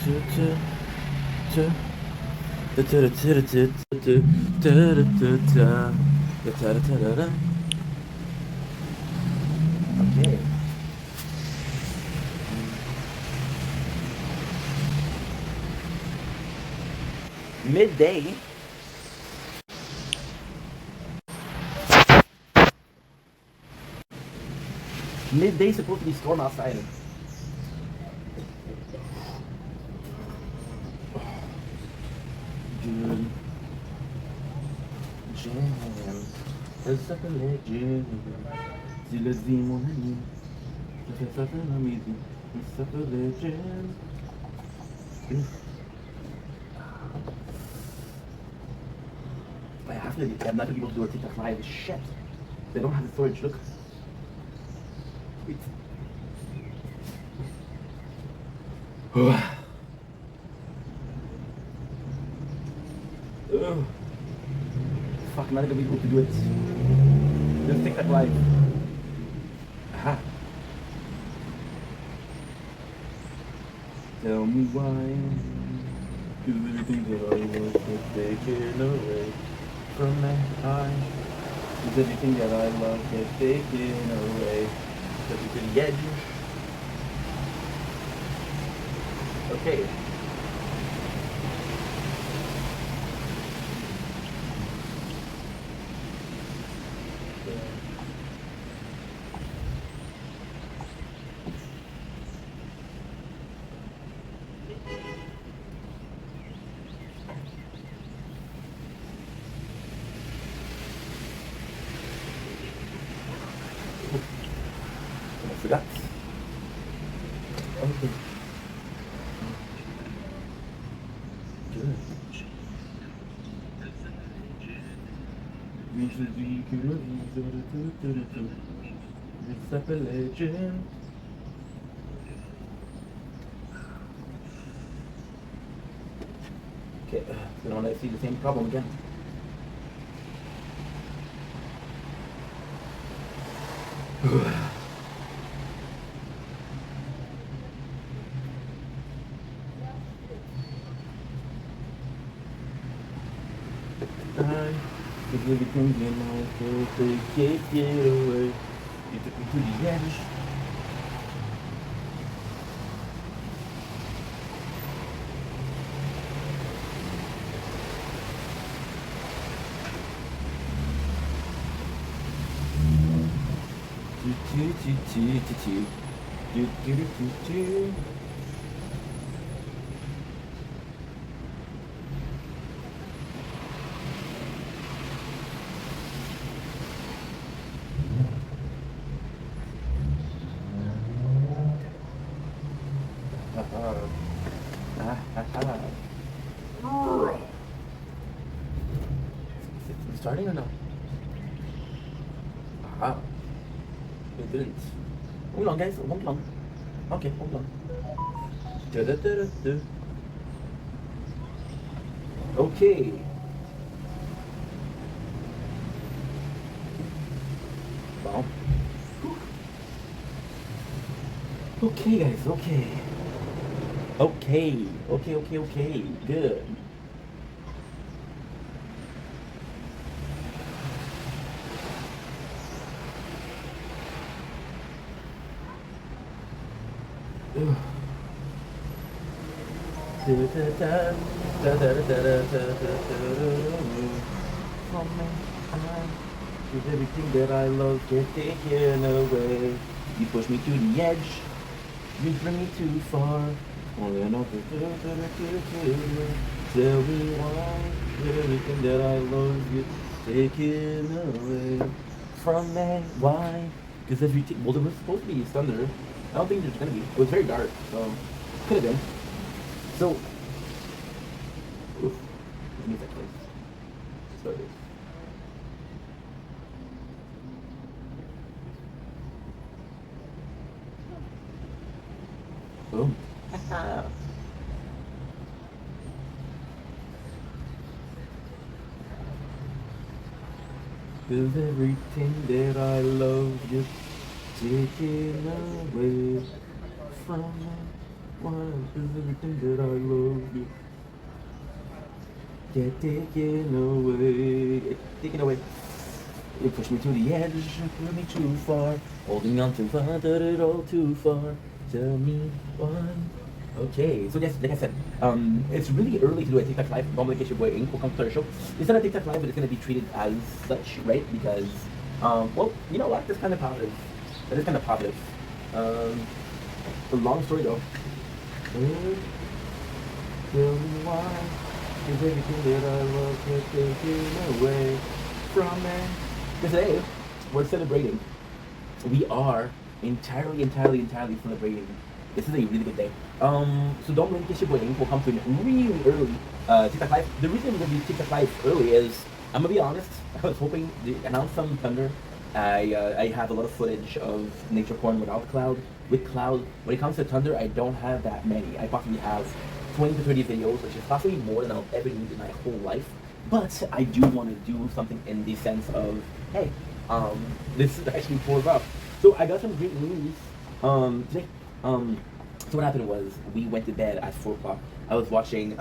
Okay. Midday. Midday's supposed to be storm outside. Good. Jam. Ça s'appelait Jam. Tu le dis, mon ami. Ça fait un ami. Ça s'appelait Jam. I'm not gonna be able to do a TikTok live. Shit. They don't have the storage. Look. Wait. Fuck, I'm not gonna be able to do it. Just TikTok live. Aha. Tell me why. Cause everything that I want is taken away from my eye. Cause everything that I love gets taken away. Cause you can get you. Okay. I forgot. Okay. Good. It's like a legend. Okay, so now let's see the same problem again. Cause everything in my face, they can't get away. You took me to the edge. Starting or no? Aha. It didn't. Hold on, guys. Hold on. Okay, hold on. Okay. Well. Okay, guys. Okay. Okay. Good. Cause everything that I love gets taken away. You push me to the edge, you bring me too far. Only another tell me why everything that I love gets taken away from me. Why? Because everything. Well, there was supposed to be thunder. I don't think there's gonna be. It was very dark, so could have been. So, oof, music place. Sorry. Boom. Cause everything that I love just taken away from me. Why? Cause everything that I love you get taken away. Taken away. You push me to the edge, you push me too far. Holding on too far, did it all too far. Tell me why. Okay, so yes, like I said, it's really early to do a TikTok live. Normally, get your boy Ink will come to our show. It's not a TikTok live, but it's gonna be treated as such, right? Because, well, you know what? That's kind of positive. That is kind of positive. A long story though. Tell me why is everything that I love get taken away from me? Because today we're celebrating. We are entirely celebrating. This is a really good day. So don't blink, your boy Ink will come to a really early TikTok live. The reason we're gonna do TikTok live early is, I'm gonna be honest, I was hoping to announce some thunder. I have a lot of footage of nature porn without cloud. With cloud, when it comes to thunder, I don't have that many. I possibly have 20 to 30 videos, which is possibly more than I'll ever need in my whole life. But I do want to do something in the sense of, hey, this is actually pulls up. So I got some great news today. So what happened was we went to bed at 4 o'clock. I was watching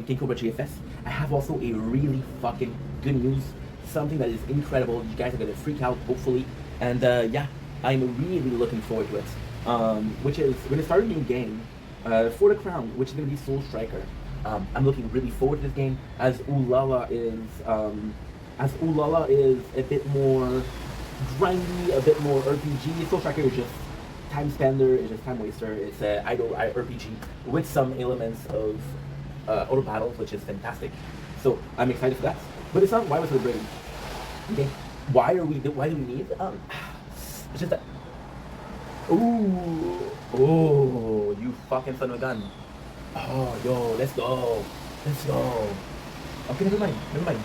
King Cobra GFS. I have also a really fucking good news, something that is incredible. You guys are gonna freak out, hopefully. And yeah, I'm really looking forward to it. Which is we're gonna start a new game for the crown, which is gonna be Soul Striker. I'm looking really forward to this game, as Ulala is a bit more grindy, a bit more RPG. Soul Striker is just time spender, it's just time waster. It's an idle RPG with some elements of auto battles, which is fantastic. So I'm excited for that. But it's not why we're celebrating. Okay, why do we need? It's just that. Oh, you fucking son of a gun. Oh, yo, let's go. Okay, never mind. Never mind.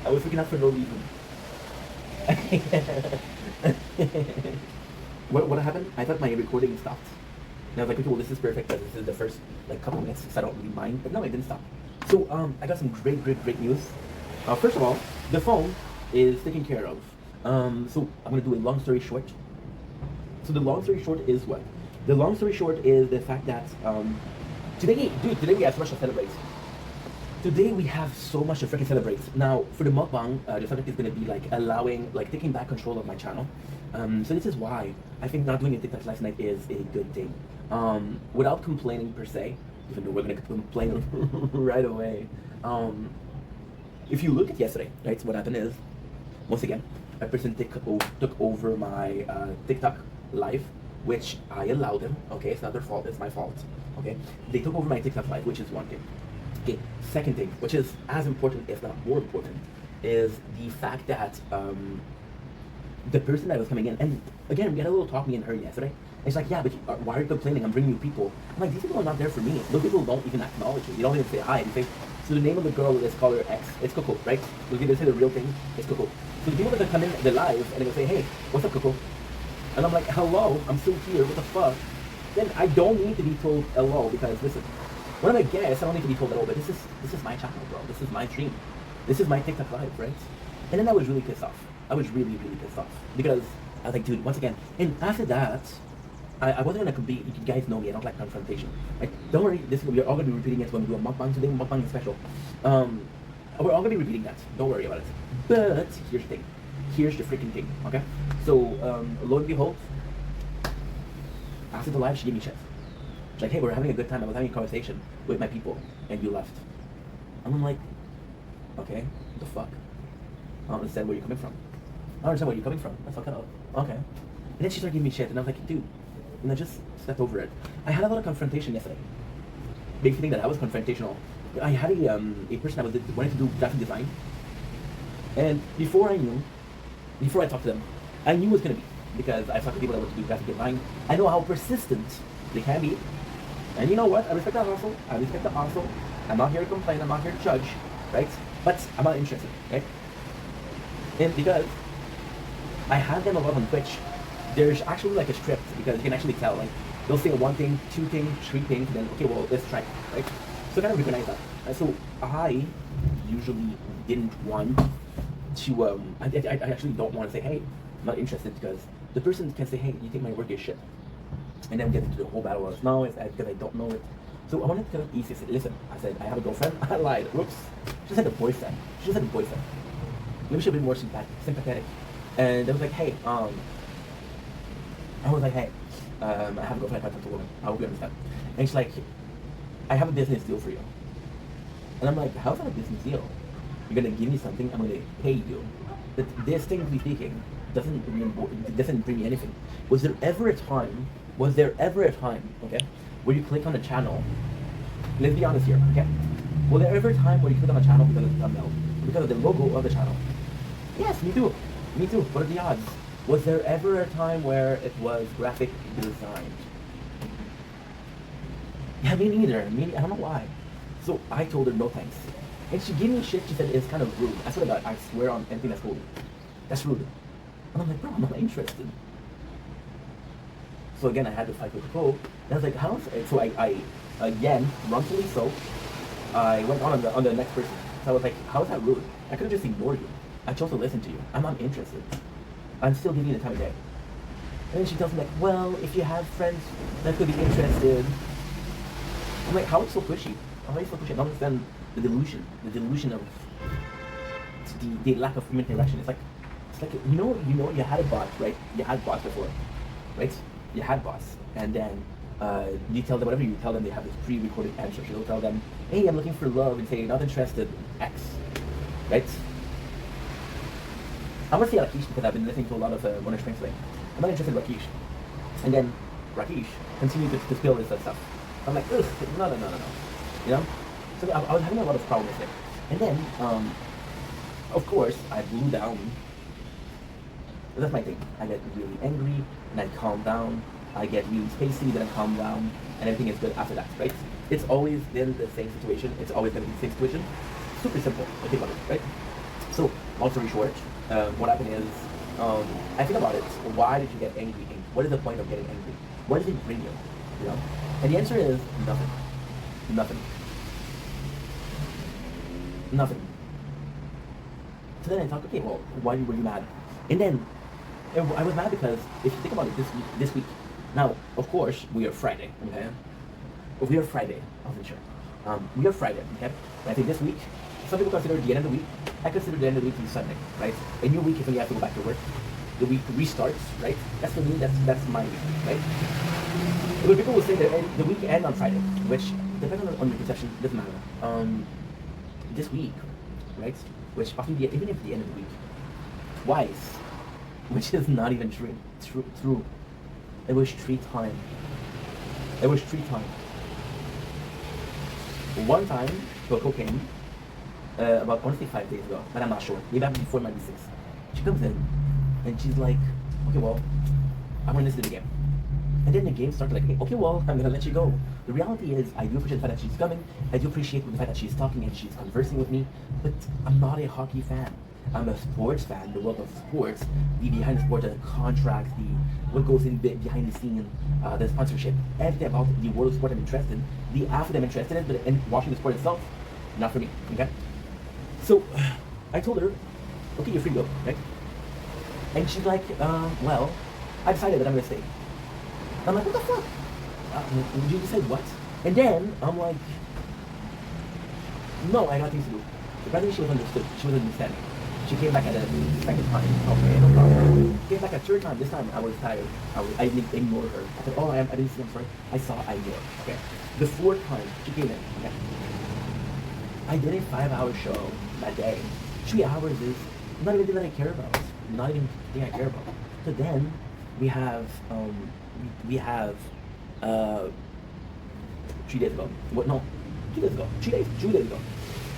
I was freaking out for no reason. What happened? I thought my recording stopped. And I was like, okay, well, this is perfect, because this is the first, like, couple minutes, so I don't really mind. But no, it didn't stop. So, I got some great news. First of all, the phone is taken care of. So, I'm going to do a long story short. So, the long story short is what? The long story short is the fact that, today we have so much to celebrate. Today we have so much to freaking celebrate. Now, for the mukbang, the subject is going to be like taking back control of my channel. So this is why I think not doing a TikTok live tonight is a good thing. Without complaining per se, even though we're going to complain right away. If you look at yesterday, right, so what happened is, once again, a person took over my TikTok live, which I allowed them. Okay, it's not their fault, it's my fault. Okay, they took over my TikTok live, which is one thing. Okay, second thing, which is as important, if not more important, is the fact that the person that was coming in, and again, we had a little talk, me and her yesterday. And she's like, yeah, but why are you complaining? I'm bringing new people. I'm like, these people are not there for me. Those people don't even acknowledge me. They don't even say hi. They say, so the name of the girl is call her X. It's Coco, right? So they say the real thing, it's Coco. So the people that come in, they're live, and they go say, hey, what's up, Coco? And I'm like, hello, I'm still here, what the fuck? Then I don't need to be told hello, because listen, when I'm a guest, I don't need to be told hello, but this is my channel, bro. This is my dream. This is my TikTok live, right? And then I was really pissed off. I was really pissed off. Because I was like, dude, once again, and after that, I wasn't gonna compete. You guys know me, I don't like confrontation. Like, don't worry, we're all gonna be repeating it when we do a mukbang today. Mukbang is special. We're all gonna be repeating that. Don't worry about it. But here's the thing. Here's the freaking thing, okay? So, lo and behold, after the live, she gave me shit. She's like, hey, we're having a good time. I was having a conversation with my people, and you left. And I'm like, okay, what the fuck? I don't understand where you're coming from. I don't understand where you're coming from. That's fucked up. Okay. And then she started giving me shit, and I was like, dude, and I just stepped over it. I had a lot of confrontation yesterday. Makes me think that I was confrontational. I had a person that wanted to do graphic design, and before I talked to them, I knew it was gonna be, because I've talked to people that want to do graphic design. I know how persistent they can be, and you know what? I respect that hustle. I'm not here to complain. I'm not here to judge, right? But I'm not interested, okay? And because I have them a lot on Twitch, there's actually like a script, because you can actually tell, like, they'll say one thing, two things, three things, and then, okay, well, let's try, right? So I kind of recognize that. So I usually didn't want to, I actually don't want to say, hey, I'm not interested, because the person can say, hey, you think my work is shit. And then we get into the whole battle of no, it's because I don't know it. So I wanted to kind of easy. I said, listen, I said, I have a girlfriend. I lied. Whoops. She said a boyfriend. She said a boyfriend. Maybe she'll be more sympathetic. And I was like, hey, I was like, hey, I have a girlfriend. I talk to a woman. I hope you understand. And she's like, I have a business deal for you. And I'm like, how's that a business deal? You're gonna give me something, I'm gonna pay you. But this thing we speaking doesn't bring me anything. Was there ever a time, okay, where you click on a channel? Let's be honest here, okay? Was there ever a time where you click on a channel because of the thumbnail, because of the logo of the channel? Yes, me too. Me too. What are the odds? Was there ever a time where it was graphic design? Yeah, me neither. I don't know why. So I told her no thanks. And she gave me shit, she said it's kind of rude. I swear to God, I swear on anything that's holy. That's rude. And I'm like, bro, I'm not interested. So again, I had to fight with the Pope. And I was like, how's it? So I again, wrongfully so, I went on the next person. So I was like, how is that rude? I could have just ignored you. I chose to listen to you. I'm not interested. I'm still giving you the time of day. And then she tells me like, well, if you have friends that could be interested. I'm like, how are you so pushy? How are you so pushy? I don't understand the delusion of the lack of human interaction. It's like you know, you had a bot, right? You had bots before, right? You had bots, and then you tell them whatever you tell them. They have this pre-recorded answer. You'll tell them, hey, I'm looking for love, and say not interested, X, right? I'm gonna say Rakesh because I've been listening to a lot of Wonder Strength today. I'm not interested in Rakesh, and then Rakesh continued to spill this stuff. I'm like, ugh, no, you know. So I was having a lot of problems there, and then of course I blew down. That's my thing. I get really angry, and I calm down. I get really spacey, then I calm down, and everything is good after that, right? It's always been the same situation. It's always going to be the same situation. Super simple. I think about it, right? So, long story short, what happened is, I think about it. Why did you get angry? What is the point of getting angry? What does it bring you? You know? And the answer is nothing. Nothing. So then I thought, okay, well, why were you mad? And then I was mad because if you think about it, this week. Now, of course, we are Friday. Okay. We are Friday. I wasn't sure. We are Friday. Okay. And I think this week, some people consider the end of the week. I consider the end of the week to be Sunday, right? A new week is when you have to go back to work. The week restarts, right? That's for me. That's my week, right? But people will say that the week ends on Friday, which depending on your perception doesn't matter. This week, right? Which often even if the end of the week, twice, which is not even true. It was 3 times. It was 3 times. One time, Coco came, about, I want to say 5 days ago, but I'm not sure. Maybe before, maybe 6. She comes in, and she's like, okay, well, I'm going to listen to the game. And then the game started like, okay, well, I'm going to let you go. The reality is, I do appreciate the fact that she's coming. I do appreciate the fact that she's talking and she's conversing with me, but I'm not a hockey fan. I'm a sports fan, the world of sports, the behind the sport, the contracts, what goes in behind the scene, the sponsorship, everything about the world of sport I'm interested in, the athlete I'm interested in, but in watching the sport itself, not for me, okay? So, I told her, okay, you're free to go, right? And she's like, well, I decided that I'm gonna stay. I'm like, what the fuck? You just said what? And then, I'm like, no, I got things to do. Surprisingly, she was understood, she was understanding. She came back at a second time. Okay, no problem. Came back a third time. This time I was tired. I ignored her. I said, oh, I didn't see. I'm sorry. I saw. I ignored. Okay. The 4th time she came in. Okay. I did a 5-hour show that day. 3 hours is not even the thing I care about. Not even the thing I care about. So then we have 3 days ago. What? No, 2 days ago. 2 days ago.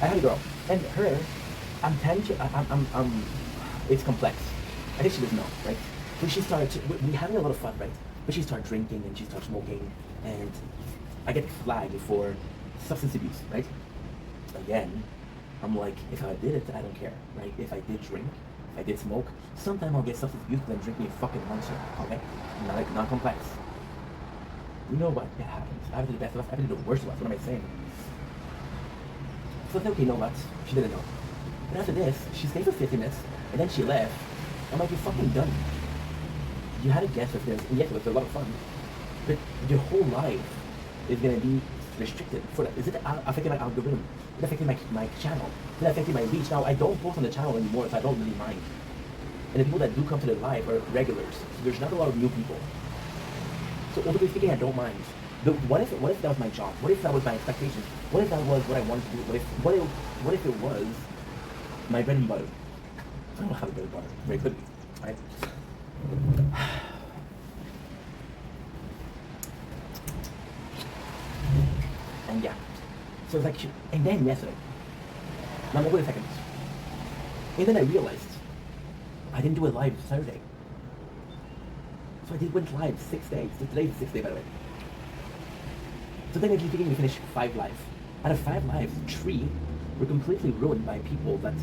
I had a girl, and her. I'm it's complex. I think she doesn't know, right? So she starts, we're having a lot of fun, right? But she starts drinking and she starts smoking, and I get flagged for substance abuse, right? Again, I'm like, if I did it, I don't care, right? If I did drink, if I did smoke, sometime I'll get substance abuse, but then drink me a fucking monster, okay? Not complex. You know what? It happens. I have to do the best of us, I have to do the worst of us. What am I saying? So I said, okay, you know what? She didn't know. And after this, she stayed for 50 minutes, and then she left. I'm like, you're fucking done. You had a guess of this, and yes, it was a lot of fun. But your whole life is gonna be restricted. For that. Is it affecting my algorithm? Is it affecting my channel? Is it affecting my reach? Now I don't post on the channel anymore, so I don't really mind. And the people that do come to the live are regulars. So there's not a lot of new people. So ultimately speaking, I don't mind. But what if that was my job? What if that was my expectations? What if that was what I wanted to do? What if it was my bread and butter? I don't have bread and butter. Very could be, right? And yeah, so it's like, and then yesterday, now wait a second, and then I realized I didn't do it live Saturday. So I went live 6 days. So today's the 6th day, by the way. So then I'm beginning to finish 5 lives. Out of 5 lives, 3 were completely ruined by people that,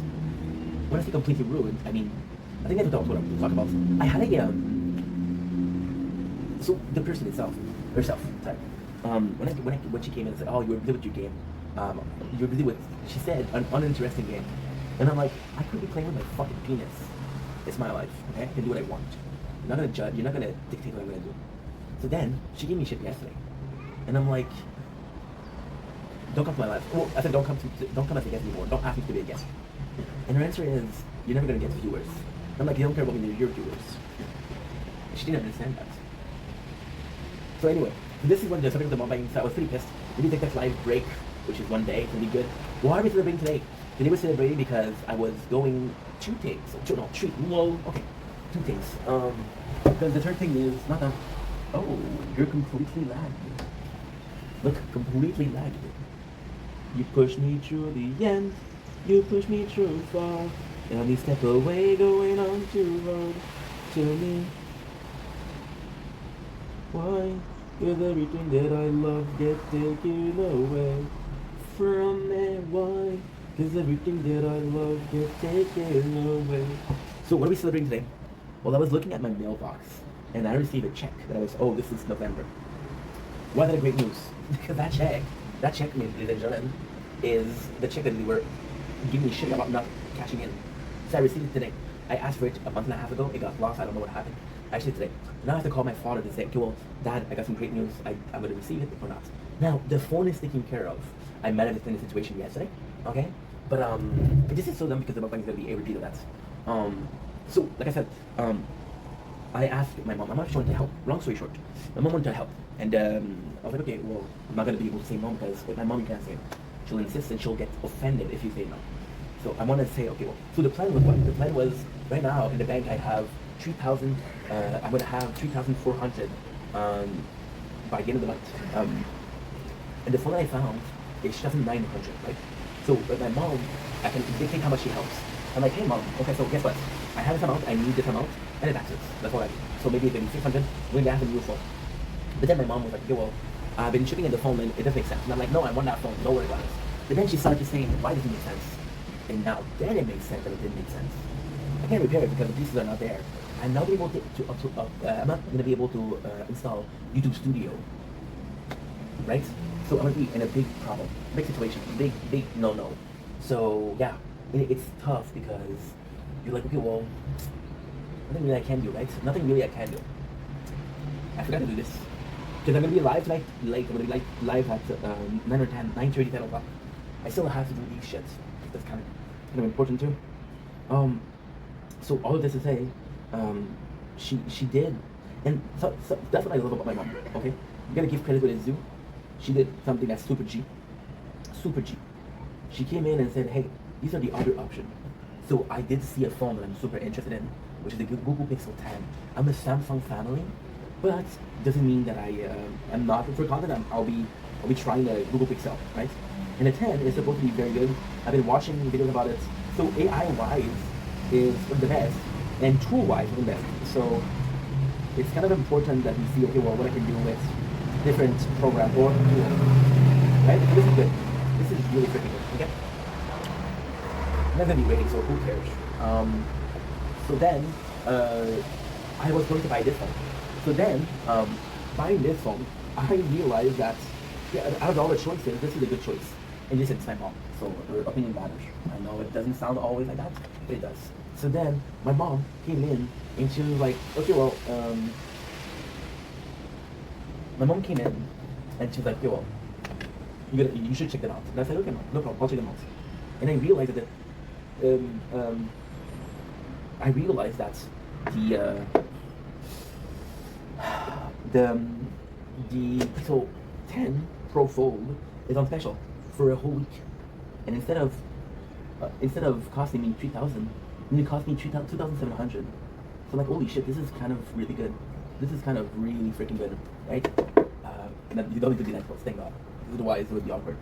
when I say completely ruined, I mean, I think that's what I'm talking about. I had a, so the person herself, sorry. When she came in and said, oh, you're busy with your game. You're busy with, she said, an uninteresting game. And I'm like, I could be playing with my fucking penis. It's my life, okay? I can do what I want. You're not gonna judge, you're not gonna dictate what I'm gonna do. So then, she gave me shit yesterday. And I'm like, don't come to my life. Well, I said, don't come as a guest anymore. Don't ask me to be a guest. And her answer is, you're never gonna get viewers. I'm like, you don't care about me, they're your viewers. And she didn't understand that. So anyway, this is when the subject of the mobbing, so I was pretty pissed. We need to take that live break, which is 1 day, it's gonna be good. Why are we celebrating today? Today we're celebrating because I was going 2 things. No, 3. Well, okay. 2 things. Because the third thing is not that. Oh, you're completely lagged. Look, completely lagged. You push me through the end. You push me through far. And you step away, going on to road. Tell me why? Cause everything that I love gets taken away from me. Why? Cause everything that I love gets taken away. So what are we celebrating today? Well, I was looking at my mailbox and I received a check that was, oh, this is November. Why is that great news? Because that check, ladies and gentlemen, is the check that they were giving me shit about not cashing in. So I received it today. I asked for it a month and a half ago. It got lost. I don't know what happened. I received it today. Now I have to call my father to say, okay, well, Dad, I got some great news. I'm going to receive it or not. Now, the phone is taken care of. I managed in the situation yesterday, okay? But this is so dumb because the mukbang is going to be a repeat of that. So, like I said, I asked my mom. My mom wanted to help. Long story short, my mom wanted to help. And I was like, okay, well, I'm not going to be able to say no because with my mom you can't say it. She'll insist and she'll get offended if you say no. So I want to say, okay, well, so the plan was what? The plan was, right now in the bank I have 3,000, I'm going to have 3,400 by the end of the month. And the phone that I found is 3,900, right? So with my mom, I can dictate how much she helps. I'm like, hey mom, okay, so guess what? I have this amount, I need this amount, and the taxes. That's what I need. So maybe it's 600, we're going to have a new phone. But then my mom was like, okay, well, I've been shipping in the phone and it doesn't make sense. And I'm like, no, I want that phone, don't worry about it. But then she started saying, why does it make sense? And now then it makes sense that it didn't make sense. I can't repair it because the pieces are not there. I'm not able to I'm not going to be able to install YouTube Studio, right? So I'm going to be in a big problem, big situation, big no. So yeah, it's tough because you're like, okay, well, nothing really I can do, right? Nothing really I can do. I forgot to do this because I'm going to be live tonight, late. I'm going to be live at 9 or 10, 9:30, 10 o'clock. I still have to do these shits. That's kind of important too. So all of this to say, she did, and so that's what I love about my mom. Okay, you gotta give credit where it's due. She did something that's super G. She came in and said, hey, these are the other options. So I did see a phone that I'm super interested in, which is the Google Pixel 10. I'm a Samsung family, but doesn't mean that I am not for content. I'll be trying the Google Pixel, right? And the 10 is supposed to be very good. I've been watching videos about it. So AI-wise is the best, and tool-wise is the best. So it's kind of important that we see, okay, well, what I can do with different programs or tools, right? This is good. This is really freaking good, okay? I'm not gonna be waiting, so who cares? So then, I was going to buy this phone. So then, buying this phone, I realized that out of all the choices, this is a good choice. And this is my mom, so her opinion matters. I know it doesn't sound always like that, but it does. So then, my mom came in and she was like, okay, well, My mom came in, and she was like, "Yo, well, you should check them out." And I said, "Okay, mom, no problem, I'll check them out." And um, um, I realized that the the um, the Pixel 10 Pro Fold is on special for a whole week, and instead of costing me 3,000, it cost me 2,700. So I'm like, holy shit, this is kind of really good. This is kind of really freaking good, right? And you don't need to be that close, thank God. Otherwise, it would be awkward.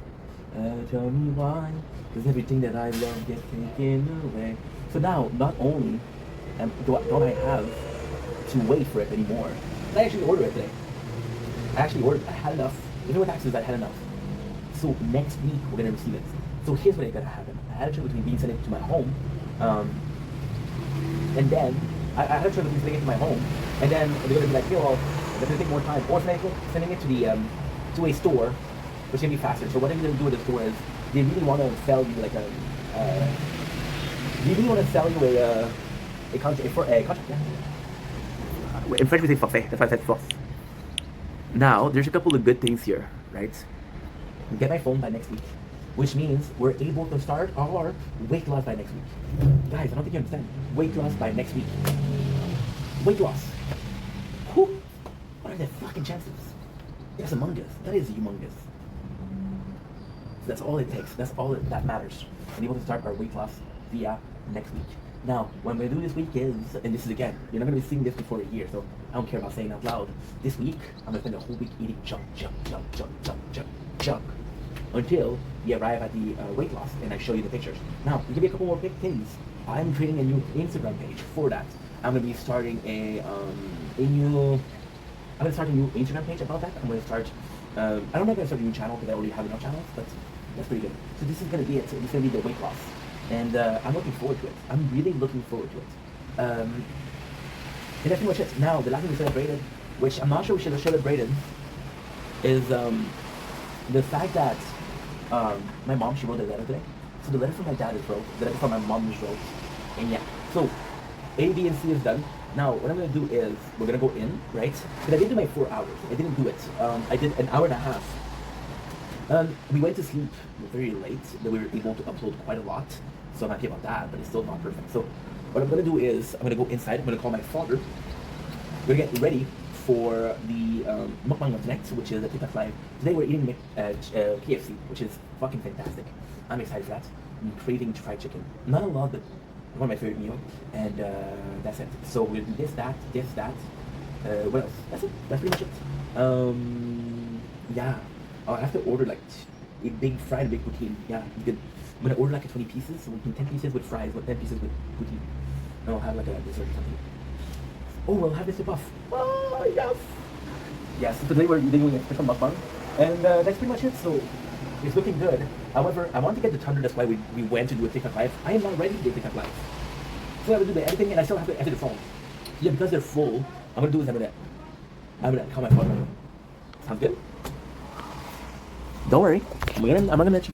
Tell me why, because everything that I love gets taken away. So now, not only don't I have to wait for it anymore, I actually ordered it today. I had enough. You know what taxes? I had enough. So next week we're gonna receive it. So here's what I gotta happen. I had a choice between being sent it to my home, um, and then I had a choice between sending it to my home, and then they're gonna be like, hey, well, that's gonna take more time, or sending it to a store, which can be faster. So what I'm gonna do with the store is they really want to sell you like they really want to sell you a contract. Yeah. In French we say forfait. That's why I said force. Now, there's a couple of good things here, right? Get my phone by next week, which means we're able to start our weight loss by next week. Guys, I don't think you understand. Weight loss by next week. Weight loss. Whew. What are the fucking chances? That's humongous. That is humongous. That's all it takes. That matters. And able to start our weight loss via next week. Now, what I'm gonna do this week is, and this is again, you're not gonna be seeing this before a year, so I don't care about saying it out loud. This week, I'm gonna spend the whole week eating junk until we arrive at the weight loss, and I show you the pictures. Now, to give you a couple more big things, I'm creating a new Instagram page for that. I'm gonna be starting I'm gonna start a new Instagram page about that. I'm gonna start. I don't know if I'm gonna start a new channel because I already have enough channels, but that's pretty good. So this is gonna be it. This is gonna be the weight loss, and I'm looking forward to it. I'm really looking forward to it. And that's pretty much it. Now the last thing we celebrated, which I'm not sure we should have celebrated, is the fact that my mom, she wrote a letter today. So the letter from my dad is wrote. The letter from my mom is wrote, and yeah. So A, B, and C is done. Now, what I'm gonna do is we're gonna go in, right? Because I didn't do my 4 hours. I didn't do it. I did an hour and a half. We went to sleep very late. That we were able to upload quite a lot. So I'm happy about that, but it's still not perfect. So what I'm gonna do is I'm gonna go inside. I'm gonna call my father. We're gonna get ready for the mukbang of tonight, which is a TikTok live. Today we're eating KFC, which is fucking fantastic. I'm excited for that. I'm craving fried chicken. Not a lot, but one of my favorite meals, and that's it. So we'll do this, that. What else? That's it. That's pretty much it. Yeah. I have to order like a big fried, big poutine. Yeah, good. I'm gonna order like a 20 pieces, so we can 10 pieces with fries, with 10 pieces with poutine. And I'll have like a dessert or something. Oh, we'll have this buff. Oh, yes. Yes, today we're doing a special mukbang, and that's pretty much it. So it's looking good. However, I want to get the thunder. That's why we went to do a TikTok live. I am not ready to do a TikTok live. So I have to do everything, and I still have to edit the phone. Yeah, because they're full. I'm gonna do is I'm gonna call my phone. Sounds good. Don't worry. I'm not gonna let you.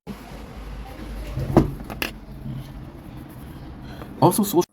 Also, social.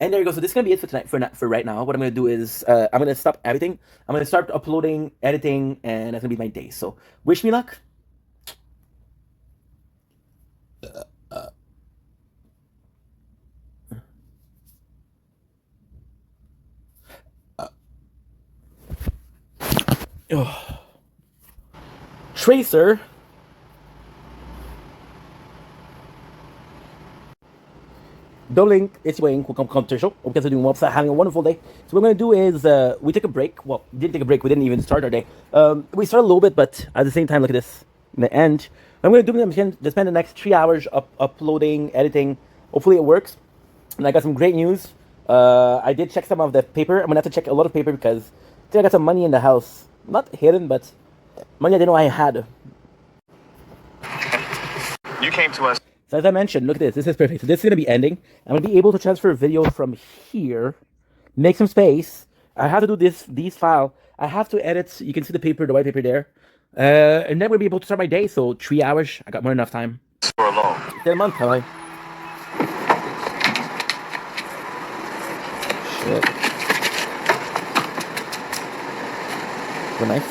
And there you go. So this is gonna be it for tonight. For right now, what I'm gonna do is I'm gonna stop everything. I'm gonna start uploading, editing, and that's gonna be my day. So wish me luck. Oh. Tracer. Don't link, it's Wayne, welcome to the show. Hope you guys are doing well, having a wonderful day. So what we're gonna do is we took a break. Well, we didn't take a break, we didn't even start our day. We started a little bit, but at the same time, look at this. In the end, what I'm gonna do is I'm gonna spend the next 3 hours uploading, editing. Hopefully it works. And I got some great news. I did check some of the paper. I'm gonna have to check a lot of paper because I got some money in the house. Not hidden, but money I didn't know I had. You came to us. So as I mentioned, look at this. This is perfect. So this is going to be ending. I'm going to be able to transfer a video from here, make some space. I have to do these file. I have to edit. You can see the paper, the white paper there. And then we'll be able to start my day. So 3 hours. I got more than enough time. For a long. It's a month, probably. Shit. So nice.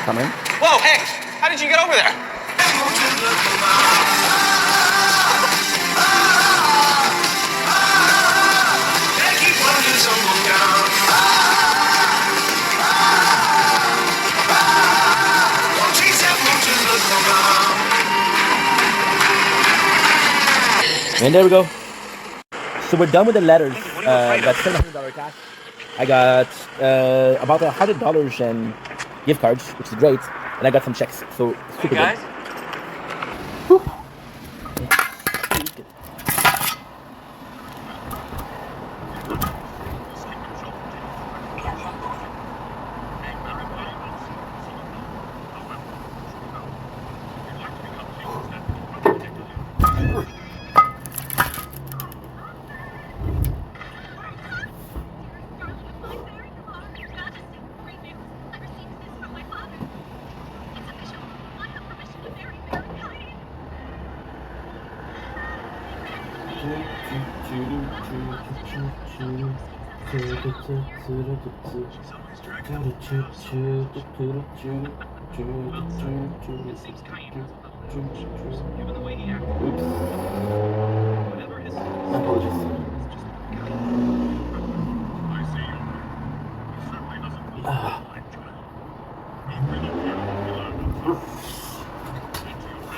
Come in. Whoa, hey! How did you get over there? And there we go. So we're done with the letters. Got $700 cash. I got about $100 in gift cards, which is great. And I got some checks. So super hey guys. good.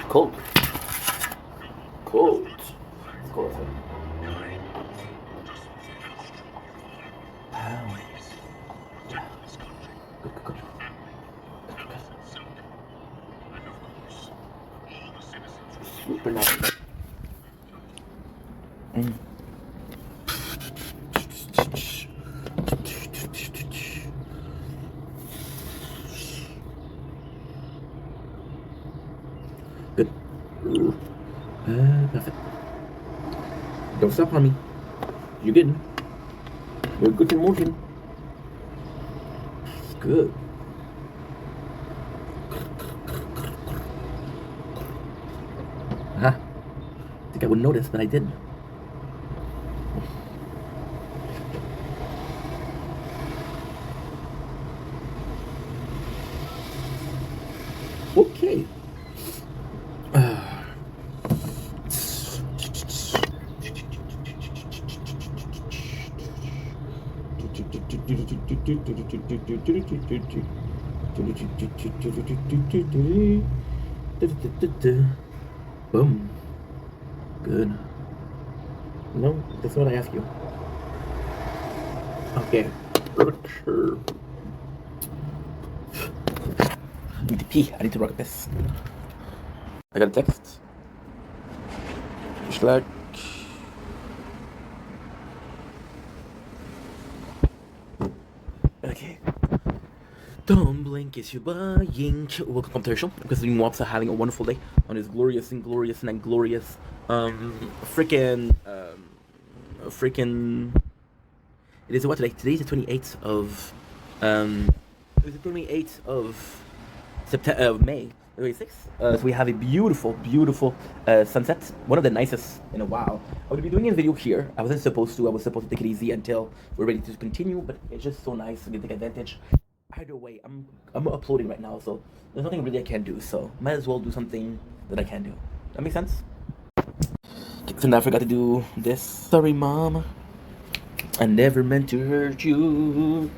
Cold. Cold. It's cold. Super nice. Good. Perfect. Don't stop on me. You're good. We're good in motion. It's good. I think I wouldn't notice, but I did. Okay. Boom. Good. No, that's what I asked you. Okay. Sure. I need to pee. I need to rock this. I got a text. Schlag. Okay. Don't blink, it's your buying. Welcome to the show. Because the Mops are having a wonderful day on this glorious and glorious and glorious freaking it is what today? Today's the 28th of it was the 28th of September of May. the 26th. So we have a beautiful, beautiful sunset. One of the nicest in a while. I'm gonna be doing a video here. I wasn't supposed to. I was supposed to take it easy until we're ready to continue, but it's just so nice to take advantage. Either way, I'm uploading right now, so there's nothing really I can do. So might as well do something that I can do. That makes sense. Okay, so now I forgot to do this. Sorry, mom. I never meant to hurt you,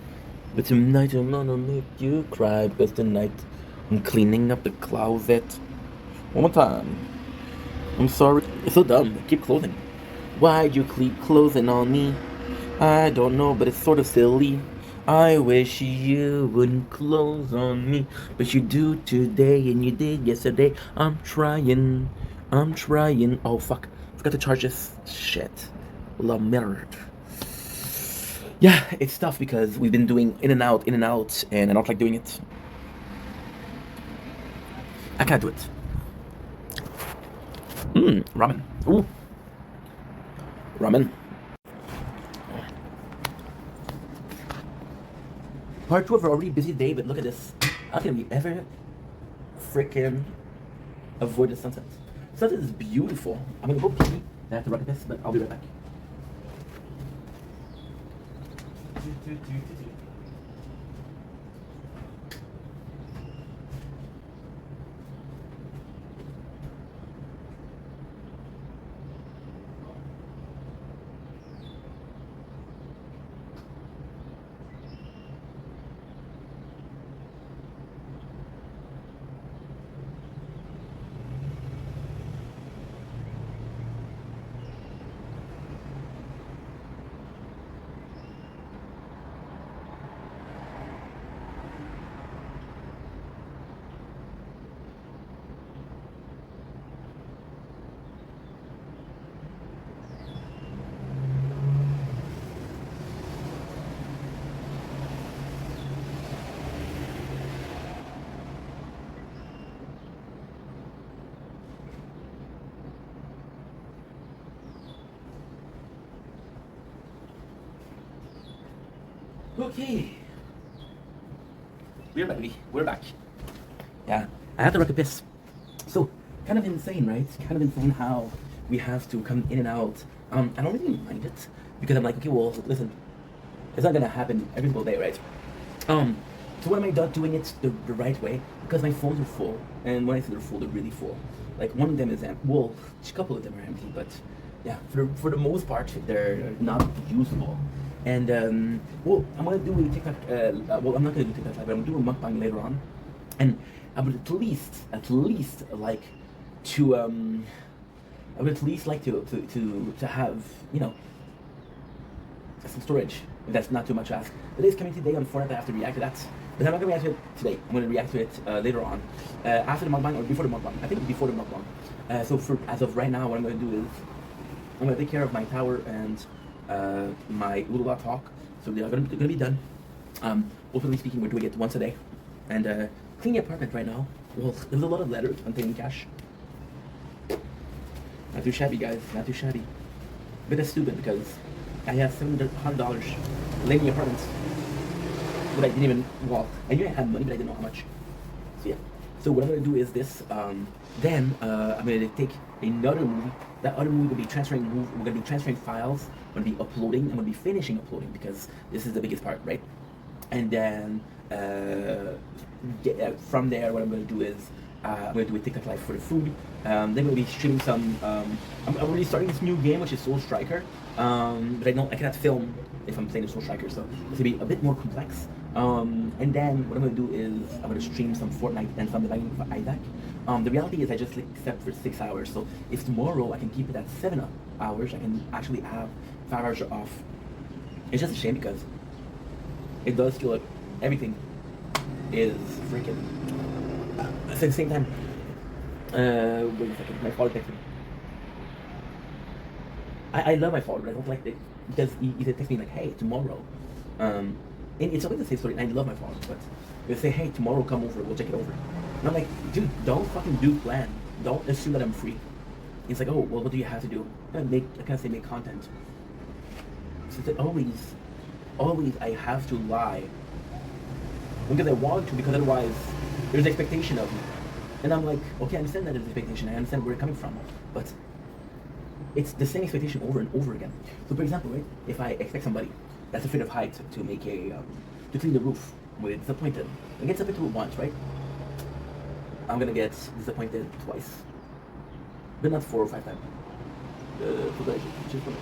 but tonight I'm gonna make you cry because tonight I'm cleaning up the closet. One more time. I'm sorry. It's so dumb. Keep closing. Why'd you keep closing on me? I don't know, but it's sort of silly. I wish you wouldn't close on me, but you do today and you did yesterday. I'm trying. I'm trying. Oh fuck. Forgot to charge this shit. La merde. Yeah, it's tough because we've been doing in and out, and I don't like doing it. I can't do it. Ramen. Ooh. Ramen. Part 2 of a already busy day, but look at this. How can we ever freaking avoid the sunset? Sunset is beautiful. I'm gonna go pee. I have to rock this, but I'll be right back. Okay. We're back, baby. We're back. Yeah, I have to rock a piss. So, kind of insane, right? Kind of insane how we have to come in and out. I don't really mind it because I'm like, okay, well, listen, it's not gonna happen every single day, right? So when am I not doing it the right way? Because my phones are full, and when I say they're full, they're really full. Like one of them is empty. Well, a couple of them are empty, but yeah, for the most part, they're not usable. And well, I'm gonna do a TikTok. Well, I'm not gonna do TikTok live, but I'm gonna do a mukbang later on, and I would at least like to I would at least like to have, you know, some storage, if that's not too much to ask. Today's coming today on Fortnite. I have to react to that, but I'm not gonna react to it today. I'm gonna react to it later on, after the mukbang or before the mukbang. I think before the mukbang. So for as of right now, what I'm gonna do is I'm gonna take care of my tower and my Ulula talk. So they're gonna be done. Openly speaking, we're doing it once a day, and clean the apartment right now. Well, there's a lot of letters containing cash. Not too shabby, guys. Not too shabby. But that's stupid because I have $700 laying in the apartments that I didn't even. Well, I knew I had money, but I didn't know how much. So yeah. So what I'm gonna do is this. Then I'm gonna take another movie. That other movie will be transferring. We're gonna be transferring files. I'm gonna be uploading. I'm gonna be finishing uploading because this is the biggest part, right? And then from there, what I'm gonna do is I'm gonna do a TikTok live for the food. Then we'll be streaming some. I'm already starting this new game, which is Soul Striker. But I know I cannot film if I'm playing the Soul Striker, so it's gonna be a bit more complex. And then what I'm gonna do is I'm gonna stream some Fortnite and some Diving for Isaac. The reality is I just slept for 6 hours, so if tomorrow I can keep it at 7 hours, I can actually have 5 hours off. It's just a shame because it does feel like everything is freaking. At the same time, wait a second, my father texted me. I love my father, but I don't like it because he texts me like, hey, tomorrow. And it's always the same story. I love my father, but they say, hey, tomorrow come over, we'll check it over. And I'm like, dude, don't fucking do plan. Don't assume that I'm free. It's like, oh, well, what do you have to do? I can't say make content. So it's like always I have to lie. Because I want to, because otherwise there's expectation of me. And I'm like, okay, I understand that expectation. I understand where it's coming from, but it's the same expectation over and over again. So, for example, right, if I expect somebody that's afraid of heights to make to clean the roof, we're disappointed. I get disappointed once, right? I'm gonna get disappointed twice, but not 4 or 5 times. So that just for me.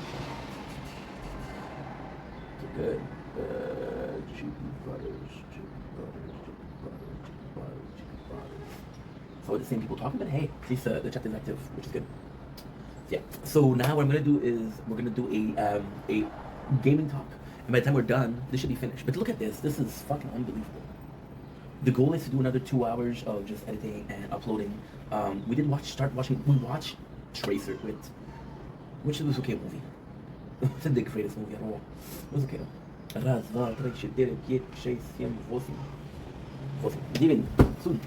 So good. Chicken butters, chicken butters, chicken butters, chicken butters, chicken butters. So the same people talking, but hey, at least the chat is active, which is good. Yeah. So now what I'm gonna do is we're gonna do a gaming talk, and by the time we're done, this should be finished. But look at this. This is fucking unbelievable. The goal is to do another 2 hours of just editing and uploading. We did we watched Tracer with, which was okay movie. It's the greatest movie at all. It was okay though. Raz, dva, tri, čtyři, pět, šest, sedm, osm. Osm. 9. Soon.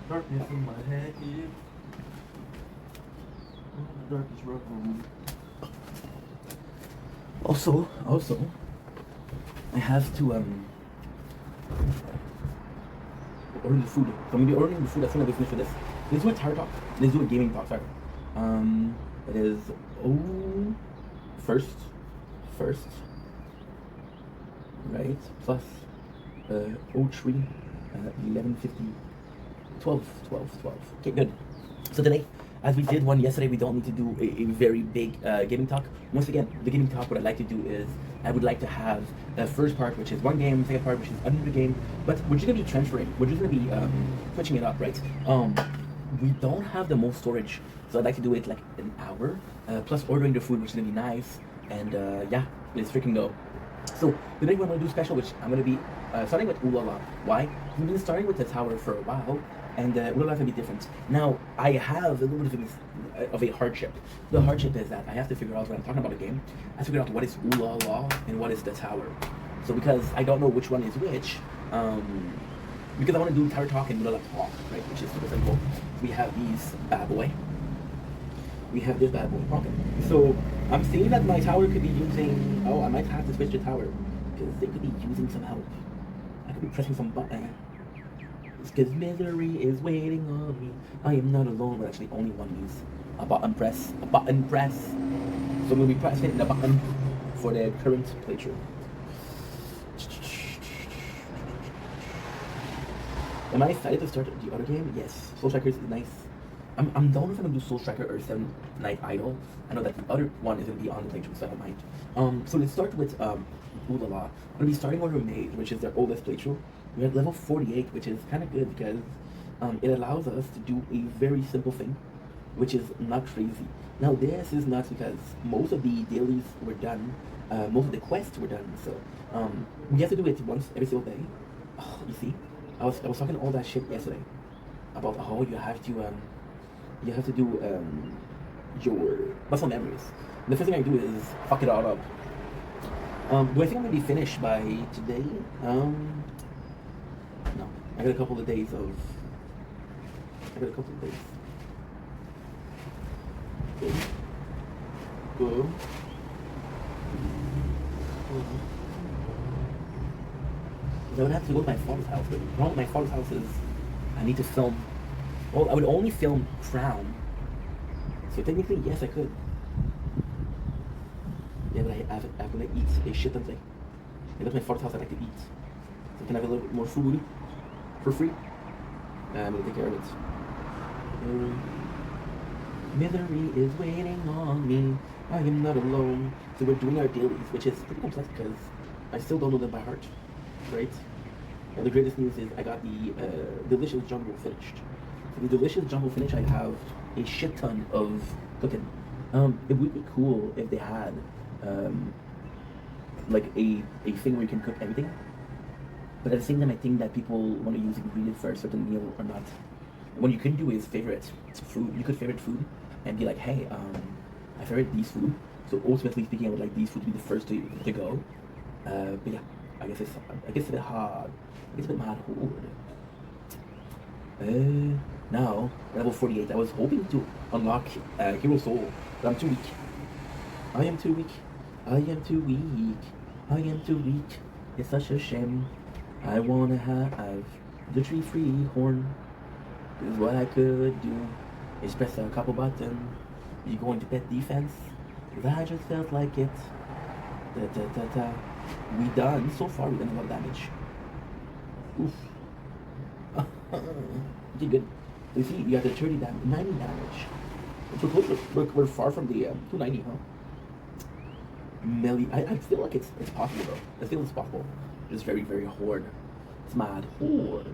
Darkness in my head, yeah. The darkest room. Also, I have to order the food. So I'm gonna be ordering the food as soon as we finish with this. Let's do a tire talk. Let's do a gaming talk. Sorry. It is first, right? Plus 03, 1150. 12. Okay, good. So today, as we did one yesterday, we don't need to do a very big gaming talk. Once again, the gaming talk, what I'd like to do is, I would like to have the first part, which is one game, second part, which is another game, but we're just gonna be transferring, we're just gonna be switching it up, right? We don't have the most storage, so I'd like to do it like an hour, plus ordering the food, which is gonna be nice, and yeah, let's freaking go. So today we're gonna do special, which I'm gonna be starting with Ooh La La. Why? We've been starting with the tower for a while, and Ooh La La can be different. Now I have a little bit of a hardship. The hardship is that I have to figure out when I'm talking about a game, I have to figure out what is Ooh La La and what is the tower. So because I don't know which one is which, because I want to do tower talk and Ooh La La talk, right? Which is super simple. We have these bad boy. We have this bad boy. Okay. So I'm seeing that my tower could be using. Oh, I might have to switch the tower because they could be using some help. I could be pressing some button. It's because misery is waiting on me. I am not alone. But actually, only one needs a button press. A button press. So we'll be pressing the button for the current playthrough. Am I excited to start the other game? Yes. Soul Strikers is nice. I'm down if I'm gonna do Soul Striker or Seven Night Idol. I know that the other one is gonna be on the playthrough, so I don't mind. So let's start with Ooh La La. I'm gonna be starting on Maze, which is their oldest playthrough. We're at level 48, which is kind of good because it allows us to do a very simple thing, which is not crazy. Now this is not because most of the dailies were done, most of the quests were done. So we have to do it once every single day. Oh, you see, I was talking all that shit yesterday about how you have to do your muscle memories. And the first thing I do is fuck it all up. Do I think I'm gonna be finished by today? No. I got a couple of days. Go. I would have to go to my father's house, but one of my father's house is I need to film. Well, I would only film Crown. So technically, yes, I could. Yeah, but I'm gonna eat a shit ton thing. I go to my father's house, I like to eat. So can I have a little bit more food for free? I'm gonna take care of it. Misery is waiting on me. I am not alone. So we're doing our dailies, which is pretty complex because I still don't know them by heart, right? And the greatest news is I got the delicious jumbo finished. For the delicious jumbo finish, I have a shit ton of cooking. It would be cool if they had like a thing where you can cook everything. But at the same time, I think that people want to use ingredients for a certain meal or not. What you can do is favorite food. You could favorite food and be like, hey, I favorite these food. So ultimately speaking, I would like these food to be the first to go. But yeah, I guess it's a bit hard. It's a bit mad hard. Now, level 48. I was hoping to unlock Hero Soul, but I'm too weak. I am too weak. I am too weak. I am too weak. It's such a shame. I wanna have the tree-free horn. This is what I could do. Is press a couple buttons. You going to pet defense? Cause I just felt like it. Da da da da. We done. So far we done a lot of damage. Oof. Did good. You see, you got the 30 damage, 90 damage. So close. We're far from the 290, huh? Melee. I feel like it's possible though. I feel it's possible. It's very very hard. It's mad hard.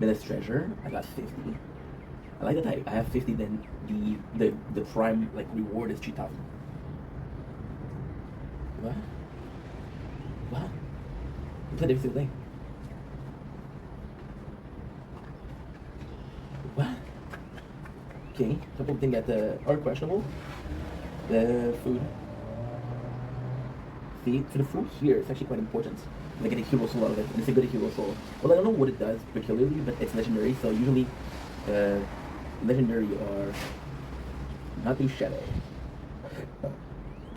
Melee treasure. I got 50. I like that I have 50. Then the prime like reward is 3,000. What? What? We played every single day. What? Okay, couple of things that are questionable. The food. See, for the food here, it's actually quite important. I get a hero soul out of it, and it's a good hero soul. Well, I don't know what it does peculiarly, but it's legendary, so usually legendary are not des shadows.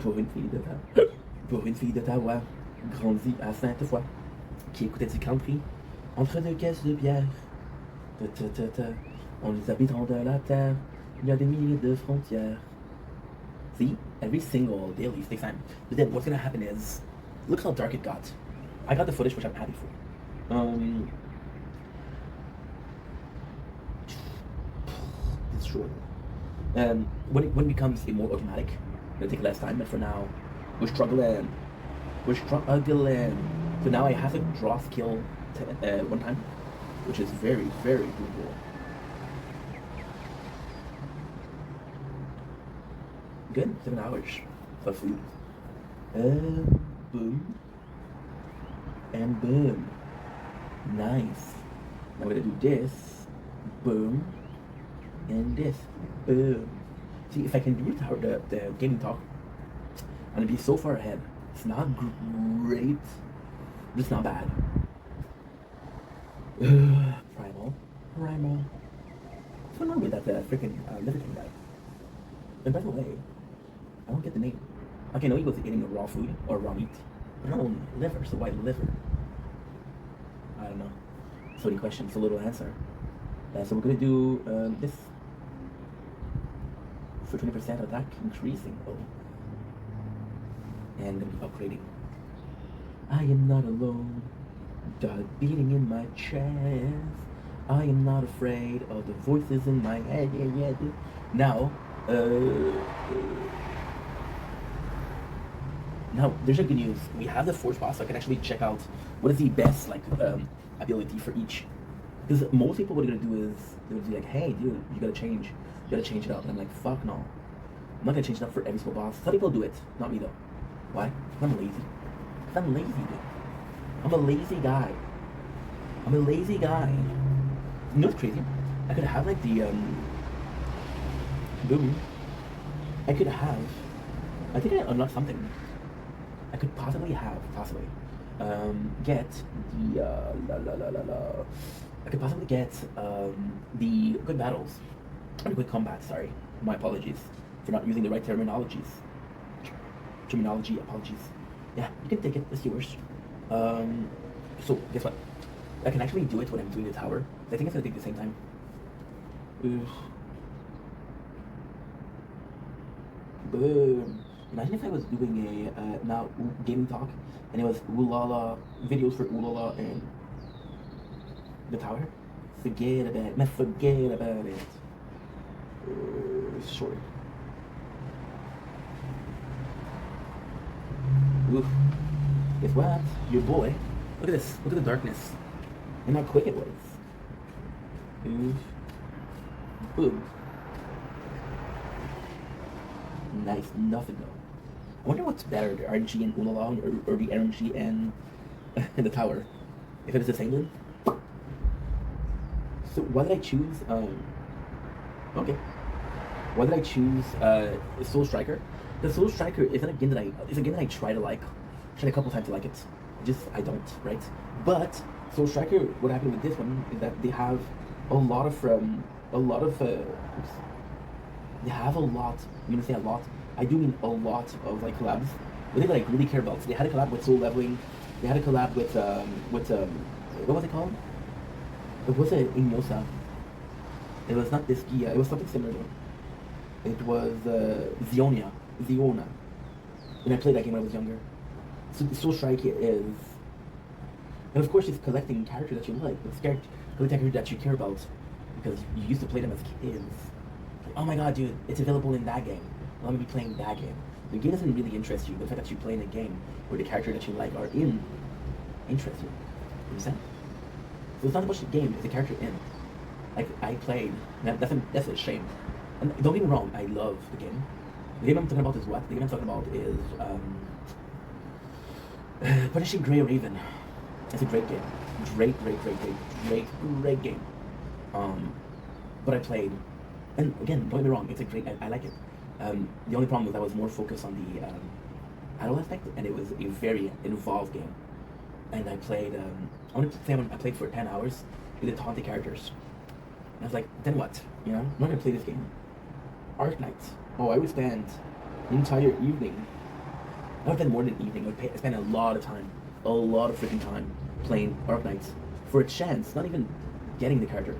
Pour une fille d'Ottawa, grandie à Sainte-Foy, qui écoutait du country, entre deux caisses de bière. On les habitants de la terre, il y a des milliers de frontières. See, every single daily takes time. But then what's gonna happen is, look how dark it got. I got the footage, which I'm happy for. It's short. When it becomes a more automatic, it'll take less time. But for now, we're struggling. We're struggling. So now I have to draw skill one time, which is very, very doable. Good, 7 hours of food. Boom. And boom. Nice. Now we're gonna do this. Boom. And this. Boom. See, if I can do the gaming talk, I'm gonna be so far ahead. It's not great, but it's not bad. Primal. What's going on with that freaking liver king guy? And by the way, I don't get the name. Okay, no, he goes eating raw food or raw meat. But no, liver, so why liver? I don't know. So many questions, so little answer. So we're gonna do this for 20% attack increasing. Oh. And upgrading. I am not alone. God beating in my chest. I am not afraid of the voices in my head. Yeah. Now, now there's a good news. We have the force boss, so I can actually check out what is the best ability for each. Because most people, what they're gonna do is they're gonna be like, "Hey, dude, you gotta change it up." And I'm like, "Fuck no, I'm not gonna change it up for every single boss." Some people do it, not me though. Why? I'm lazy. I'm lazy, dude. I'm a lazy guy. You know what's crazy? I could have like the boom. I think I unlocked something. I could possibly get the I could possibly get the good battles or good combat. Sorry, my apologies for not using the right terminology. Apologies. Yeah, you can take it. It's yours. So guess what? I can actually do it when I'm doing the tower. I think it's gonna take the same time. Boom. Imagine if I was doing a now gaming talk and it was Oolala videos for Oolala and the tower. Forget about it. Sorry. Oof. Guess what? Your boy. Look at this. Look at the darkness. And how quick it was. Oof. Boom. Nice. Nothing though. I wonder what's better, the RNG and Oolala or the RNG and the tower. If it is the same one. So why did I choose okay. Why did I choose Soul Striker? The Soul Striker is a game that I try to like. Tried a couple times to like it. I don't, right? But Soul Striker, what happened with this one is that they have a lot of oops. They have a lot. I'm gonna say a lot. I do mean a lot of like collabs. But they like really care about. So they had a collab with Soul Leveling. They had a collab with what was it called? It wasn't Ignosa. It was not Ischia. It was something similar though. It was Ziona. And I played that game when I was younger. So Soul Strike is, and of course it's collecting characters that you like. It's collecting characters that you care about because you used to play them as kids. Like, oh my god, dude, it's available in that game. Let me be playing that game. The game doesn't really interest you. The fact that you play in a game where the character that you like are in interests you. You understand? So it's not about the game, it's the character in. Like I played. That's a shame. And don't get me wrong, I love the game. The game I'm talking about is what? The game I'm talking about is Punishing Grey Raven. It's a great game. Great game. But I played, and again, don't get me wrong, it's a great. I like it. The only problem was I was more focused on the battle aspect, and it was a very involved game. And I played. I want to say I played for 10 hours with the taunted characters. And I was like, then what? You know, I'm not gonna play this game. Arknights. Oh, I would spend an entire evening. I would spend more than an evening. I would spend a lot of freaking time playing Arknights for a chance, not even getting the character.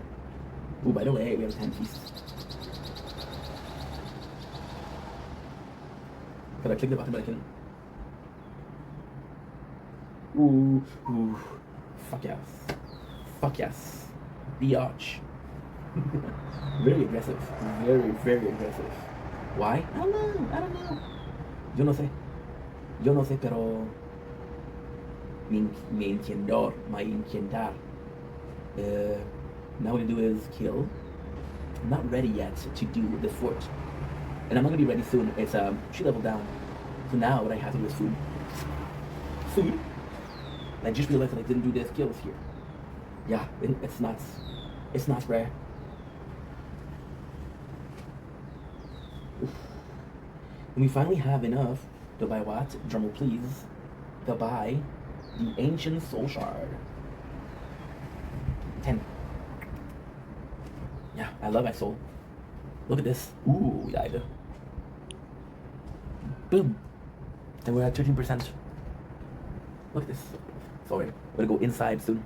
Ooh, by the way, we have a 10 piece. Could I click the button, but I can. Ooh. Fuck yes. Biatch. Very aggressive. Very aggressive. Why? I don't know. Yo no sé, pero mi intentar. Now what I do is kill. I'm not ready yet to do the fort. And I'm not gonna be ready soon. It's 3 level down. So now what I have to do is food. And I just realized that I didn't do the skills here. Yeah, it's not rare. And we finally have enough to buy what? Drumroll please. To buy the Ancient Soul Shard. 10. Yeah, I love my soul. Look at this. Ooh, we died. Boom. And we're at 13%. Look at this. Sorry, I'm gonna go inside soon.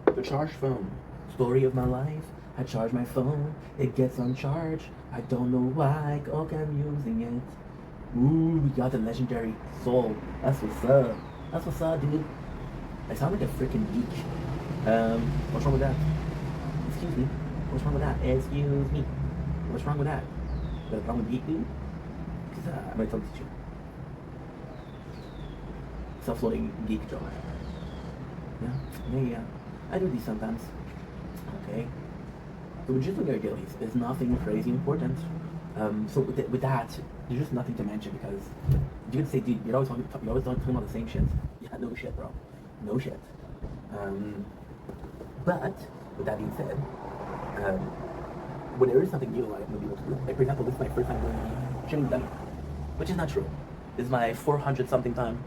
The charge phone. Story of my life. I charge my phone. It gets on charge. I don't know why. Okay, I'm using it. Ooh, we got the legendary soul. That's what's up, dude. I sound like a freaking geek. What's wrong with that? Excuse me. What's wrong with that? Excuse me. What's wrong with that? What's wrong with geek, dude? Because I'm gonna tell you. Self-loading geek joke. Yeah. I do these sometimes. Okay. So we're just looking at gillies. There's nothing crazy important. So with that, there's just nothing to mention because you can say, dude, you're always talking about the same shit. Yeah, no shit, bro. No shit. But with that being said, when there is something new, I'm gonna be able to do. Like for example, this is my first time doing Shimming Dummy, which is not true. This is my 400 something time.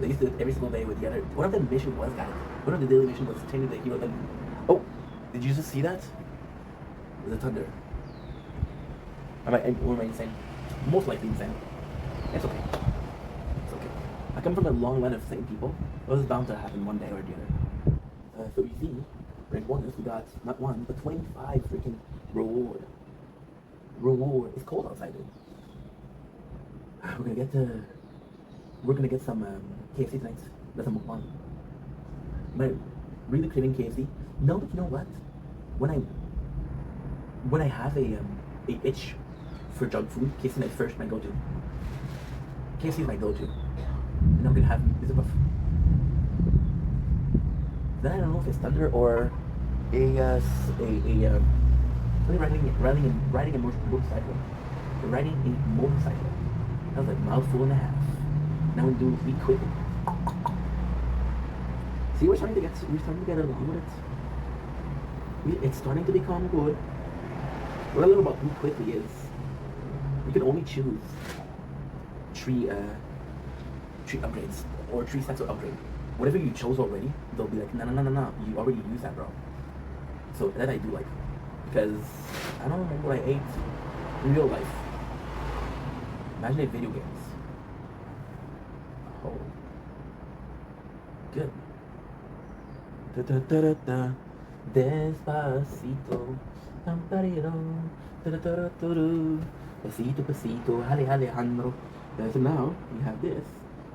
I used to do it every single day with the other. One of the missions was, guys. One of the daily missions was changing the hero. Then, oh, did you just see that? The thunder. Or am I insane? Most likely insane. It's okay. It's okay. I come from a long line of sane people. It was bound to happen one day or the other. So you see, rank 1 is we got not 1 but 25 freaking reward. It's cold outside, dude. We're gonna get some KFC tonight. That's a mukbang. But really craving KFC. No, but you know what? When I have a itch for junk food, KFC is first my go-to. KFC is my go-to. And I'm gonna have is it buff? Then I don't know if it's thunder or riding a motorcycle. Riding a motorcycle. That was like a mouthful and a half. Now we do be quick. See, we're starting to get along with it. It's starting to become good. What I love about Move Quickly is you can only choose three upgrades or 3 sets of upgrade. Whatever you chose already, they'll be like, no, you already used that, bro. So that I do like, because I don't remember what I ate in real life. Imagine it video games. Oh, good. Da da da da da. Despacito. Tamparito. Da da da da da da. Pasito, pasito. Alejandro. So now we have this,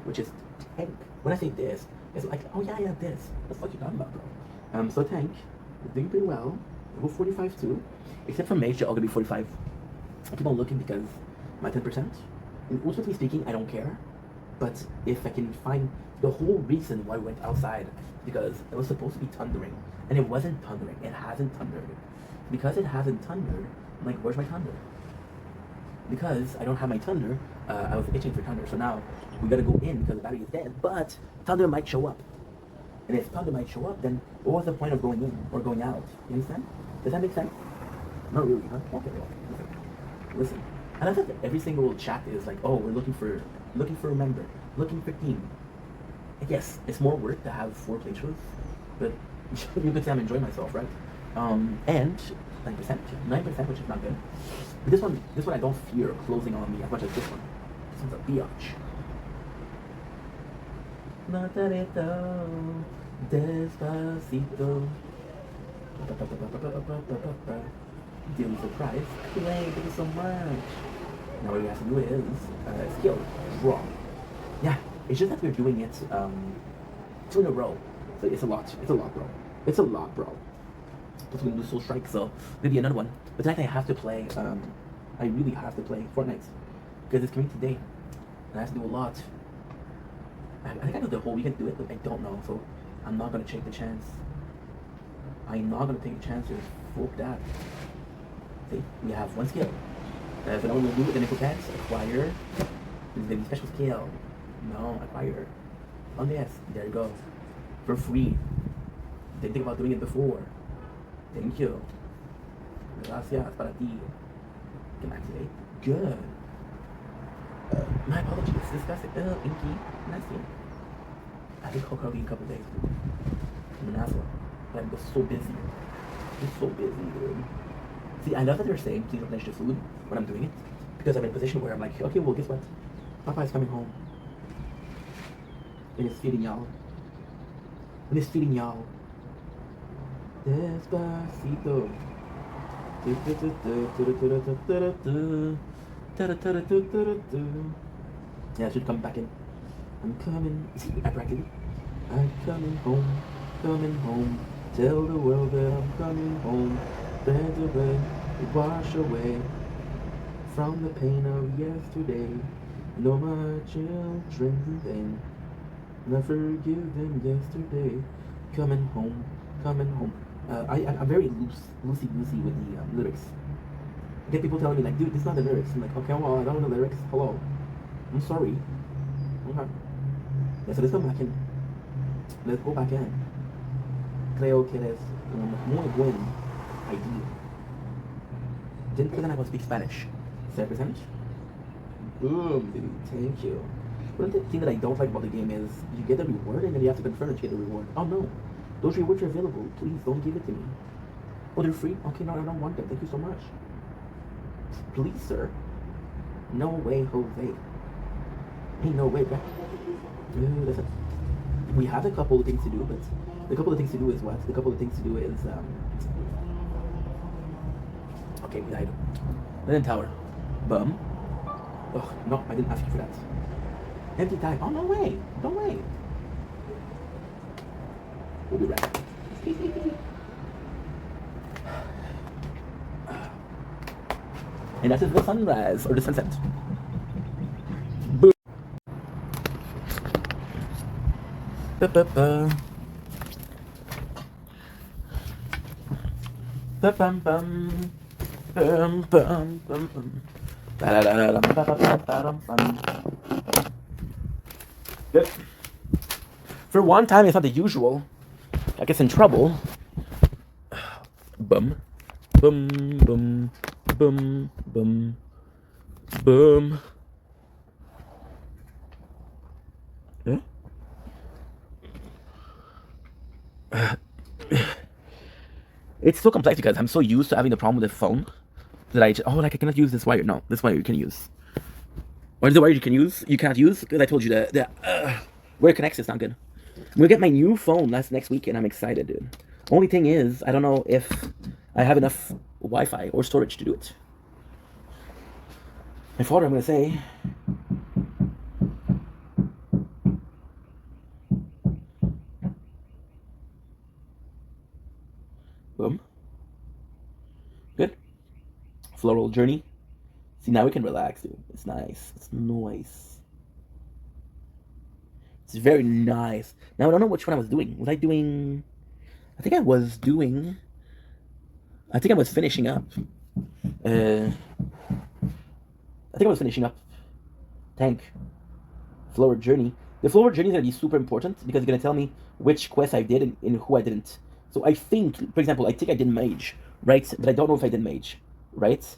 which is tank. When I say this, it's like, oh yeah, this. What the fuck you talking about, bro? So tank is doing pretty well. Level 45 too. Except for Mage, they're all gonna be 45. I keep on looking because my 10%. And ultimately speaking, I don't care. But if I can find the whole reason why I went outside, because it was supposed to be thundering, and it wasn't thundering. It hasn't thundered. Because it hasn't thundered, I'm like, where's my thunder? Because I don't have my thunder, I was itching for thunder. So now we gotta go in because the battery is dead. But thunder might show up. And if thunder might show up, then what was the point of going in or going out? You understand? Does that make sense? Not really, huh? Okay. Listen. And I thought that every single chat is like, oh, we're looking for a member, looking for team. And yes, it's more work to have 4 playthroughs, but you could say I'm enjoying myself, right? And 9%, which is not good. But this one I don't fear closing on me as much as this one. This one's a biatch. Natarito, despacito. Daily surprise. Clay, thank you so much. Now what we have to do is skill draw. Yeah, it's just that we're doing it 2 in a row. So it's a lot, bro. It's a lot, bro. Plus we're gonna do Soul Strike, so maybe another one. But tonight I have to play. I really have to play Fortnite because it's coming today, and I have to do a lot. I think I know the whole weekend to do it, but I don't know, so I'm not gonna take the chance. I'm not gonna take chances. Fuck that. See, we have 1 skill. If I don't want to do it, then if we can't, acquire. This is gonna be special skill. No, acquire. On this, there you go. For free. Didn't think about doing it before. Thank you. Gracias para ti. Can activate. Good. My apologies. Disgusting. Inky. Nasty. I think I'll cover you in a couple days. I'm an asshole. But I'm just so busy. Just so busy, dude. See, I love that they're saying please replenish the food when I'm doing it. Because I'm in a position where I'm like, okay, well, guess what? Papa's coming home. And he's feeding y'all. And he's feeding y'all. Despacito. Yeah, I should come back in. I'm coming. See, I practiced it. I'm coming home. Coming home. Tell the world that I'm coming home. Bend away, wash away from the pain of yesterday. No, my children then. And I forgive them yesterday. Coming home, coming home. I'm very loosey-goosey with the lyrics. I get people telling me like, dude, this is not the lyrics. I'm like, okay, well, I don't know the lyrics. Hello. I'm sorry. Okay. Yeah, so let's go back in. Let's go back in. Creo que eres un muy buen idea. Didn't pretend I would speak Spanish. 7%? Boom, baby. Thank you. But the thing that I don't like about the game is you get the reward and then you have to confirm that you get the reward. Oh no. Those rewards are available. Please don't give it to me. Oh, they're free? Okay, no, I don't want them. Thank you so much. Please, sir. No way, Jose. Ain't no way, bro. Dude, listen. We have a couple of things to do, but the couple of things to do is what? The couple of things to do is, okay, we died. Then tower. Bum. Oh, no, I didn't ask you for that. Empty time. Oh, no way. No way. We'll be right. And that is the sunrise, or the sunset. Boom. Ba-ba-ba. Ba-bum-bum. Bum-bum-bum-bum. Ba-da-da-da-dum-ba-ba-ba-dum-bum. Good. For one time, it's not the usual. I guess in trouble. Bum. Bum, bum, bum, bum, bum. Huh? It's so complex because I'm so used to having the problem with the phone that I just, oh, like I cannot use this wire. No, this wire you can use. What is the wire you can use? You can't use? Because I told you that where it connects is not good. I'm gonna get my new phone next week and I'm excited, dude. Only thing is, I don't know if I have enough Wi-Fi or storage to do it. My father, I'm gonna say, boom. Good. Floral journey. See, now we can relax, dude. It's nice. It's nice. It's very nice. Now, I don't know which one I was doing. Was I doing... I think I was finishing up. I think I was finishing up Tank. Flower Journey. The Flower Journey is going to be super important because it's going to tell me which quest I did and who I didn't. So I think, for example, I think I did Mage, right? But I don't know if I did Mage, right?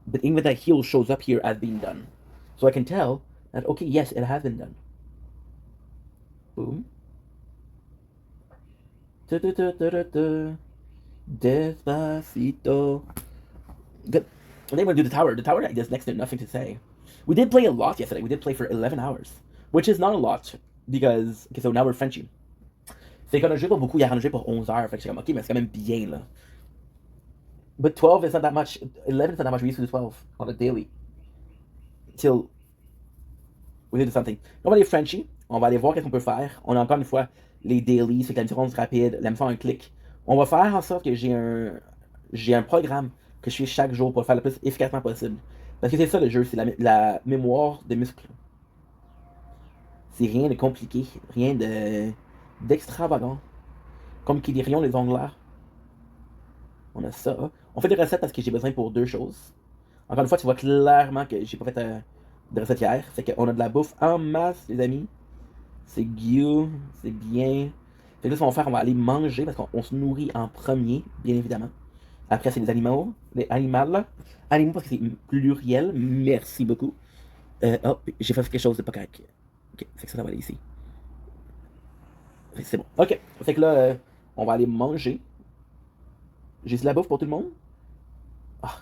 But even that heal shows up here as being done. So I can tell that, okay, yes, it has been done. Boom. Despacito. Good. And then we're going to do the tower. The tower, there's next to nothing to say. We did play a lot yesterday. We did play for 11 hours. Which is not a lot. Because, okay, so now we're Frenchy. Fait qu'on a joué pas beaucoup, il a joué pour 11 heures. Fait que j'étais comme, ok, mais c'est quand même bien, là. But 12 is not that much. 11 is not that much. We used to do 12 on a daily. Till we did something. On va aller Frenchy. On va aller voir qu'est-ce qu'on peut faire. On a encore une fois les dailies, c'est que la différence rapide, la mission un clic. On va faire en sorte que j'ai un programme que je fais chaque jour pour le faire le plus efficacement possible. Parce que c'est ça le jeu, c'est la mémoire de muscles. C'est rien de compliqué, rien d'extravagant. Comme qui dit rien les ongles. On a ça. On fait des recettes parce que j'ai besoin pour 2 choses. Encore une fois, tu vois clairement que j'ai pas fait de recette hier. C'est qu'on a de la bouffe en masse, les amis. C'est good, c'est bien. Fait que là, ce qu'on va faire, on va aller manger parce qu'on se nourrit en premier, bien évidemment. Après, c'est les animaux. Les animaux. Animaux parce que c'est pluriel. Merci beaucoup. Oh, j'ai fait quelque chose de pas correct. Ok, fait que ça va aller ici. C'est bon. Ok, fait que là, on va aller manger. J'ai de la bouffe pour tout le monde. Ah.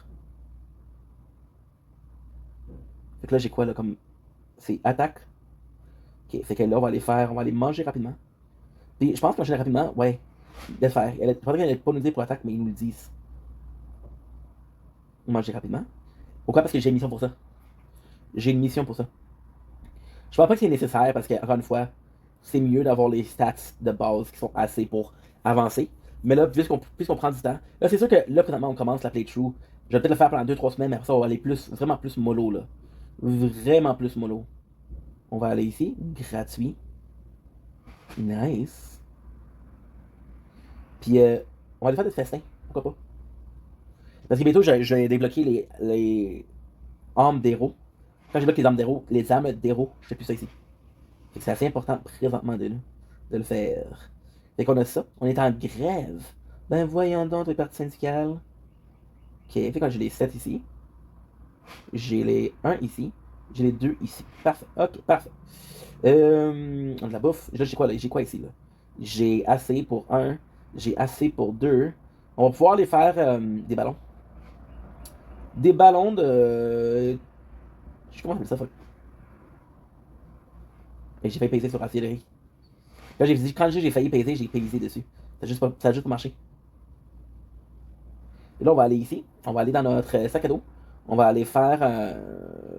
Fait que là, j'ai quoi là comme. C'est attaque. Ok, fait que là, on va aller manger rapidement. Puis je pense qu'on enchaîne rapidement, ouais, de le faire. Il faudrait qu'elle n'ait pas nous dire pour attaque, mais ils nous le disent. Manger rapidement. Pourquoi? Parce que j'ai une mission pour ça. J'ai une mission pour ça. Je pense pas que c'est nécessaire parce que, encore une fois, c'est mieux d'avoir les stats de base qui sont assez pour avancer. Mais là, puisqu'on prend du temps, là, c'est sûr que là, présentement, on commence la playthrough. Je vais peut-être le faire pendant 2-3 semaines, mais après ça, on va aller vraiment plus mollo, là. Vraiment plus mollo. On va aller ici, gratuit. Nice. Puis, on va aller faire des festins. Pourquoi pas? Parce que bientôt, je vais débloquer les âmes d'héros. Quand je débloque les âmes d'héros, je fais plus ça ici. Fait que c'est assez important présentement de le faire. Fait qu'on a ça. On est en grève. Ben voyons donc les parties syndicales. Ok, fait que j'ai les 7 ici. J'ai les 1 ici. J'ai les 2 ici. Parfait. Ok, parfait. De la bouffe. Là, j'ai quoi ici, là? J'ai assez pour 1. J'ai assez pour 2. On va pouvoir les faire des ballons. Des ballons de. Je sais comment on appelle ça, et j'ai failli peser sur l'artillerie. Là, quand j'ai failli peser, j'ai pesé dessus. Ça a juste pas marché. Et là, on va aller ici. On va aller dans notre sac à dos. On va aller faire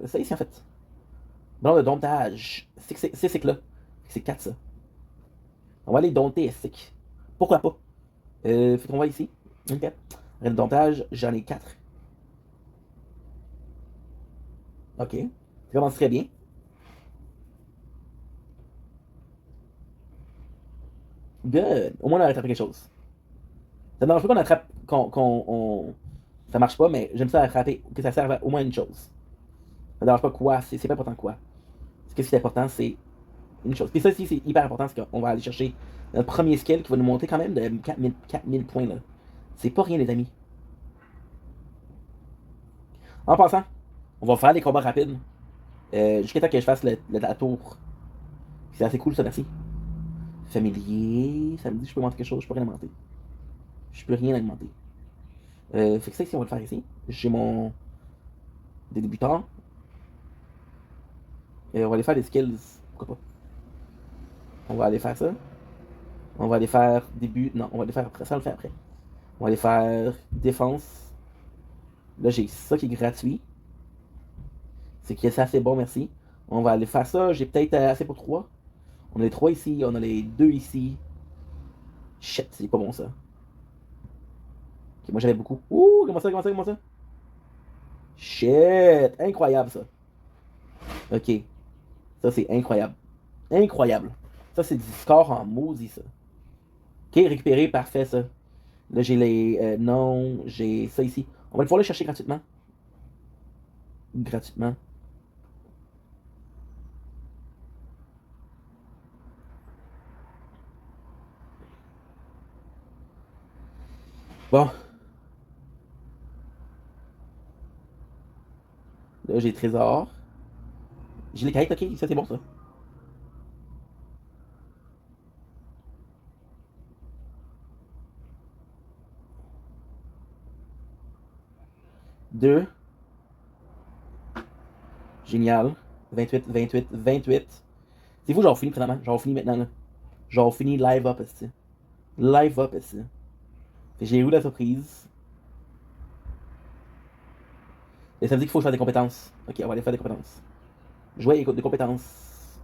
ça ici, en fait. Ballon de domptage. C'est cycle là. C'est 4, ça. On va aller dompter, stick. Pourquoi pas? Fait qu'on va ici. Ok. Rien de domptage, j'en ai 4. Ok. Ça commence très bien. Good. Au moins, on a rattrapé quelque chose. Ça me dérange pas qu'on attrape. Ça marche pas, mais j'aime ça attraper. Que ça serve à au moins une chose. Ça me dérange pas quoi. C'est pas important quoi. Ce qui est important, c'est une chose. Puis ça aussi, c'est hyper important parce qu'on va aller chercher notre premier skill qui va nous monter quand même de 4000 points là. C'est pas rien, les amis. En passant, on va faire des combats rapides. Jusqu'à temps que je fasse la tour. C'est assez cool ça, merci. Familier, ça me dit que je peux monter quelque chose, je peux rien monter. Je peux rien augmenter. Fait que ça ici, on va le faire ici. J'ai mon débutant. On va aller faire des skills. Pourquoi pas? On va aller faire ça. On va aller faire début. Non, on va aller faire après. Ça, on le fait après. On va aller faire défense. Là, j'ai ça qui est gratuit. C'est que c'est assez bon, merci. On va aller faire ça. J'ai peut-être assez pour 3. On a les 3 ici. On a les 2 ici. Shit, c'est pas bon ça. Ok, moi j'avais beaucoup. Ouh, comment ça, comment ça, comment ça? Shit, incroyable ça. Ok, ça c'est incroyable. Incroyable. Ça c'est du score en maudit ça. Ok, récupéré, parfait ça. Là j'ai les. Non, j'ai ça ici. On va pouvoir le chercher gratuitement. Gratuitement. Bon. Là j'ai trésor. J'ai les quêtes, ok, ça c'est bon ça. Deux. Génial. 28, 28, 28. C'est fou, j'en finis présentement. J'en finis maintenant là. J'en finis live up ici. Live up ici. J'ai eu la surprise. Et ça veut dire qu'il faut faire des compétences. Ok, on va aller faire des compétences. Jouer des compétences.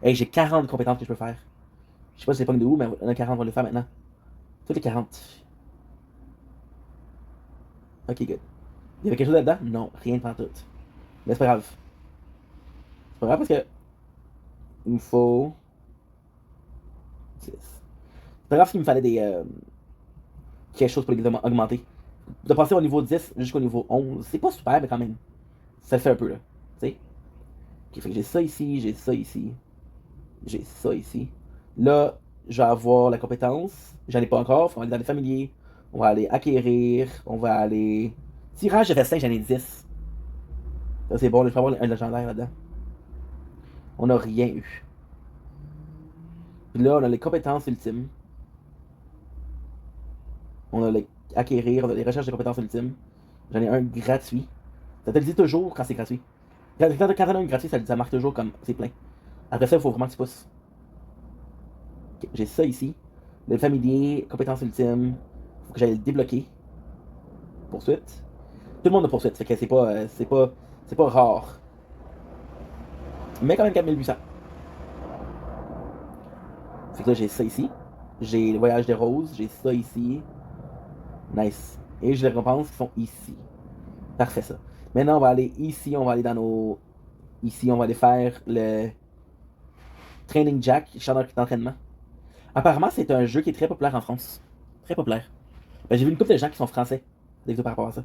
Hey, j'ai 40 compétences que je peux faire. Je sais pas si c'est pas de où, mais on a 40, on va les faire maintenant. Toutes les 40. Ok, good. Il y avait quelque chose là-dedans? Non, rien de tout. Mais c'est pas grave. C'est pas grave parce que il me faut 10. C'est pas grave qu'il me fallait des quelque chose pour les augmenter. De passer au niveau 10 jusqu'au niveau 11, c'est pas super, mais quand même. Ça le fait un peu là. Tu sais? Ok, fait que j'ai ça ici, j'ai ça ici. J'ai ça ici. Là, je vais avoir la compétence. J'en ai pas encore. On va aller dans les familiers. On va aller acquérir. On va aller. Tirage, j'ai fait 5, j'en ai 10. Ça, c'est bon, je peux avoir un légendaire là-dedans. On n'a rien eu. Puis là, on a les compétences ultimes. On a les acquérir, on a les recherches de compétences ultimes. J'en ai un gratuit. Ça te le dit toujours quand c'est gratuit. Quand t'en as un gratuit, ça marque toujours comme c'est plein. Après ça, il faut vraiment que tu pousses. Ok, j'ai ça ici. Le familier, compétences ultimes. Faut que j'aille le débloquer. Poursuite. Tout le monde a poursuite, fait que c'est pas rare. Mais quand même 4800. Fait que là, j'ai ça ici. J'ai le voyage des roses, j'ai ça ici. Nice. Et j'ai les récompenses qui sont ici. Parfait, ça. Maintenant, on va aller ici, on va aller dans nos. Ici, on va aller faire le Training Jack, champ d'entraînement. Apparemment, c'est un jeu qui est très populaire en France. Très populaire. Ben, j'ai vu une couple de gens qui sont français. Des par rapport à ça.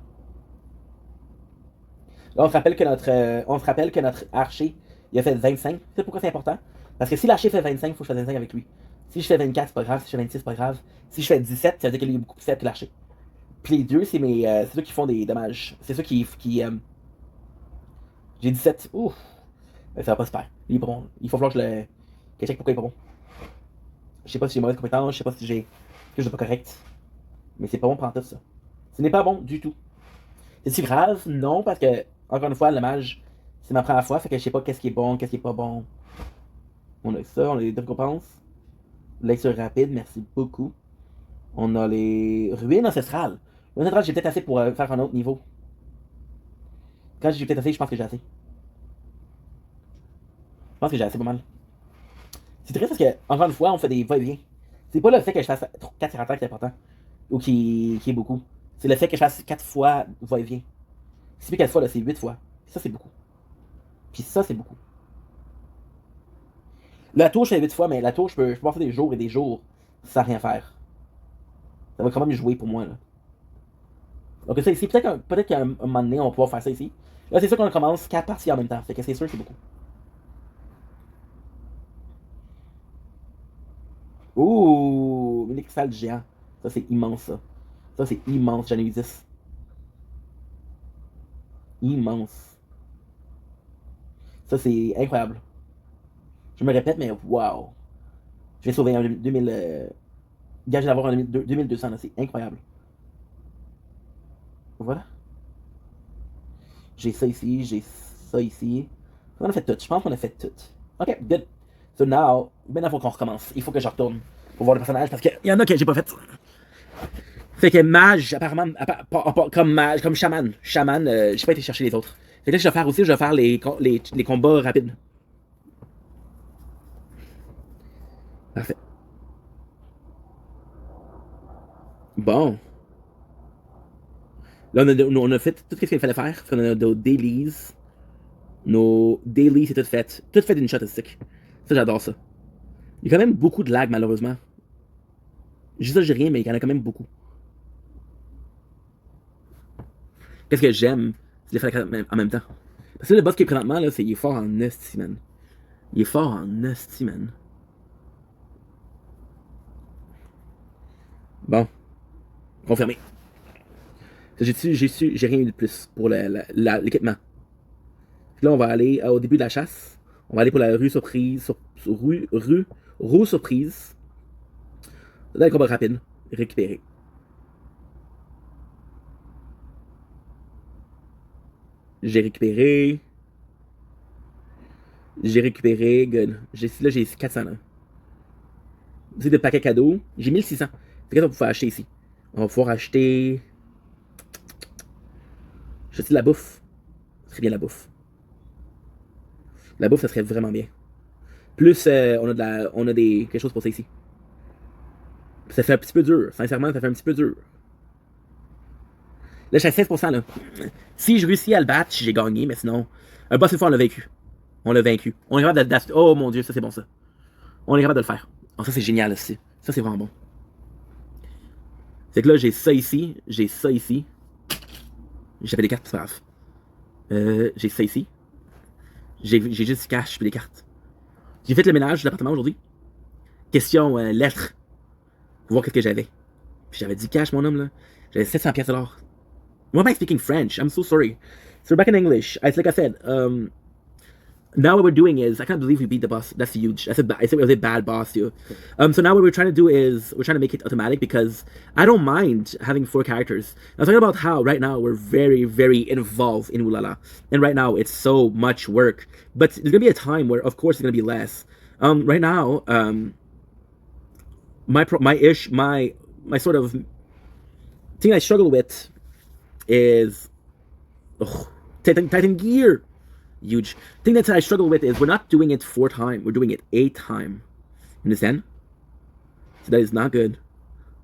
Là, on se rappelle que notre archer, il a fait 25. Tu sais pourquoi c'est important? Parce que si l'archer fait 25, il faut que je fasse 25 avec lui. Si je fais 24, c'est pas grave. Si je fais 26, c'est pas grave. Si je fais 17, ça veut dire qu'il est beaucoup plus faible que l'archer. Puis les deux, c'est ceux qui font des dommages. C'est ceux qui j'ai 17. Ouf. Ben, ça va pas se faire. Il est pas bon. Il faut falloir que je check pourquoi il est pas bon. Je sais pas si j'ai mauvaise compétence, je sais pas si j'ai quelque chose de pas correct. Mais c'est pas bon pour tout ça. Ce n'est pas bon du tout. C'est-tu grave? Non, parce que, encore une fois, le mage, c'est ma première fois, fait que je sais pas qu'est-ce qui est bon, qu'est-ce qui est pas bon. On a ça, on a les deux récompenses. Lecture rapide, merci beaucoup. On a les ruines ancestrales. Ruines ancestrales, j'ai peut-être assez pour faire un autre niveau. Quand j'ai peut-être assez, je pense que j'ai assez. Je pense que j'ai assez pas mal. C'est triste parce que, encore une fois, on fait des va-et-vient. C'est pas le fait que je fasse 4 caractères qui est important, ou qui est beaucoup. C'est le fait que je fasse 4 fois va-et-vient. Si c'est 4 fois, là, c'est 8 fois. Puis ça, c'est beaucoup. Puis ça, c'est beaucoup. La tour, je fais 8 fois, mais la tour, je peux passer des jours et des jours sans rien faire. Ça va quand même jouer pour moi, là. Donc ça ici, peut-être qu'à un moment donné, on va pouvoir faire ça ici. Là, c'est sûr qu'on commence 4 parties en même temps. Fait que c'est sûr que c'est beaucoup. Ouh, mini cristal géant. Ça, c'est immense, ça. Ça, c'est immense. J'en ai eu 10. Immense. Ça, c'est incroyable. Je me répète, mais waouh. Je vais sauver un 2000. Gage d'avoir un 2200 là, c'est incroyable. Voilà. J'ai ça ici, j'ai ça ici. On a fait tout, je pense qu'on a fait tout. Ok, good. So now, maintenant il faut qu'on recommence. Il faut que je retourne pour voir le personnage parce qu'il y en a que j'ai pas fait. Fait que mage, apparemment, comme mage, comme chaman. Chaman, j'ai pas été chercher les autres. Fait que là, je vais faire aussi, je vais faire les combats rapides. Parfait. Bon. Là, on a fait tout ce qu'il fallait faire. On a nos dailies. Nos dailies, c'est tout fait. Tout fait d'une shot stick. Ça, j'adore ça. Il y a quand même beaucoup de lag, malheureusement. Juste ça, j'ai rien, mais il y en a quand même beaucoup. Qu'est-ce que j'aime, c'est les faire en même temps. Parce que le boss qui est présentement, là, il est fort en esti, man. Il est fort en esti, man. Bon. Confirmé. J'ai rien eu de plus pour l'équipement. Là, on va aller au début de la chasse. On va aller pour la rue surprise. Roue surprise. Là, le combat rapide. Récupérer. J'ai récupéré. J'ai récupéré. Good. Là, j'ai 400 là. C'est de paquets cadeaux. J'ai 1600. C'est qu'est-ce qu'on va pouvoir acheter ici? On va pouvoir acheter. Je sais de la bouffe. Ça serait bien la bouffe. La bouffe, ça serait vraiment bien. Plus, on a quelque chose pour ça ici. Ça fait un petit peu dur. Sincèrement, ça fait un petit peu dur. Là, je suis à 16% là. Si je réussis à le battre, j'ai gagné, mais sinon. Un boss une fois, on l'a vaincu. On l'a vaincu. On est capable de. Oh mon dieu, ça c'est bon ça. On est capable de le faire. Oh, ça c'est génial aussi. Ça c'est vraiment bon. C'est que là, j'ai ça ici. J'ai ça ici. J'ai fait des cartes, c'est pas grave. J'ai ça ici. J'ai juste du cash puis des cartes. J'ai fait le ménage de l'appartement aujourd'hui. Question lettre. Pour voir qu'est-ce que j'avais. Puis j'avais du cash, mon homme, là. J'avais 700 pièces $. Why am I speaking French? I'm so sorry. So back in English. It's like I said, now what we're doing is, I can't believe we beat the boss. That's huge. I said it was a bad boss, too. So now what we're trying to do is, we're trying to make it automatic because I don't mind having 4 characters. I'm talking about how right now we're very, very involved in Ulala. And right now it's so much work. But there's going to be a time where, of course, it's going to be less. Right now, my sort of thing I struggle with is Titan Gear. Huge thing that I struggle with is we're not doing it 4 times, we're doing it 8 times. Understand? So that is not good.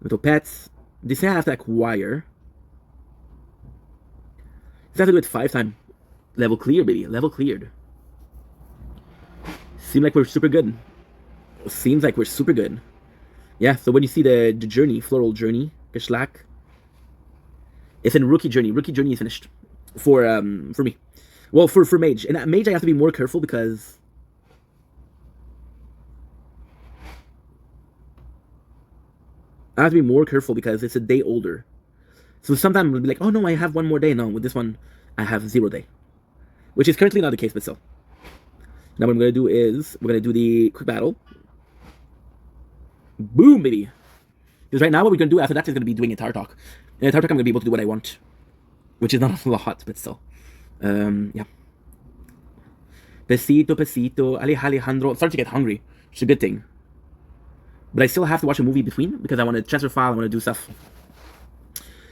Little pets. This I have to acquire. This I have to do it 5 times. Level clear, baby. Level cleared. Seems like we're super good. Seems like we're super good. Yeah, so when you see the journey, floral journey, Geshlak, it's in rookie journey. Rookie journey is finished for me. Well, for mage, and at mage I have to be more careful because it's a day older. So sometimes we'll be like, oh no, I have 1 more day. No, with this one I have 0 day, which is currently not the case, but still. Now what I'm gonna do is we're gonna do the quick battle. Boom, baby. Because right now what we're gonna do after that is gonna be doing a Tar Talk. And a Tar Talk I'm gonna be able to do what I want, which is not a lot, but still. Yeah. Pesito, pesito, Alejandro. I'm starting to get hungry, which is a good thing. But I still have to watch a movie between because I want to transfer file, I want to do stuff.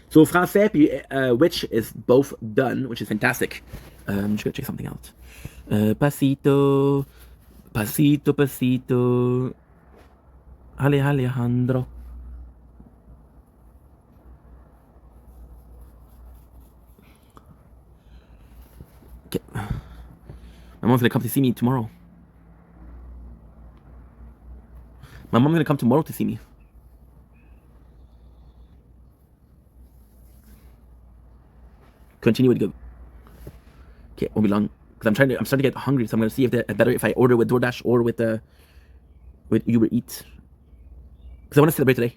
So français puis Witch is both done, which is fantastic. I'm just gonna check something out. Pasito, pasito, pasito. Alejandro. Okay. My mom's gonna come to see me tomorrow. My mom's gonna come tomorrow to see me. Continue with good. Okay, won't be long because I'm starting to get hungry, so I'm gonna see if it's better if I order with DoorDash or with Uber Eats because I want to celebrate today.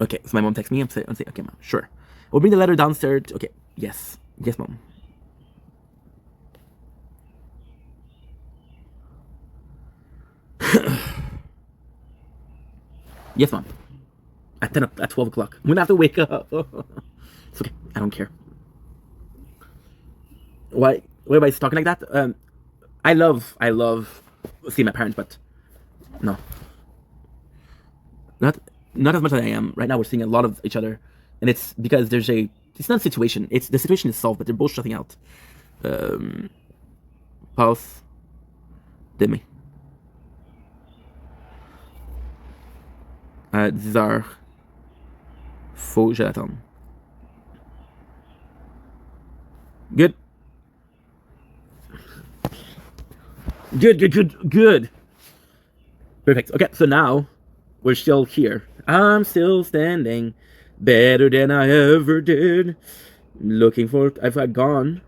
Okay, so my mom texts me. I'm saying, okay, mom, sure. We'll bring the letter downstairs. Okay. Yes. Yes, mom. Yes, mom. At 12 o'clock. I'm gonna have to wake up. It's okay. I don't care. Why everybody's talking like that? I love seeing my parents, but no. Not as much as I am. Right now we're seeing a lot of each other. And it's because it's not a situation. It's the situation is solved, but they're both shutting out. Pause. Demi. Zar. Faux gelatin. Good. Good. Perfect. Okay, so now we're still here. I'm still standing better than I ever did. Looking for I've gone.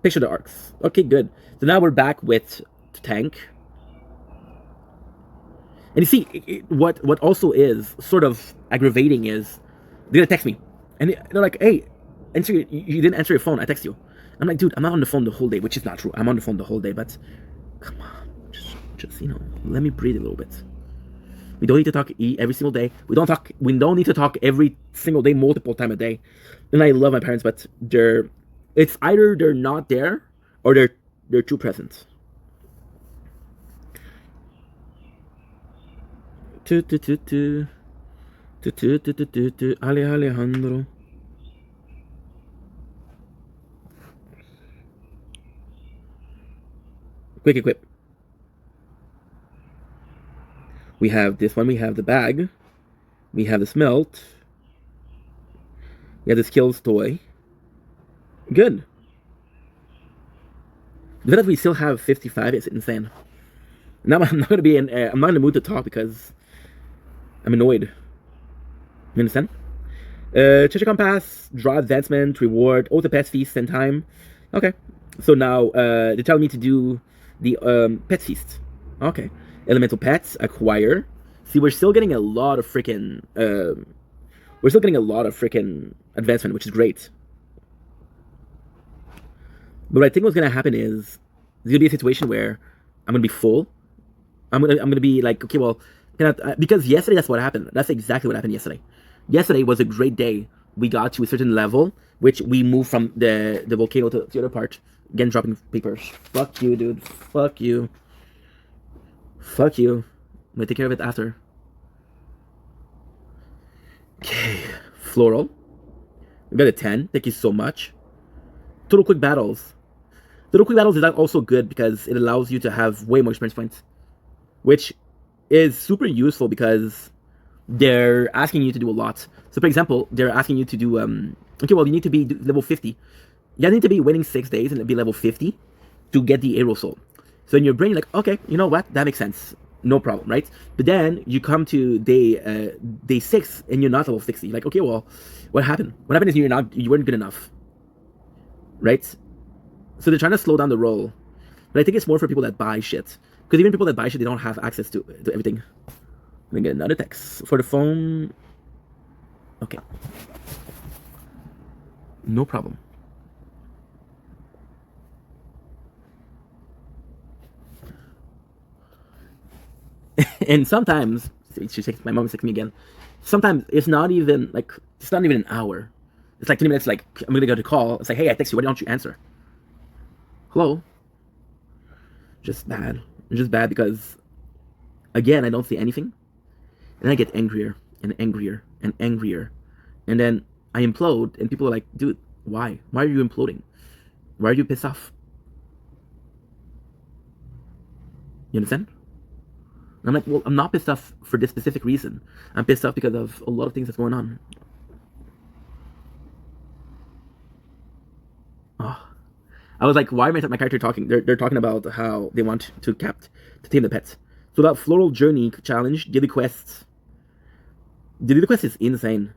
Picture the arcs. Okay, good. So now we're back with the tank. And you see, what also is sort of aggravating is they're gonna text me, and they're like, "Hey, you didn't answer your phone. I text you." I'm like, "Dude, I'm not on the phone the whole day," which is not true. I'm on the phone the whole day, but come on, just let me breathe a little bit. We don't need to talk every single day. We don't need to talk every single day, multiple times a day. And I love my parents, but it's either they're not there or they're too present. Alejandro. Quick equip. We have this one. We have the bag. We have the smelt. We have the skills toy. Good. The fact that we still have 55 is insane. Now I'm not gonna be I'm not in the mood to talk because I'm annoyed. You understand? Treasure compass, draw advancement, reward, the pet feast and time. Okay. So now they're telling me to do the pet feast. Okay. Elemental pets, acquire. See, we're still getting a lot of freaking advancement, which is great. But what I think what's gonna happen is there's gonna be a situation where I'm gonna be full. I'm gonna be like, okay, well, because yesterday that's what happened. That's exactly what happened yesterday. Yesterday was a great day. We got to a certain level, which we moved from the volcano to the other part. Again, dropping papers. Fuck you, dude. Fuck you. Fuck you. I'm gonna take care of it after. Okay. Floral. We got a 10. Thank you so much. Total quick battles. Total quick battles is also good because it allows you to have way more experience points, which is super useful because they're asking you to do a lot. So, for example, they're asking you to do, okay, well, you need to be level 50. You need to be waiting 6 days and be level 50 to get the aerosol. So in your brain, you're like, okay, you know what? That makes sense. No problem, right? But then you come to day 6 and you're not level 60. You're like, okay, well, what happened? What happened is you weren't good enough, right? So they're trying to slow down the roll. But I think it's more for people that buy shit. Because even people that buy shit, they don't have access to everything. Let me get another text. For the phone. Okay. No problem. And sometimes, my mom texts me again. Sometimes it's not even an hour. It's like 20 minutes, like, I'm gonna go to call. It's like, hey, I text you, why don't you answer? Hello? Just bad. Just bad because, again, I don't see anything. And I get angrier and angrier and angrier. And then I implode and people are like, dude, why? Why are you imploding? Why are you pissed off? You understand? And I'm like, well, I'm not pissed off for this specific reason. I'm pissed off because of a lot of things that's going on. Oh. I was like, why am my character talking? They're talking about how they want to tame the pets. So that floral journey challenge, daily quests. The daily quest is insane.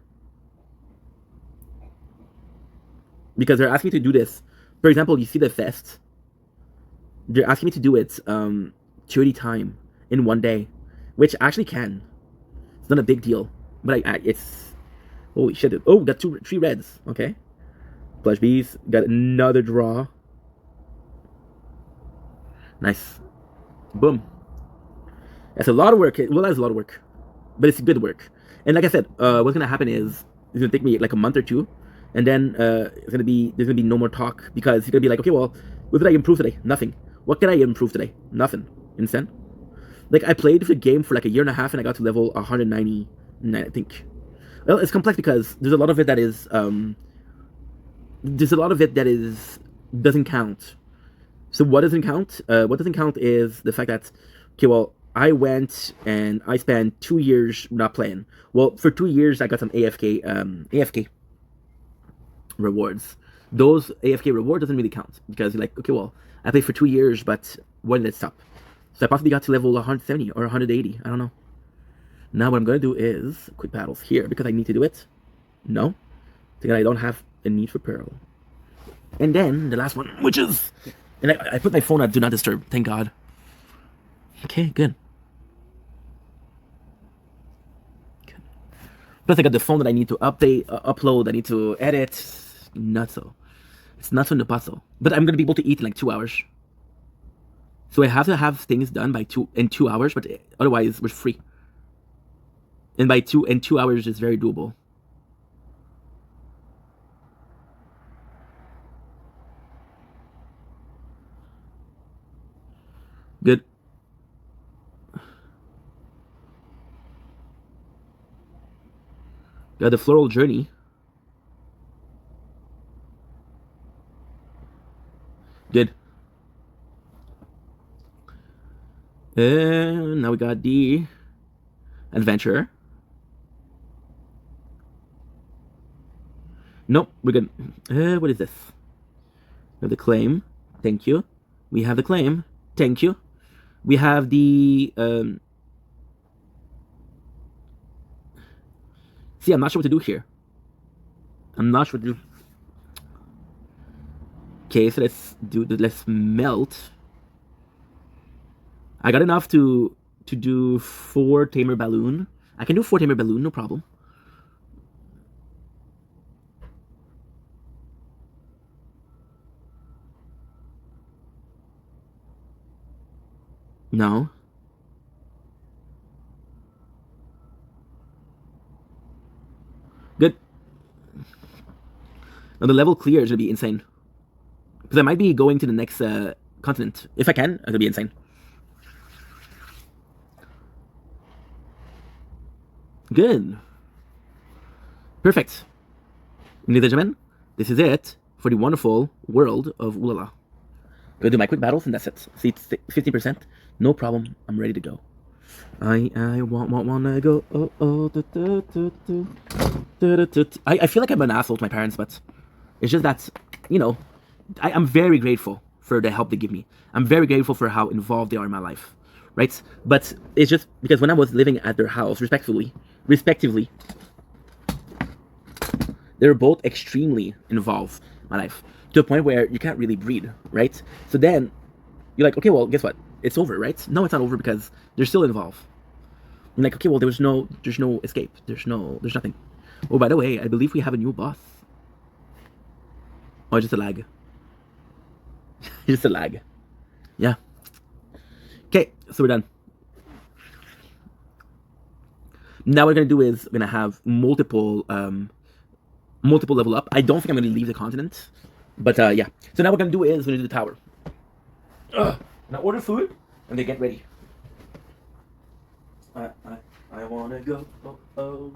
Because they're asking me to do this. For example, you see the fest. They're asking me to do it 30 times in one day, which I actually can. It's not a big deal, but it's Holy shit. Oh, got 3 reds. Okay. Plush bees. Got another draw. Nice. Boom. That's a lot of work. Well, that's a lot of work. But it's good work. And like I said, what's going to happen is it's going to take me like a month or two. And then there's going to be no more talk. Because he's going to be like, okay, well, what did I improve today? Nothing. What can I improve today? Nothing. Understand? Like, I played the game for like a year and a half and I got to level 199, I think. Well, it's complex because there's a lot of it that is... doesn't count. So what doesn't count? What doesn't count is the fact that, okay, well, I went and I spent 2 years not playing. Well, for 2 years, I got some AFK rewards. Those AFK rewards doesn't really count because you're like, okay, well, I played for 2 years, but when did it stop? So I possibly got to level 170 or 180. I don't know. Now what I'm going to do is quick battles here because I need to do it. No. Because I don't have a need for Pearl. And then the last one, which is... And I put my phone at Do Not Disturb. Thank God. Okay, good. Plus I got the phone that I need to upload, I need to edit. Nutso. It's nuts on the puzzle. But I'm going to be able to eat in like 2 hours. So I have to have things done in 2 hours, but otherwise we're free. And by 2 hours is very doable. Good. Got the floral journey. Good. And now we got the adventurer. Nope, we're good. What is this? We have the claim. Thank you. We have the claim. Thank you. We have the... See, I'm not sure what to do here. I'm not sure what to do. Okay, so let's melt. I got enough to do 4 Tamer Balloon. I can do 4 Tamer Balloon, no problem. No. Good. Now the level clear is gonna be insane. Because I might be going to the next continent. If I can, it's gonna be insane. Good. Perfect. Ladies and gentlemen, this is it for the wonderful world of Ulala. Gonna do my quick battles and that's it. See, it's 50%. No problem. I'm ready to go. I wanna go. I feel like I'm an asshole to my parents, but it's just that, you know, I'm very grateful for the help they give me. I'm very grateful for how involved they are in my life, right? But it's just because when I was living at their house, respectively, they were both extremely involved in my life to a point where you can't really breathe, right? So then you're like, okay, well, guess what? It's over, right? No, it's not over because they're still involved. I'm like, okay, well, there's no escape. There's nothing. Oh, by the way, I believe we have a new boss. Oh, just a lag. Just a lag. Yeah. Okay, so we're done. Now what we're gonna do is we're gonna have multiple level up. I don't think I'm gonna leave the continent, but yeah. So now what we're gonna do is we're gonna do the tower. Now order food and they get ready. I wanna go. Oh.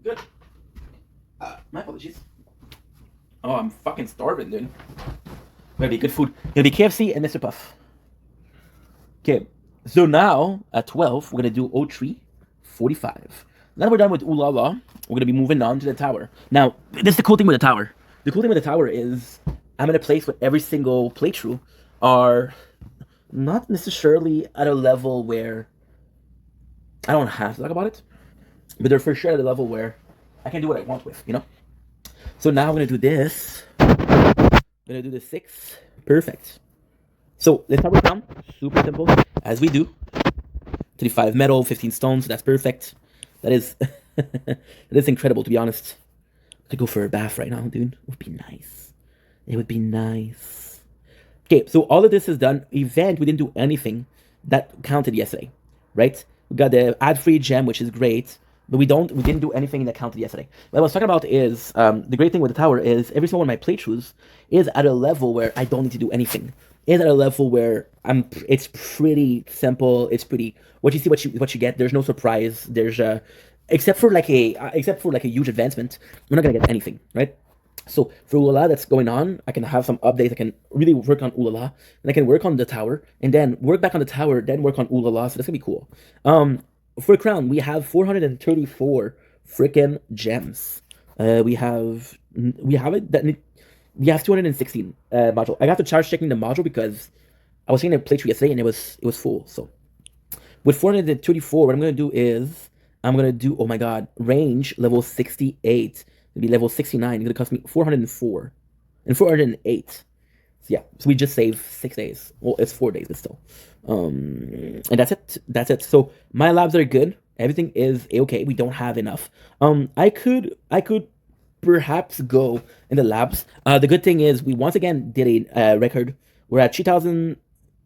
Good. My apologies. Oh, I'm fucking starving, dude. Gonna be good food. Gonna be KFC and Mr. Puff. Okay, so now at 12, we're gonna do 03:45. Now we're done with Ooh La La, we're gonna be moving on to the tower. Now, this is the cool thing with the tower. The cool thing with the tower is I'm in a place where every single playthrough are not necessarily at a level where I don't have to talk about it, but they're for sure at a level where I can do what I want with, you know? So now I'm gonna do this. Gonna do the 6. Perfect. So let's start with crown. Super simple, as we do. 35 metal, 15 stones. So that's perfect. That is that is incredible, to be honest. I could go for a bath right now, dude. It would be nice. It would be nice. Okay, so all of this is done. Event, we didn't do anything that counted yesterday, right? We got the ad-free gem, which is great, but we didn't do anything that counted yesterday. What I was talking about is the great thing with the tower is every single one of my playthroughs is at a level where I don't need to do anything. Is at a level where it's pretty simple. It's pretty what you see, what you get. There's no surprise. There's except for like a huge advancement, we're not gonna get anything, right? So for Ulala that's going on, I can have some updates. I can really work on Ulala, and I can work on the tower, and then work back on the tower, then work on Ulala. So that's gonna be cool. For Crown, we have 434 freaking gems. We have 216 module. I got to charge checking the module because I was seeing a playthrough yesterday and it was full. So with 434, what I'm gonna do is I'm gonna do, oh my god, range level 68. It'll be level 69. It's gonna cost me 404 and 408. So yeah, so we just saved 6 days. Well, it's 4 days, but still. And that's it. That's it. So my labs are good. Everything is okay. We don't have enough. I could perhaps go in the labs. The good thing is we once again did a record. We're at 3,000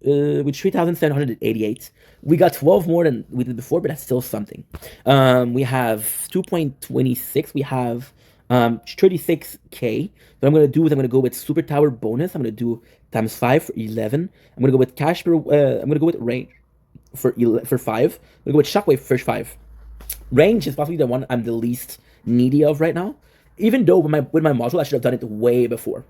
with 3,788. We got 12 more than we did before, but that's still something. We have 2.26. We have 36k. What I'm gonna do is I'm gonna go with super tower bonus. I'm gonna do times 5 for 11. I'm gonna go with cash per. I'm gonna go with range for 5. I'm gonna go with shockwave for 5. Range is possibly the one I'm the least needy of right now. Even though with my module, I should have done it way before.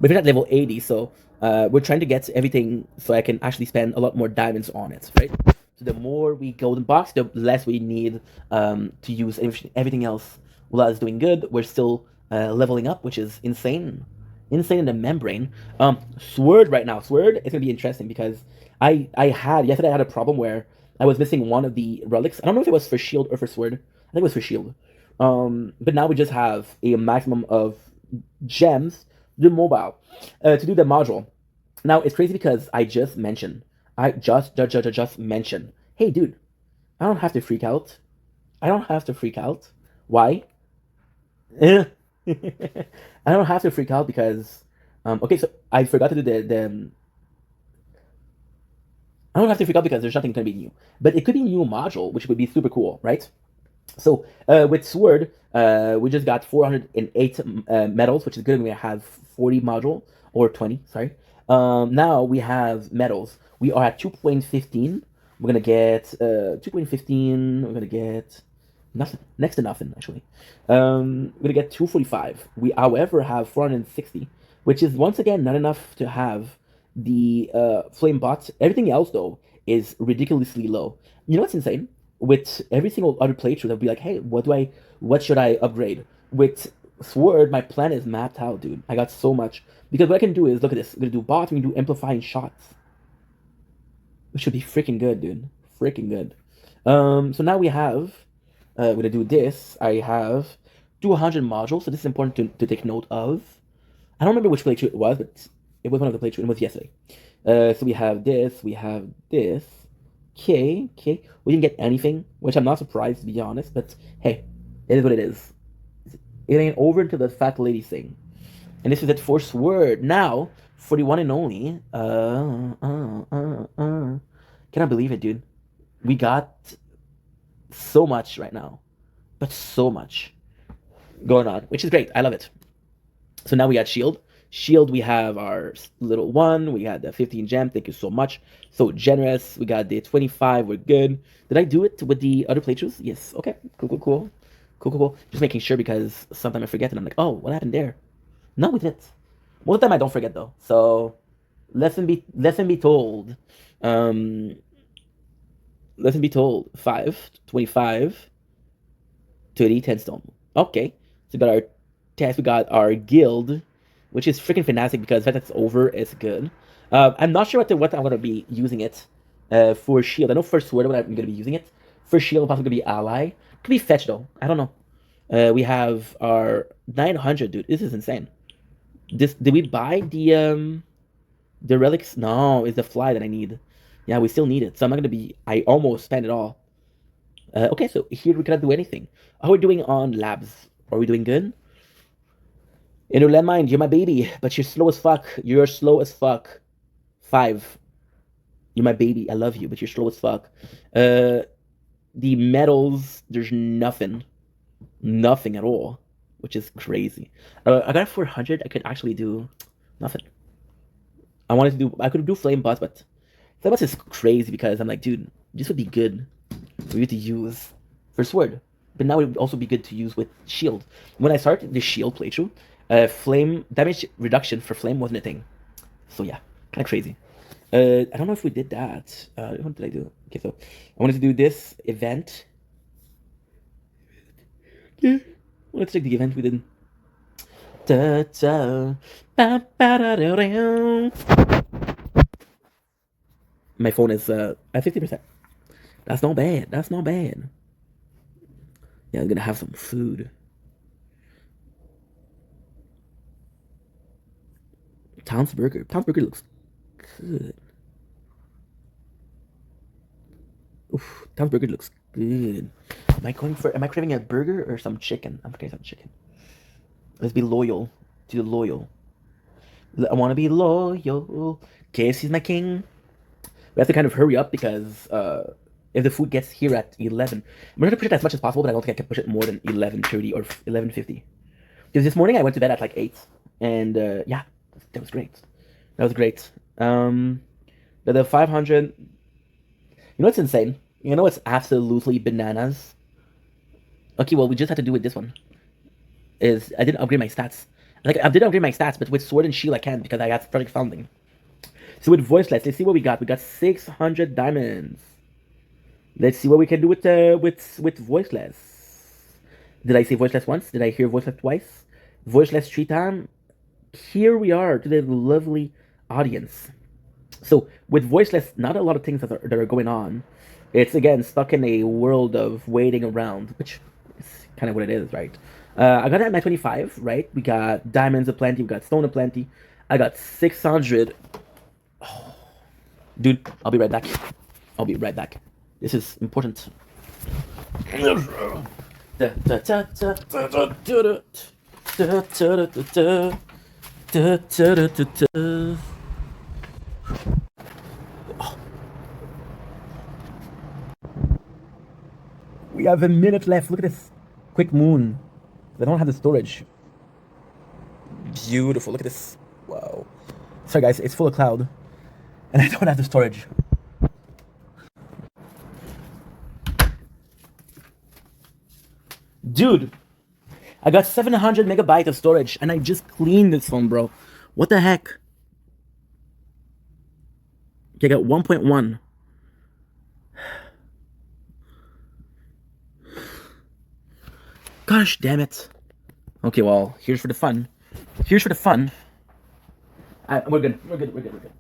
But we're at level 80, so we're trying to get everything so I can actually spend a lot more diamonds on it, right? So the more we golden box, the less we need to use everything else. While it's doing good, we're still leveling up, which is insane. Insane in the membrane. Sword right now. Sword is going to be interesting because yesterday I had a problem where I was missing one of the relics. I don't know if it was for shield or for sword. I think it was for shield. But now we just have a maximum of gems to do mobile, to do the module. Now it's crazy because I just mentioned, hey dude, I don't have to freak out. I don't have to freak out. Why? I don't have to freak out because, okay, so I forgot to do the I don't have to freak out because there's nothing going to be new, but it could be a new module, which would be super cool, right? So with Sword, we just got 408 medals, which is good. We have 40 module, or 20, sorry. Now we have medals. We are at 2.15. We're going to get 2.15. We're going to get nothing. Next to nothing, actually. We're going to get 245. We, however, have 460, which is, once again, not enough to have the flame bots. Everything else, though, is ridiculously low. You know what's insane? With every single other playthrough, they'll be like, hey, what should I upgrade? With Sword, my plan is mapped out, dude. I got so much. Because what I can do is, look at this. I'm going to do bots, we can do amplifying shots. Which should be freaking good, dude. Freaking good. So now we have, we're going to do this. I have 200 modules, so this is important to take note of. I don't remember which playthrough it was, but it was one of the playthroughs. It was yesterday. So we have this, we have this. Okay. We didn't get anything, which I'm not surprised, to be honest, but hey, it is what it is. It ain't over until the fat lady sing. And this is it for Sword. Now, for the one and only, can I believe it, dude? We got so much right now, but so much going on, which is great. I love it. So now we got Shield. Shield, we have our little one. We got the 15 gem. Thank you so much. So generous. We got the 25. We're good. Did I do it with the other playthroughs? Yes. Okay. Cool. Just making sure because sometimes I forget and I'm like, oh, what happened there? No, we didn't. Most of the time I don't forget though. So lesson be told. Lesson be told. 5, 25, 30, 10 stone. Okay. So we got our test. We got our guild, which is freaking fantastic because the fact that it's over is good. I'm not sure what I'm going to be using it for shield. I know for sword what I'm going to be using it. For shield, possibly going to be ally. Could be fetch though. I don't know. We have our 900, dude. This is insane. This did we buy the relics? No, it's the fly that I need. Yeah, we still need it. So I'm not gonna be. I almost spent it all. Okay, so here we cannot do anything. How are we doing on labs? Are we doing good? You know, land mind, you're my baby, but you're slow as fuck. You're slow as fuck. 5. You're my baby. I love you, but you're slow as fuck. Uh, the metals, there's nothing. Nothing at all, which is crazy. I got a 400. I could actually do nothing. I could do flame bust, but flame bust is crazy because I'm like, dude, this would be good for you to use for sword. But now it would also be good to use with shield. When I started the shield playthrough, flame damage reduction for flame wasn't a thing. So yeah, kind of crazy. I don't know if we did that. What did I do? Okay, so I wanted to do this event. Yeah, let's take the event we did. Da, da, ba, ba, da, da, da. My phone is at 50%. That's not bad. That's not bad. Yeah, I'm gonna have some food. Tom's Burger. Tom's Burger looks good. Oof, Tom's Burger looks good. Am I craving a burger or some chicken? I'm craving some chicken. Let's be loyal to the loyal. I want to be loyal. KFC's my king. We have to kind of hurry up because if the food gets here at 11, I'm going to push it as much as possible, but I don't think I can push it more than 11:30 or 11:50. Because this morning I went to bed at like 8, and yeah, that was great. That was great. The 500. You know what's insane? You know what's absolutely bananas? Okay, well we just had to do with this one. Is I didn't upgrade my stats. Like I didn't upgrade my stats, but with sword and shield I can because I got project founding. So with voiceless, let's see what we got. We got 600 diamonds. Let's see what we can do with voiceless. Did I say voiceless once? Did I hear voiceless twice? Voiceless 3 times. Here we are to the lovely audience. So with voiceless, not a lot of things that are going on. It's again stuck in a world of waiting around, which is kind of what it is, right? I got it at my 25, right? We got diamonds aplenty, we got stone aplenty. I got 600. Oh, dude, I'll be right back. I'll be right back. This is important. We have a minute left. Look at this quick moon. They don't have the storage. Beautiful. Look at this. Wow. Sorry, guys. It's full of cloud. And I don't have the storage. Dude. I got 700 megabytes of storage. And I just cleaned this phone, bro. What the heck? Okay, I got 1.1. Gosh damn it. Okay, well, here's for the fun. Here's for the fun. We're good. We're good. We're good. We're good.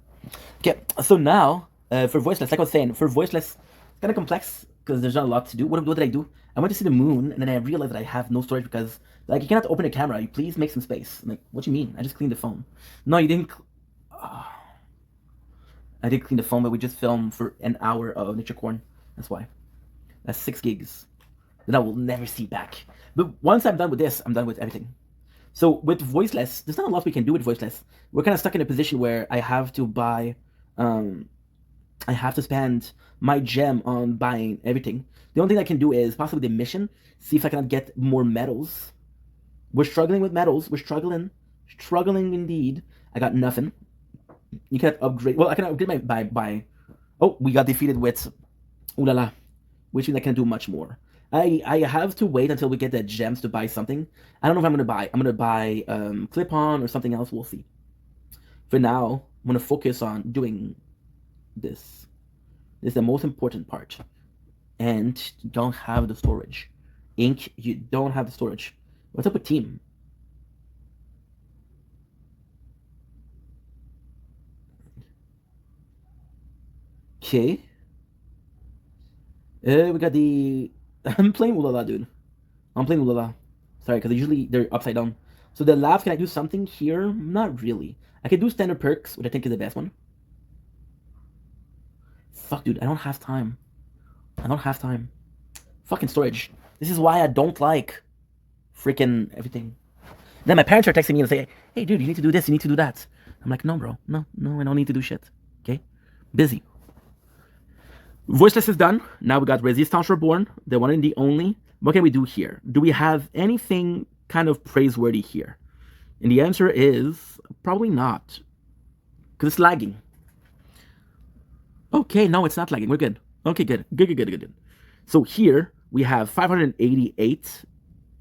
Okay, so now for voiceless, like I was saying, for voiceless, it's kind of complex because there's not a lot to do. What did I do? I went to see the moon, and then I realized that I have no storage because, like, you cannot open a camera. You please make some space. I'm like, what do you mean? I just cleaned the phone. No, you didn't. I did clean the phone, but we just filmed for an hour of Nature Corn. That's why. That's 6 gigs that I will never see back. But once I'm done with this, I'm done with everything. So with voiceless, there's not a lot we can do with voiceless. We're kind of stuck in a position where I have to buy, I have to spend my gem on buying everything. The only thing I can do is possibly the mission, see if I can get more metals. We're struggling with metals. We're struggling indeed. I got nothing. You can upgrade. Well, I can upgrade my by. Oh, we got defeated with ooh la la, which means I can do much more. I have to wait until we get the gems to buy something. I don't know if I'm gonna buy. I'm gonna buy clip-on or something else. We'll see. For now, I'm gonna focus on doing this. This is the most important part. And you don't have the storage. Ink, you don't have the storage. What's up with team? Okay. We got the. I'm playing Ulala, dude. I'm playing Ulala. Sorry, because usually they're upside down. So the labs, can I do something here? Not really. I can do standard perks, which I think is the best one. Fuck, dude, I don't have time. I don't have time. Fucking storage. This is why I don't like freaking everything. Then my parents are texting me and say, hey, dude, you need to do this, you need to do that. I'm like, no, bro. No, I don't need to do shit. Okay? Busy. Voiceless is done. Now we got Resistance Reborn, the one and the only. What can we do here? Do we have anything kind of praiseworthy here? And the answer is probably not. Because it's lagging. Okay, no, it's not lagging. We're good. Okay, good. Good. So here we have 588,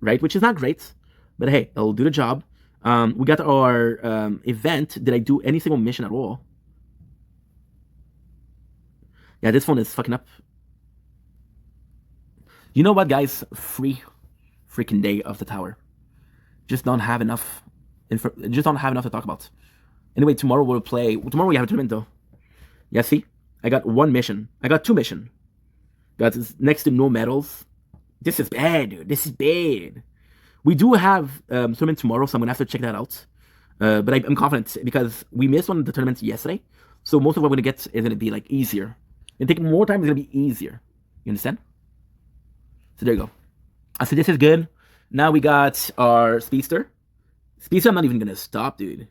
right? Which is not great. But hey, it'll do the job. We got our event. Did I do any single mission at all? Yeah, this phone is fucking up. You know what, guys? Freaking day of the tower. Just don't have enough. Just don't have enough to talk about. Anyway, tomorrow we'll play. Tomorrow we have a tournament though. Yeah, see? I got one mission. I got two missions. Got next to no medals. This is bad, dude. This is bad. We do have tournament tomorrow, so I'm gonna have to check that out. But I'm confident because we missed one of the tournaments yesterday. So most of what we're gonna get is gonna be like easier. It'll take more time, it's gonna be easier. You understand? So there you go. So this is good. Now we got our Speedster. Speedster, I'm not even gonna stop, dude.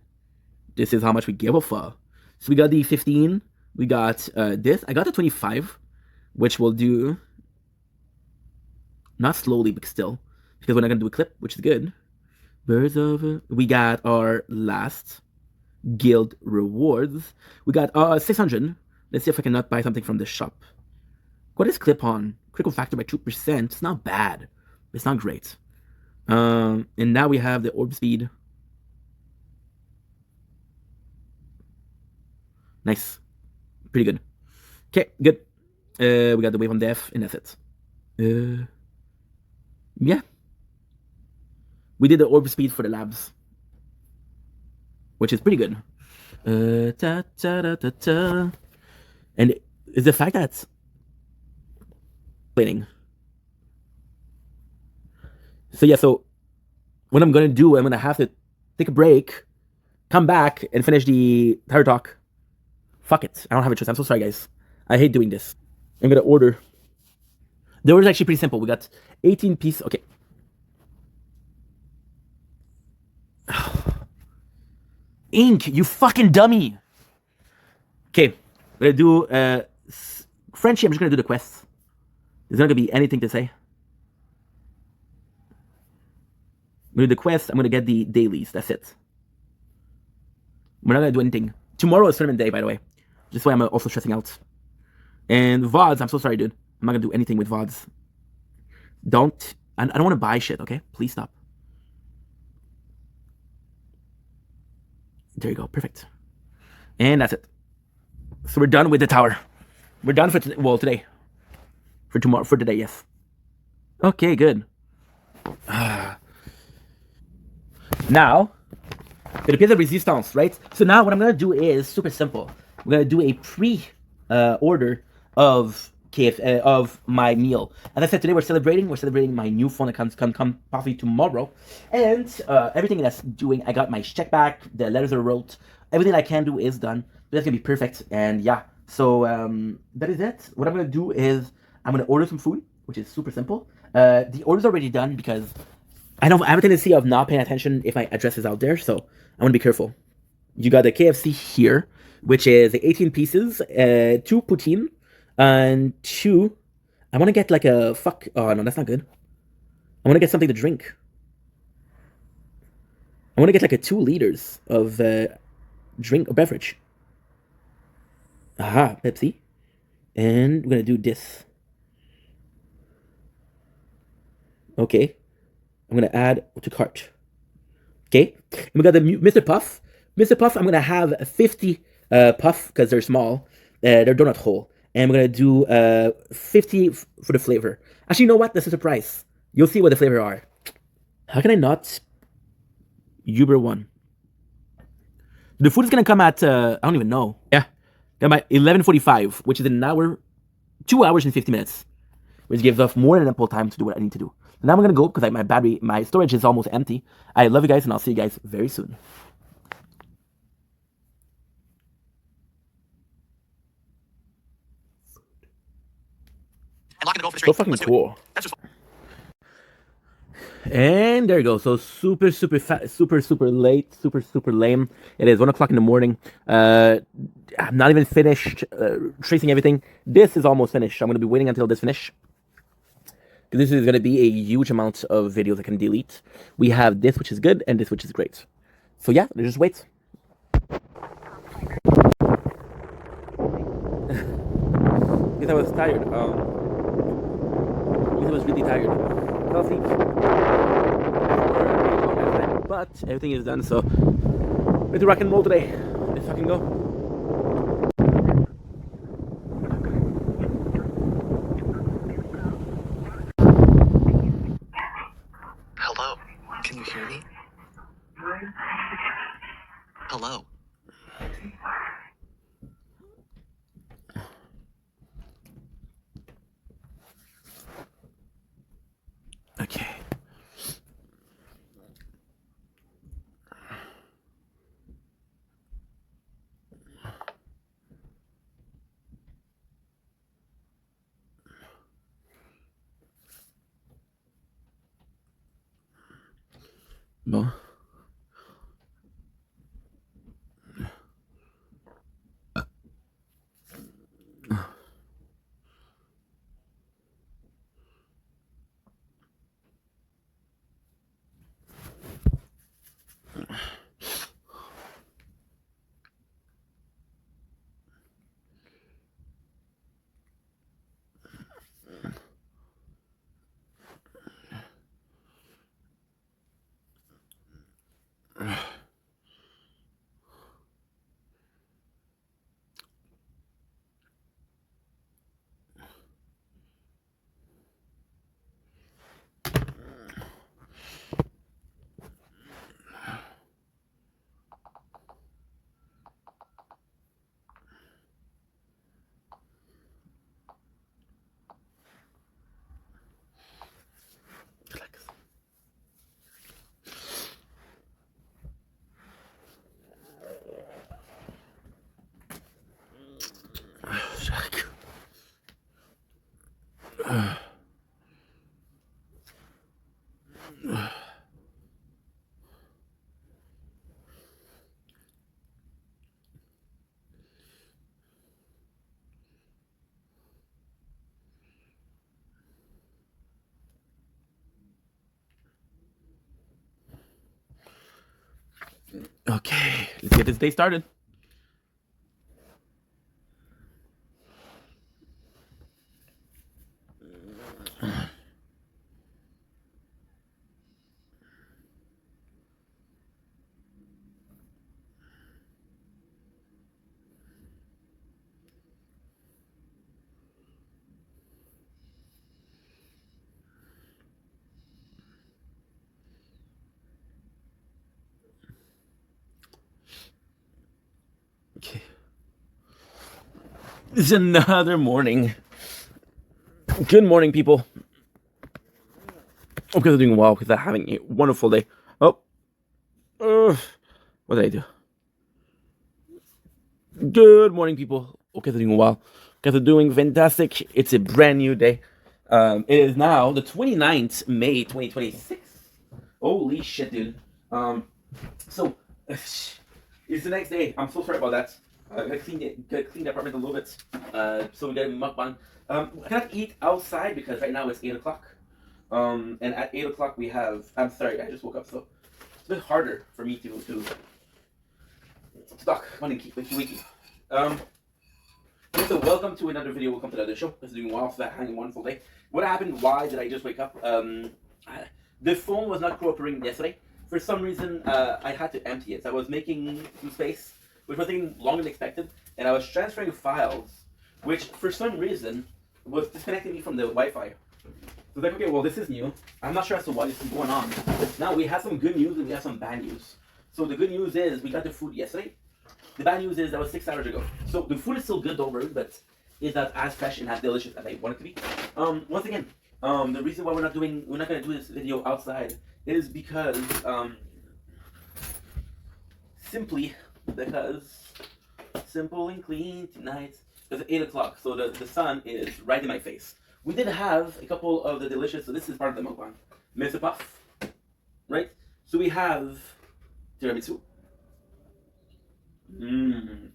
This is how much we give a fuck. So we got the 15. We got this. I got the 25, which will do not slowly, but still, because we're not gonna do a clip, which is good. Birds over. We got our last guild rewards. We got 600. Let's see if I can not buy something from this shop. What is clip on? Critical factor by 2%. It's not bad. It's not great. And now we have the orb speed. Nice. Pretty good. Okay, good. We got the wave on death, and that's it. Yeah. We did the orb speed for the labs, which is pretty good. And it's the fact that planning. So yeah, so what I'm gonna do, I'm gonna have to take a break, come back, and finish the tire talk. Fuck it, I don't have a choice. I'm so sorry, guys. I hate doing this. I'm gonna order. The order is actually pretty simple. We got 18 pieces. Okay. Ink, you fucking dummy. Okay, we're gonna do Frenchie. I'm just gonna do the quests. There's not gonna be anything to say. I'm gonna do the quest. I'm gonna get the dailies. That's it. We're not gonna do anything. Tomorrow is tournament day, by the way. Just why I'm also stressing out. And VODs, I'm so sorry, dude. I'm not gonna do anything with VODs. I don't want to buy shit, okay? Please stop. There you go, perfect. And that's it. So we're done with the tower. We're done for today. For tomorrow, for today, yes. Okay, good. Now, it appears the resistance, right? So now what I'm gonna do is super simple. We're gonna do a pre-order of of my meal. As I said, today we're celebrating my new phone that come possibly tomorrow, and everything that's doing. I got my check back, the letters are wrote, everything I can do is done. That's gonna be perfect, and yeah. So that is it. What I'm gonna do is I'm gonna order some food, which is super simple. The order's already done because I have a tendency of not paying attention if my address is out there, so I want to be careful. You got the KFC here, which is 18 pieces, 2 poutine, and 2. I want to get like a Oh no, that's not good. I want to get something to drink. I want to get like a 2 liters of drink or beverage. Aha, Pepsi. And we're gonna do this. Okay. I'm gonna add to cart. Okay. And we got the Mr. Puff. Mr. Puff, I'm gonna have 50 puff because they're small. They're donut hole. And we're gonna do 50 for the flavor. Actually, you know what? That's a surprise. You'll see what the flavor are. How can I not Uber one? The food is gonna come at I don't even know. Yeah. Come at 11:45, which is an hour, 2 hours and 50 minutes. Which gives us more than ample time to do what I need to do. Now I'm gonna go because my storage is almost empty. I love you guys, and I'll see you guys very soon. And lock in the goal for the So street. fucking Let's do it. cool. That's just And there you go. So super late, super lame. It is 1 o'clock in the morning. I'm not even finished tracing everything. This is almost finished. I'm gonna be waiting until this finish. This is gonna be a huge amount of videos I can delete. We have this, which is good, and this, which is great. So yeah, let's just wait. Because I was tired. Because I was really tired. Fell asleep. But everything is done, so ready to rock and roll today. Let's fucking go. Hello. Can you hear me? Hello. Okay. Bon. Okay, let's get this day started. Okay. It's another morning. Good morning, people. Hope you guys are doing well because they're having a wonderful day. Oh. What did I do? Good morning, people. Hope you guys are doing well. You guys are doing fantastic. It's a brand new day. It is now the 29th May 2026. Holy shit, dude. So it's the next day. I'm so sorry about that. I gotta clean the apartment a little bit. So we got a mukbang. I cannot eat outside because right now it's 8 o'clock. And at 8 o'clock we have. I'm sorry, I just woke up, so it's a bit harder for me to talk. Come on and keep wakey. So welcome to another video. Welcome to another show. It's doing well. So that having a wonderful day. What happened? Why did I just wake up? The phone was not cooperating yesterday. For some reason, I had to empty it. So I was making some space, which was taking longer than expected, and I was transferring files, which for some reason was disconnecting me from the Wi-Fi. So like, okay, well, this is new. I'm not sure as to why this is going on. Now we have some good news and we have some bad news. So the good news is we got the food yesterday. The bad news is that was 6 hours ago. So the food is still good, don't worry, but it's not as fresh and as delicious as I want it to be. Once again, The reason why we're not gonna do this video outside is because simply because simple and clean tonight. Because it's 8 o'clock, so the sun is right in my face. We did have a couple of the delicious. So this is part of the mukbang. Mesa puff, right? So we have tiramisu. Mmm,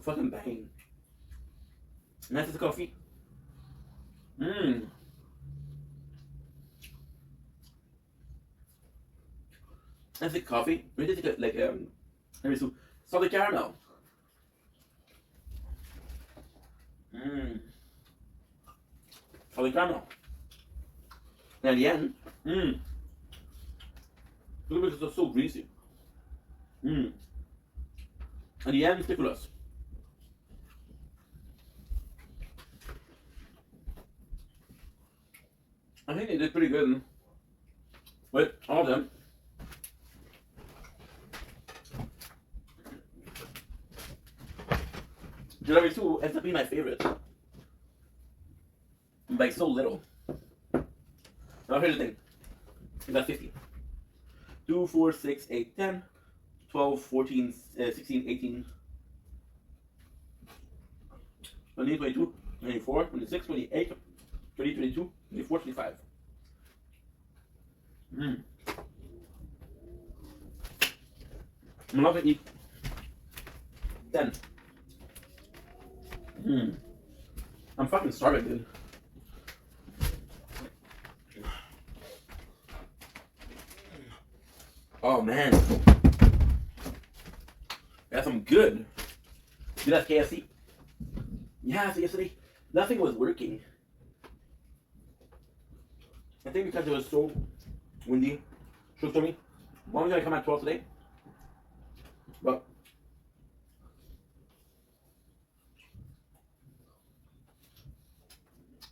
fucking bang. Nice coffee. Mmm, nice coffee. We did like tiramisu. Salted caramel. Mmm, salted caramel. And at the end, mmm, look at this, it's so greasy. Mmm, at the end, stick with us. I think they did pretty good with all of them. Tiramisu ends up being my favorite by so little. Now here's the thing. I got 50. 2, 4, 6, 8, 10, 12, 14, 16, 18, 20, 22, 24, 26, 28, 30, 22, 24, 25. Mm. I'm not gonna eat 10. Mm. I'm fucking starving, dude. Oh man. That's some good. Dude, that's KFC. Yeah, so yesterday nothing was working. I think because it was so windy. She told me, why don't I come at 12 today? But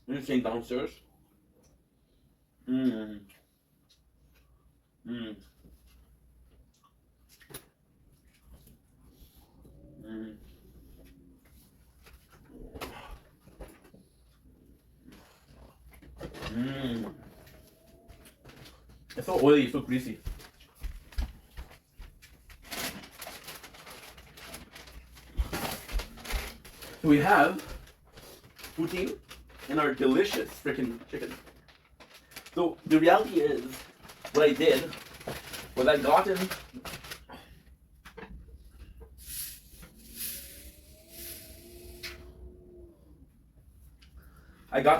I'm just staying downstairs. Mmm. Mmm. Mmm. Mmm. It's so oily, it's so greasy. So we have poutine and our delicious freaking chicken. So the reality is, what I did was I got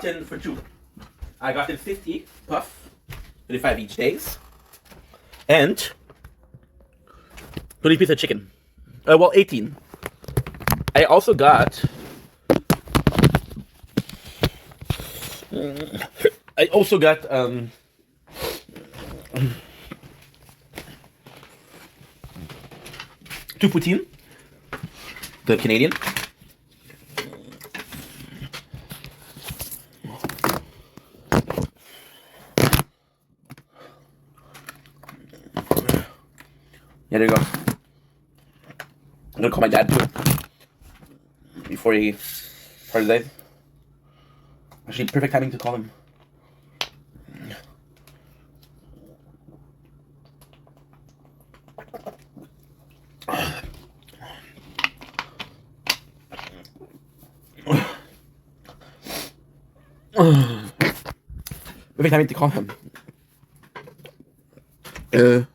in for two. I got in 50 puff, 35 each days, and 20 piece of chicken. Well, 18. I also got. I also got two poutine, the Canadian. Yeah, there you go. I'm gonna call my dad too before he starts the day. Actually, perfect timing to call him. Perfect timing to call him. Uh.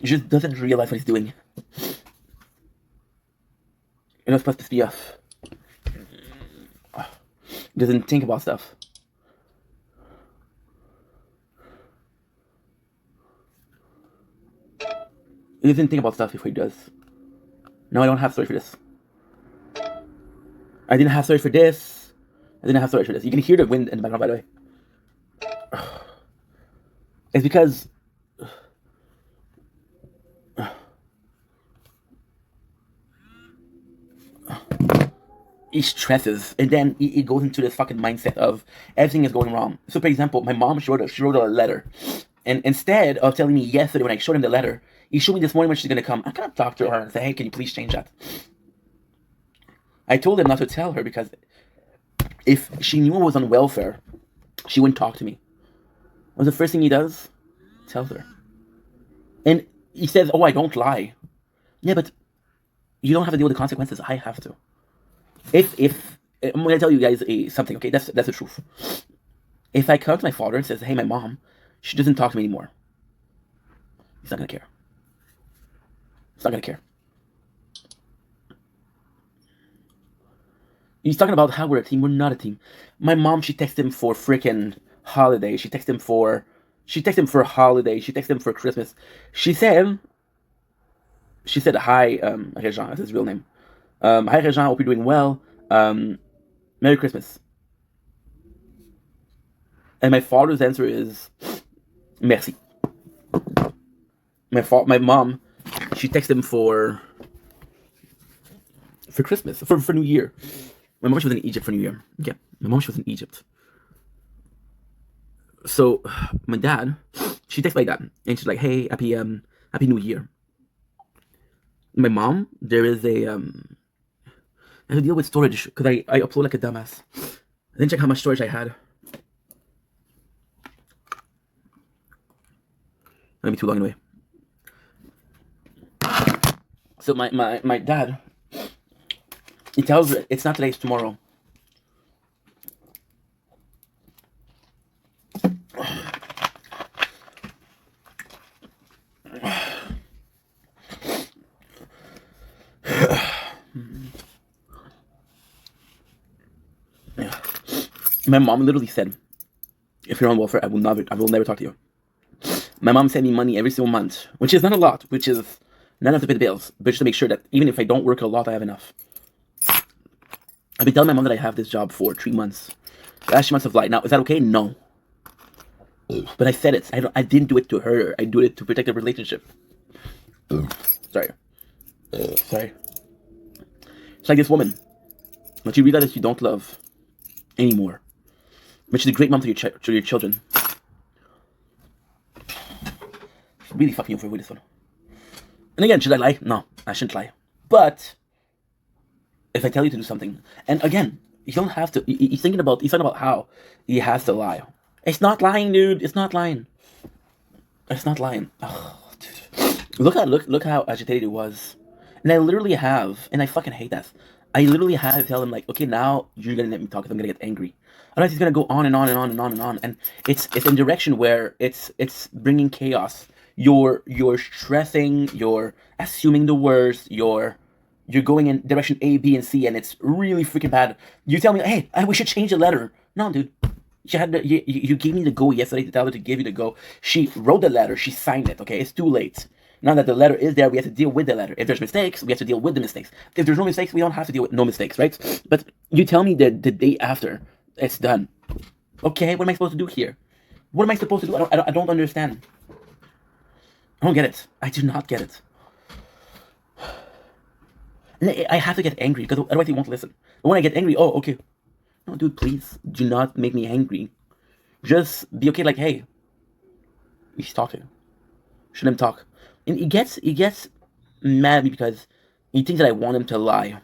He just doesn't realize what he's doing. You're not supposed to be off. He doesn't think about stuff. He doesn't think about stuff before he does. No, I don't have story for this. I didn't have story for this. I didn't have story for this. You can hear the wind in the background, by the way. It's because he stresses, and then he goes into this fucking mindset of everything is going wrong. So, for example, my mom she wrote a letter, and instead of telling me yesterday when I showed him the letter, he showed me this morning when she's gonna come. I kind of talked to her and say, "Hey, can you please change that?" I told him not to tell her because if she knew I was on welfare, she wouldn't talk to me. What's the first thing he does? Tells her. And he says, "Oh, I don't lie." Yeah, but you don't have to deal with the consequences. I have to. If I'm gonna tell you guys something, okay? That's the truth. If I come to my father and says, "Hey, my mom, she doesn't talk to me anymore," he's not gonna care. He's not gonna care. He's talking about how we're a team. We're not a team. My mom, she texted him for freaking holiday. She texted him for holiday. She texted him for Christmas. She said, "Hi, Regent." That's his real name. "Hi, Regent. Hope you're doing well. Merry Christmas." And my father's answer is, "Merci." My mom, she texted him for Christmas, for New Year. My mom, she was in Egypt for New Year. Yeah, my mom, she was in Egypt. So my dad, she texts my dad, and she's like, "Hey, happy New Year." My mom, there is I have to deal with storage because I upload like a dumbass. I didn't check how much storage I had. Might be too long anyway. So my dad, he tells her it's not today, it's tomorrow. My mom literally said, "If you're on welfare, I will never talk to you." My mom sent me money every single month, which is not a lot, which is not enough to pay the bills, but just to make sure that even if I don't work a lot, I have enough. I've been telling my mom that I have this job for 3 months. The last 3 months of life. Now, is that okay? No. But I said it. I didn't do it to her. I do it to protect the relationship. Sorry. Sorry. It's like this woman. But you realize you don't love anymore. But she's a great mom to your children. It's really fucking over with this one. And again, should I lie? No, I shouldn't lie. But if I tell you to do something, and again, you don't have to. He's talking about how he has to lie. It's not lying, dude. It's not lying. It's not lying. Oh, dude. Look how agitated he was. And I literally have, and I fucking hate that. I literally have to tell him like, okay, now you're gonna let me talk because I'm gonna get angry. Otherwise, he's gonna go on and on and on and on and on, and it's in direction where it's bringing chaos. You're stressing. You're assuming the worst. You're going in direction A, B, and C, and it's really freaking bad. You tell me, "Hey, we should change the letter." No, dude. You gave me the go yesterday to tell her to give you the go. She wrote the letter. She signed it. Okay, it's too late. Now that the letter is there, we have to deal with the letter. If there's mistakes, we have to deal with the mistakes. If there's no mistakes, we don't have to deal with no mistakes, right? But you tell me the day after it's done. Okay, what am I supposed to do here? What am I supposed to do? I don't understand. I don't get it. I do not get it. And I have to get angry because otherwise he won't listen. But when I get angry, oh, okay. No, dude, please do not make me angry. Just be okay. Like, hey, he's talking. Shouldn't talk. And he gets mad at me because he thinks that I want him to lie.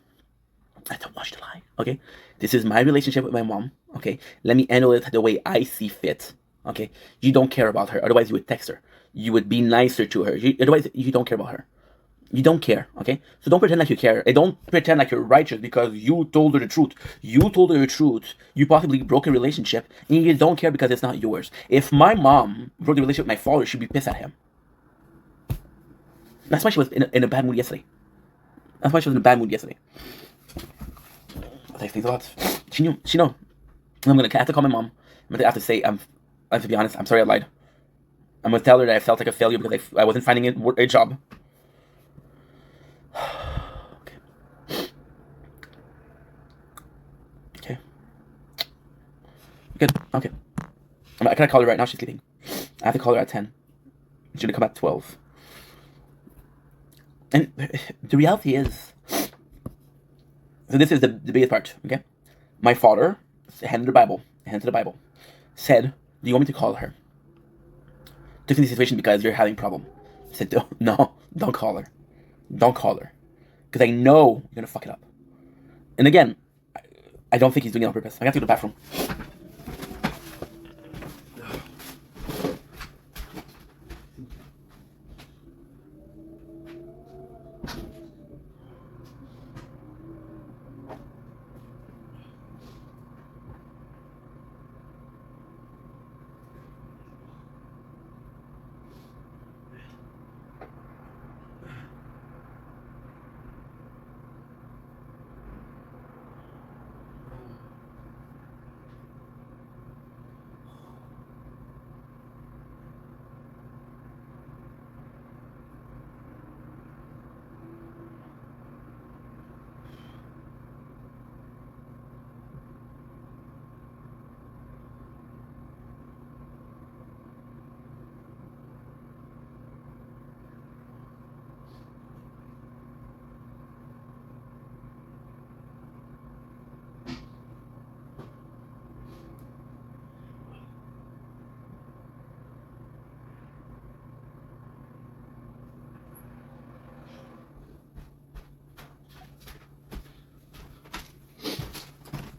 I don't want you to lie. Okay, this is my relationship with my mom. Okay, let me handle it the way I see fit. Okay, you don't care about her. Otherwise, you would text her. You would be nicer to her. Otherwise, you don't care about her. You don't care, okay? So don't pretend like you care. And don't pretend like you're righteous because you told her the truth. You told her the truth. You possibly broke a relationship, and you don't care because it's not yours. If my mom broke the relationship with my father, she'd be pissed at him. That's why she was in a bad mood yesterday. That's why she was in a bad mood yesterday. That explains a lot. She knew. She know. I'm gonna have to call my mom. I'm gonna have to say I have to be honest. I'm sorry I lied. I'm gonna tell her that I felt like a failure because I wasn't finding a job. Okay. Good. Okay. I can call her right now? She's sleeping. I have to call her at 10. She's gonna come at 12. And the reality is, so this is the biggest part. Okay. My father handed the Bible. Said, "Do you want me to call her? Just in this situation because you're having a problem." I said, "No, don't call her. Don't call her. Because I know you're going to fuck it up." And again, I don't think he's doing it on purpose. I have to go to the bathroom.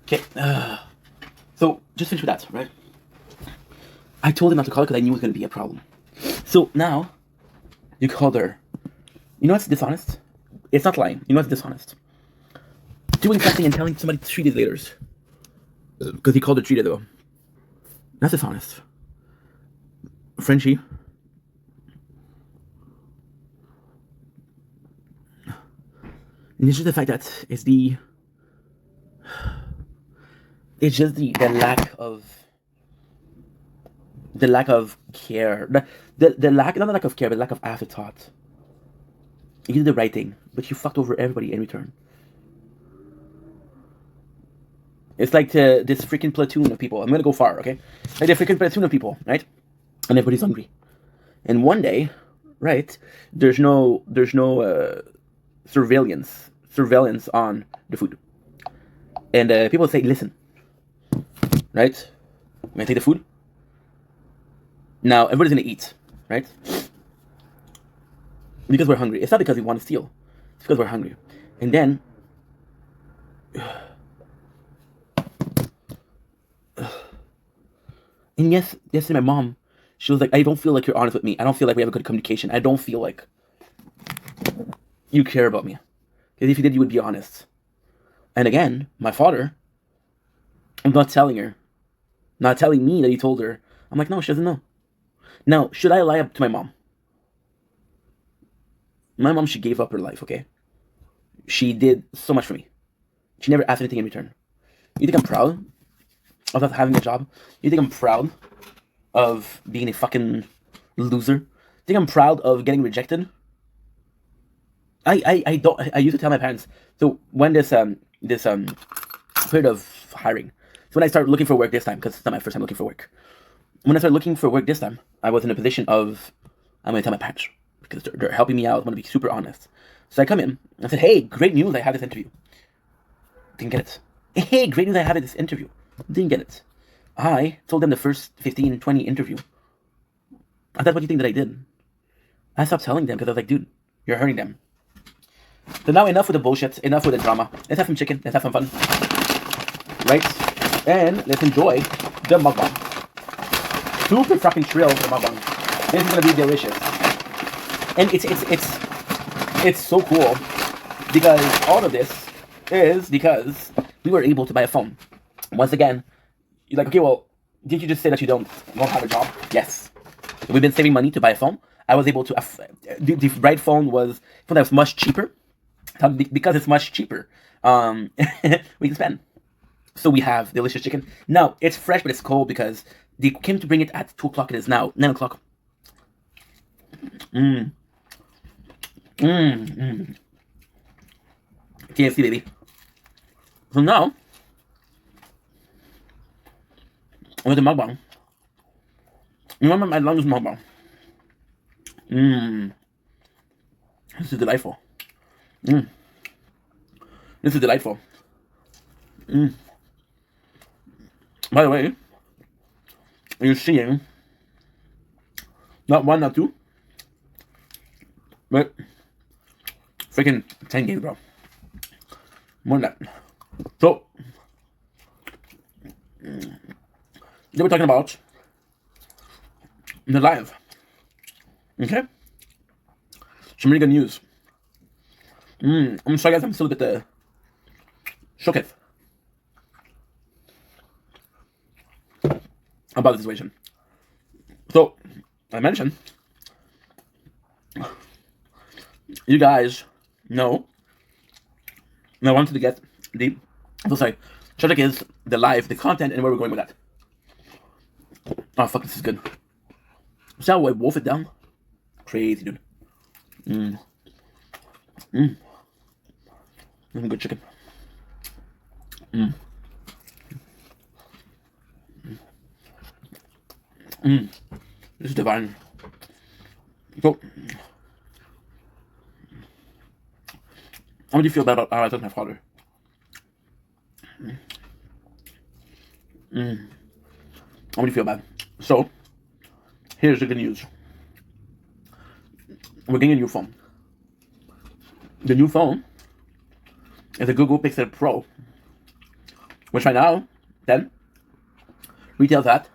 Okay, so just finish with that, right? I told him not to call her because I knew it was going to be a problem. So now, you called her. You know what's dishonest? It's not lying. You know what's dishonest? Doing something and telling somebody 3 days later. Because he called her 3 days ago. That's dishonest. Frenchie. And it's just the fact that it's just the lack of care. The lack, not the lack of care, but the lack of afterthought. You did the right thing, but you fucked over everybody in return. It's like this freaking platoon of people. I'm gonna go far, okay? Like the freaking platoon of people, right? And everybody's hungry. And one day, right? There's no surveillance on the food. And people say, "Listen, right? I'm gonna take the food. Now everybody's gonna eat, right? Because we're hungry. It's not because we want to steal. It's because we're hungry." And then, and yesterday my mom, she was like, "I don't feel like you're honest with me. I don't feel like we have a good communication. I don't feel like you care about me. Because if you did, you would be honest." And again, my father, I'm not telling her. Not telling me that he told her. I'm like, no, she doesn't know. Now, should I lie up to my mom? My mom, she gave up her life, okay? She did so much for me. She never asked anything in return. You think I'm proud of not having a job? You think I'm proud of being a fucking loser? You think I'm proud of getting rejected? I don't. I used to tell my parents. So when this period of hiring, so when I started looking for work this time, because it's not my first time looking for work. When I started looking for work this time, I was in a position of, I'm going to tell my parents because they're helping me out. I want to be super honest. So I come in. I said, "Hey, great news! I have this interview." Didn't get it. "Hey, great news! I have this interview." Didn't get it. I told them the first 15, 20 interview. And that's what you think that I did. I stopped telling them because I was like, dude, you're hurting them. So now enough with the bullshit, enough with the drama. Let's have some chicken, let's have some fun. Right? And let's enjoy the mukbang. Super fucking shrill for mukbang. This is gonna be delicious. And it's so cool because all of this is because we were able to buy a phone. Once again, you're like, okay, well, did you just say that you don't have a job? Yes. We've been saving money to buy a phone. I was able to the right phone that was much cheaper. Because it's much cheaper, we can spend. So we have delicious chicken. Now it's fresh, but it's cold because they came to bring it at 2 o'clock. It is now 9 o'clock. KFC, baby. So now with the mukbang. You remember my longest mukbang? This is delightful. This is delightful. By the way, you're seeing not one, not two, but freaking 10 games, bro. More than that. So, they were talking about the live. Okay? Some really good news. I'm sorry, guys, I'm still a bit shooketh about the situation. So, I mentioned, you guys know, I wanted to get subject is the live, the content, and where we're going with that. Oh, fuck, this is good. See how I wolf it down? Crazy, dude. Good chicken. This is divine. So, how do you feel about how I took my father? How do you feel about it? So, here's the good news. We're getting a new phone. The new phone is a Google Pixel Pro, which right now, then, retails at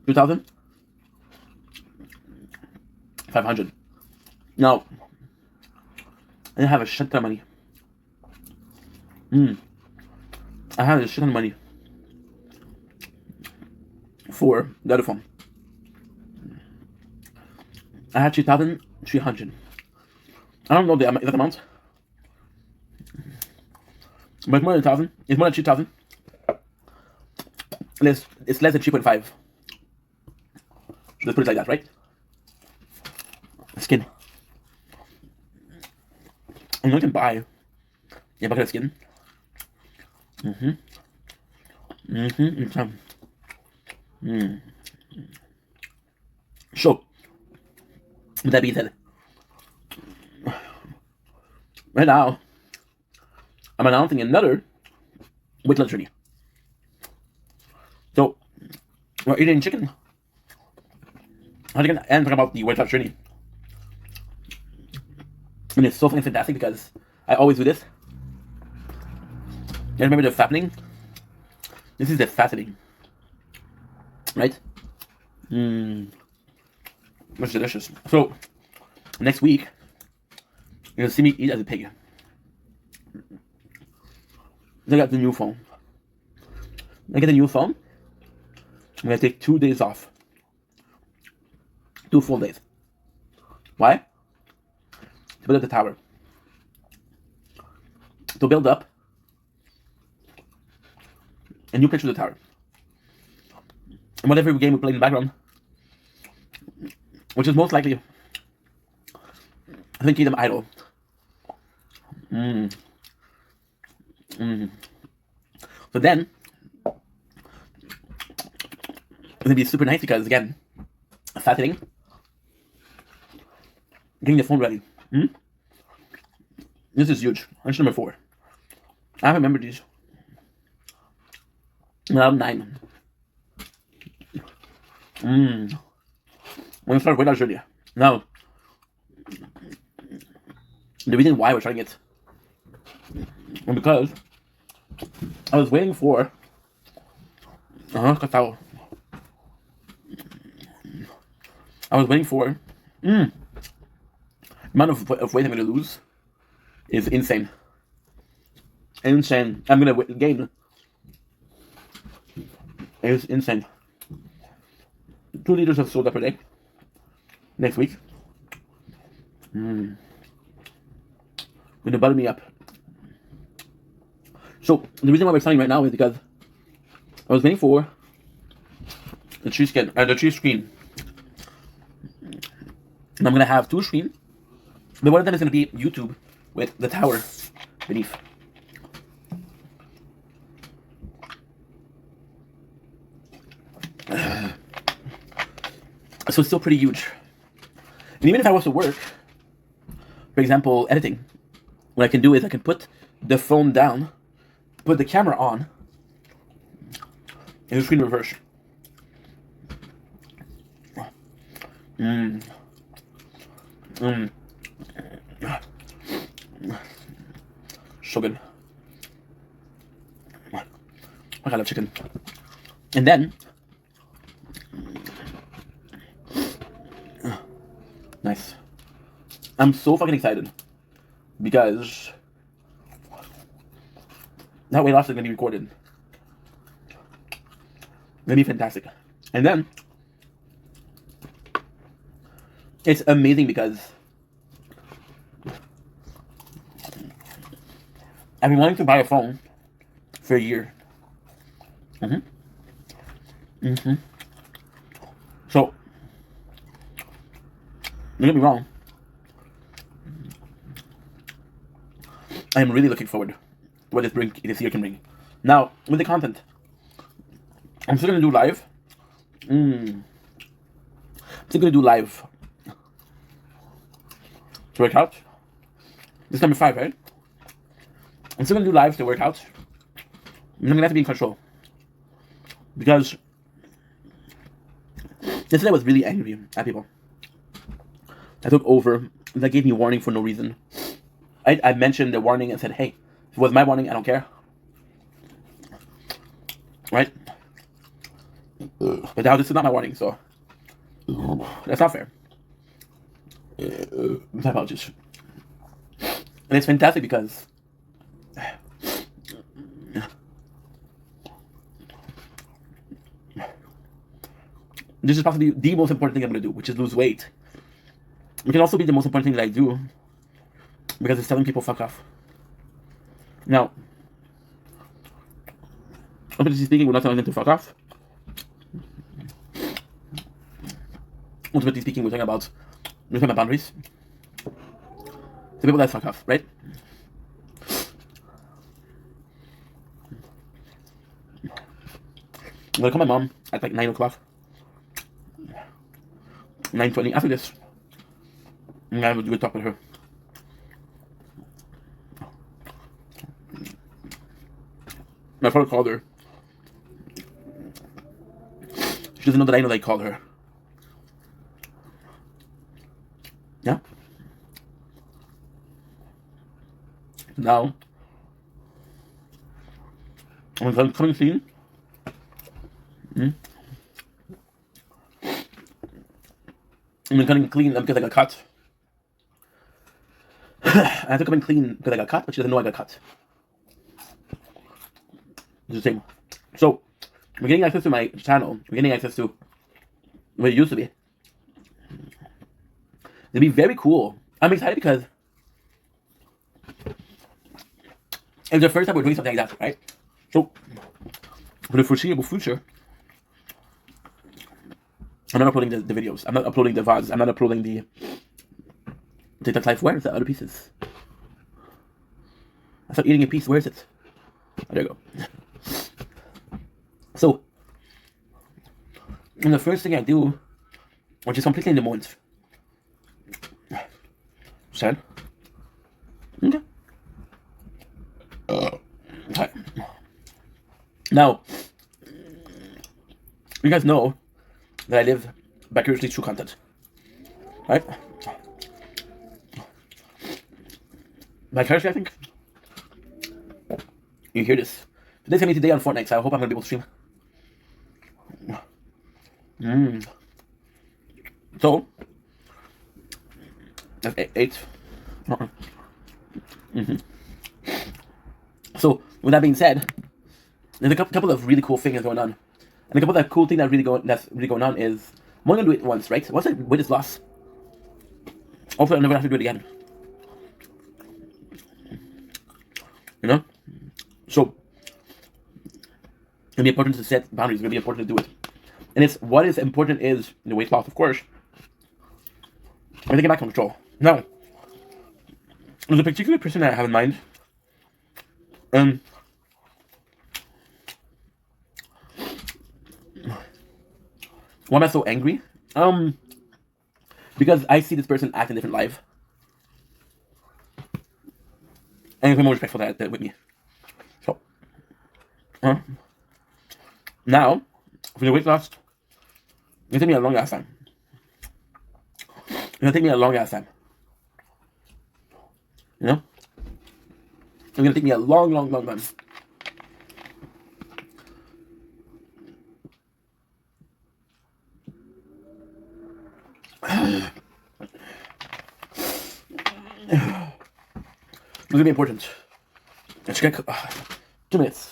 $2,500. Now, I have a shit ton of money. I have a shit ton of money for the other phone. I had 2,300. I don't know the exact amount, but it's more than 1,000. It's more than 2,000. It's less than 3.5. Let's put it like that, right? Skin. And you can buy a bucket of skin. So, with that being said, right now, I'm announcing another weight loss journey. So, we're eating chicken. I'm going to talk about the weight loss journey. And it's so fucking fantastic because I always do this. You remember the fattening? This is the fattening. Right? It's delicious. So, next week, you're going to see me eat as a pig. I got the new phone. I get the new phone. I'm going to take 2 days off. 2 full days. Why? To build up the tower. To build up a new picture of the tower. And whatever game we play in the background, which is most likely, I think, Kingdom Idol. So then, it's gonna be super nice because again, fattening, getting the phone ready. This is huge. Lunch number 4. I remember these. Now 9. I'm gonna start weight loss journey. Now, the reason why we're trying it, and because I was waiting for cacao. I was waiting for the amount of weight I'm gonna lose is insane. Insane. I'm gonna gain. It's insane. 2 liters of soda per day. next week. Gonna butter me up. So the reason why we're starting right now is because I was waiting for the tree screen. And I'm gonna have 2 screens, but one of them is gonna be YouTube with the tower beneath. So it's still pretty huge. And even if I was to work, for example, editing, what I can do is I can put the phone down, put the camera on, and the screen reverse. So good. I love chicken. And then, nice. I'm so fucking excited because that weight loss is gonna be recorded. Gonna be fantastic. And then it's amazing because I've been wanting to buy a phone for a year. So, don't get me wrong, I am really looking forward to what this year can bring. Now, with the content, I'm still gonna do live. I'm still gonna do live to work out. This is number 5, right? I'm still gonna do live to work out. I'm gonna have to be in control because yesterday I was really angry at people. I took over. That gave me warning for no reason. I mentioned the warning and said, hey, if it was my warning, I don't care. Right? But now this is not my warning, so that's not fair. My apologies. And it's fantastic because this is possibly the most important thing I'm going to do, which is lose weight. It can also be the most important thing that I do because it's telling people fuck off. Now, ultimately speaking, we're not telling them to fuck off. Ultimately speaking, we're talking about boundaries. The people that fuck off, right? I'm gonna call my mom at like 9 o'clock. 9:20. After this, I'm gonna have a good talk with her. My father called her. She doesn't know that I know that I called her. Yeah? Now, I'm coming clean. I'm coming clean because I got cut. I have to come in clean because I got cut, but she doesn't know I got cut. It's the same. So, we're getting access to my channel. We're getting access to what it used to be. It'll be very cool. I'm excited because it's the first time we're doing something like that, right? So, for the foreseeable future, I'm not uploading the videos. I'm not uploading the VODs. I'm not uploading the TikTok Live. Where is the other pieces? I started eating a piece. Where is it? Oh, there you go. So, and the first thing I do, which is completely in the moment, sad. Okay. Okay. Now, you guys know that I live vicariously through content, right? Vicariously, I think. You hear this? Today's gonna be today on Fortnite, so I hope I'm gonna be able to stream. So that's 8. So with that being said, there's a couple of really cool things going on, and a couple of cool things that's really going on is I'm only gonna do it once, right? Once I win this loss, Hopefully, I'll never have to do it again. You know? So, it's gonna be important to set boundaries. It's gonna be important to do it. And it's what is important is the weight loss, of course. Everything back on control. Now, there's a particular person that I have in mind. Why am I so angry? Because I see this person act in a different life. And I'm more respectful that with me. So, now, for the weight loss, it's gonna take me a long ass time. It's gonna take me a long ass time. You know? It's gonna take me a long time. It's gonna be important. Let's get 2 minutes.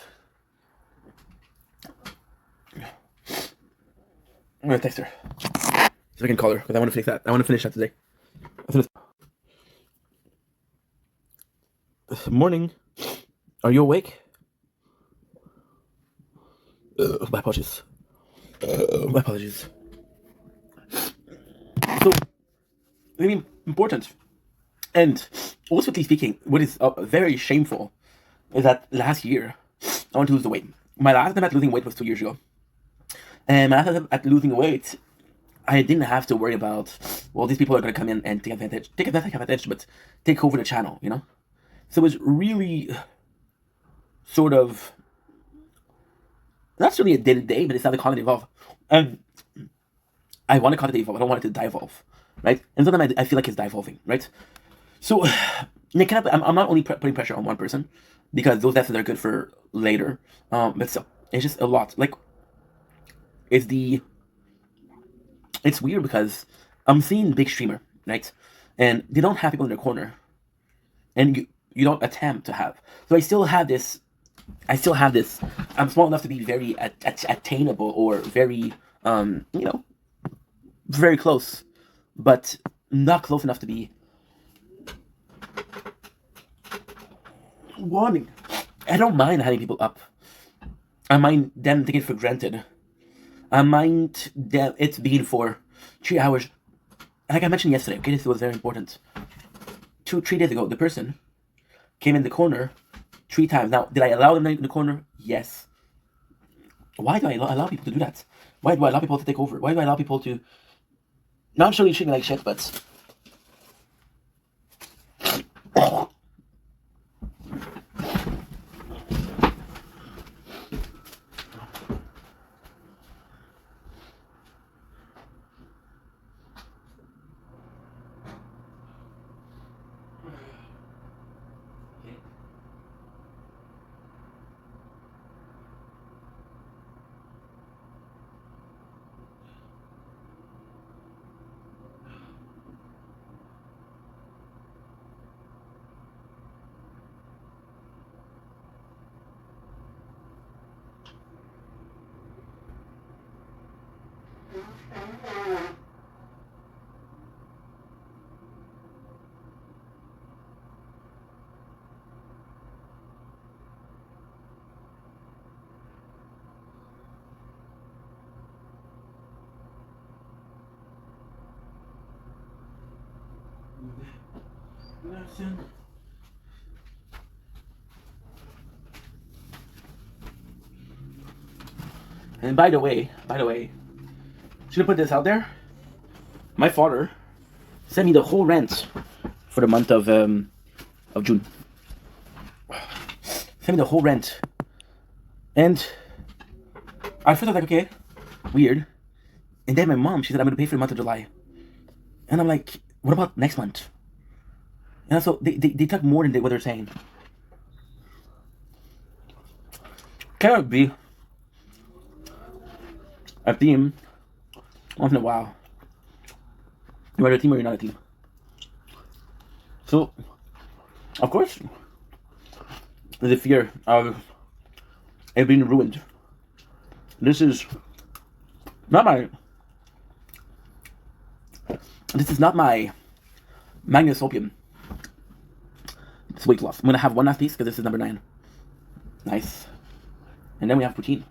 I'm gonna text her so I can call her because I want to finish that. I want to finish that today. Morning. Are you awake? My apologies. My apologies. So, really important. And ultimately speaking, what is very shameful is that last year I want to lose the weight. My last time at losing weight was 2 years ago. And my last time at losing weight, I didn't have to worry about, well, these people are going to come in and take advantage, but take over the channel, you know? So it was really sort of, not really a day-to-day, but it's how the content evolve. And I want the content to evolve. I don't want it to devolve, right? And sometimes I feel like it's devolving, right? So I'm not only putting pressure on one person, because those lessons are good for later, but still, it's just a lot. Like, it's weird because I'm seeing big streamer, right? And they don't have people in their corner. And you don't attempt to have. So I still have this. I'm small enough to be very attainable or very, very close, but not close enough to be wanting. I don't mind having people up. I mind them taking it for granted. I mind them it's being for 3 hours. Like I mentioned yesterday, okay, this was very important. 3 days ago, the person came in the corner 3 times. Now, did I allow them in the corner? Yes. Why do I allow people to do that? Why do I allow people to take over? Why do I allow people to... Now I'm sure you treat me like shit, but... And by the way, should I put this out there? My father sent me the whole rent for the month of June. Sent me the whole rent, and I first was like, okay, weird. And then my mom, she said, I'm going to pay for the month of July. And I'm like, what about next month? And so they took more than what they're saying. Can it be a theme once in a while? You are a team or you're not a team. So, of course, there's a fear of it being ruined. This is not my Magnus opium. It's weight loss. I'm gonna have one last piece because this is number 9. Nice. And then we have poutine.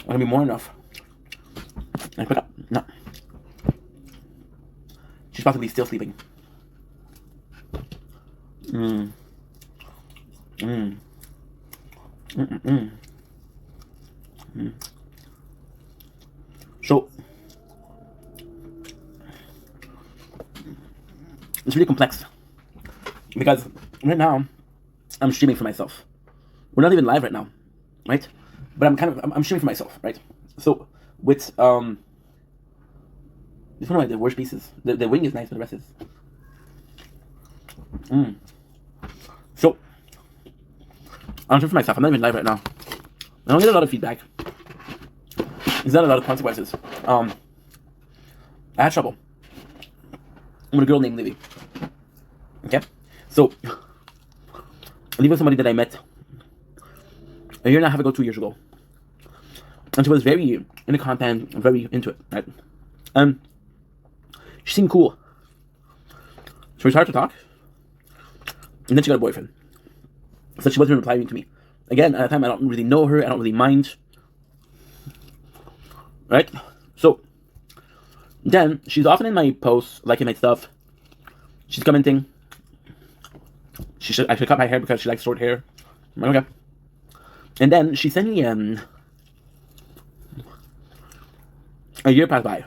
Gonna be more enough. I pick up. No. She's possibly still sleeping. So it's really complex because right now I'm streaming for myself. We're not even live right now, right? But I'm streaming for myself, right? So with this one of like the worst pieces. The wing is nice, but the rest is. So I'm streaming for myself. I'm not even live right now. I don't get a lot of feedback. There's not a lot of consequences. I had trouble with a girl named Livy. Okay, so Livy was somebody that I met a year and a half ago, 2 years ago, and she was very in the content, very into it, right? She seemed cool, so we started to talk, and then she got a boyfriend. So she wasn't replying to me. Again, at the time, I don't really know her. I don't really mind. Right? So, then, she's often in my posts, liking my stuff. She's commenting. I should cut my hair because she likes short hair. Okay. And then, she sent me, a year passed by.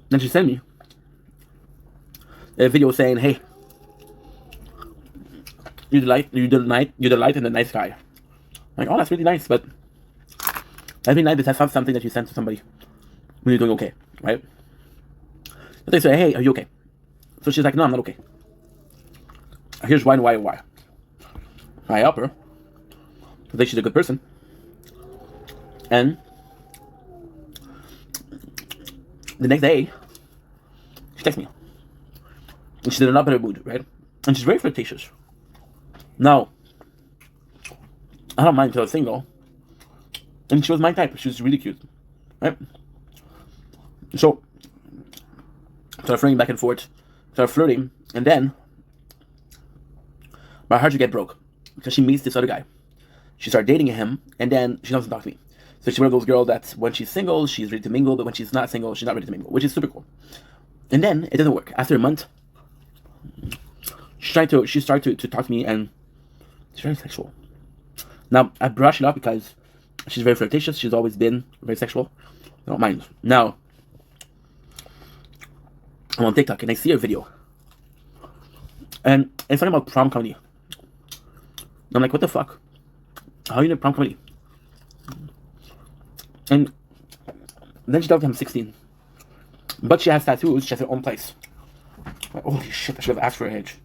Then she sent me a video saying, hey, you're the light in the night sky. I'm like, oh, that's really nice, but every night that's not something that you send to somebody when you're doing okay, right? But they say, hey, are you okay? So she's like, no, I'm not okay. Here's why. I help her. Because she's a good person. And the next day, she texts me. And she's in a better mood, right? And she's very flirtatious. Now, I don't mind because I was single. And she was my type. She was really cute. Right? So, started flirting back and forth. Started flirting. And then, my heart would get broke. Because she meets this other guy. She started dating him. And then, she doesn't talk to me. So she's one of those girls that when she's single, she's ready to mingle. But when she's not single, she's not ready to mingle. Which is super cool. And then, it doesn't work. After a month, she started to talk to me. And she's very sexual. Now, I brush it off because she's very flirtatious. She's always been very sexual. I don't mind. Now, I'm on TikTok and I see a video. And it's talking about prom comedy. I'm like, what the fuck? How are you in prom comedy? And then she tells me I'm 16. But she has tattoos. She has her own place. Like, holy shit, I should have asked for her age.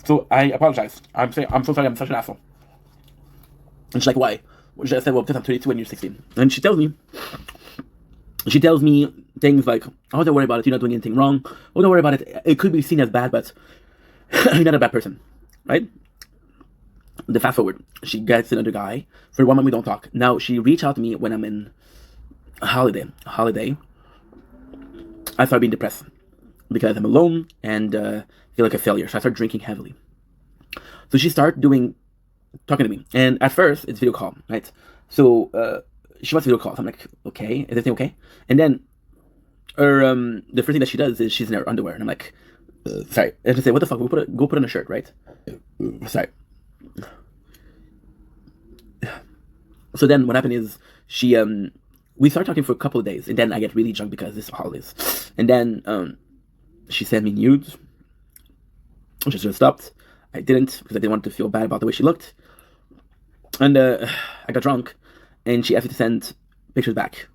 So I apologize. I'm so sorry, I'm such an asshole. And she's like, why? I said, well, because I'm 32 and you're 16. And she tells me things like, oh, don't worry about it, you're not doing anything wrong. Oh, don't worry about it, it could be seen as bad, but you're not a bad person, right? The fast forward, she gets another guy. For 1 month, we don't talk. Now, she reached out to me when I'm in a holiday. I start being depressed because I'm alone and feel like a failure. So I start drinking heavily. So she started talking to me, and at first it's video call, right? So she wants video calls. I'm like, okay, is everything okay? And then the first thing that she does is she's in her underwear, and I'm like, sorry. And I just say, what the fuck? Go put on a shirt, right? Sorry. So then what happened is we start talking for a couple of days, and then I get really drunk because it's holidays, and then she sent me nudes, which I should have stopped. I didn't because I didn't want to feel bad about the way she looked. And I got drunk, and she asked me to send pictures back.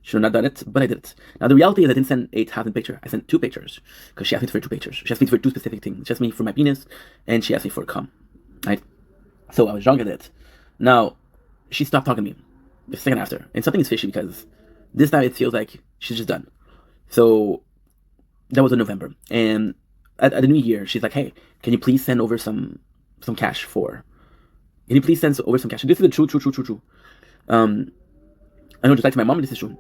Should have not done it, but I did it. Now, the reality is I didn't send 8,000 pictures. I sent 2 pictures, because she asked me for 2 pictures. She asked me for 2 specific things. She asked me for my penis, and she asked me for a cum. Right? So I was drunk at it. Now, she stopped talking to me the second after. And something is fishy, because this time it feels like she's just done. So that was in November. And at the new year, she's like, hey, can you please send over some cash for... Can you please send over some cash? And this is the true. I know, just like to my mom, this is true.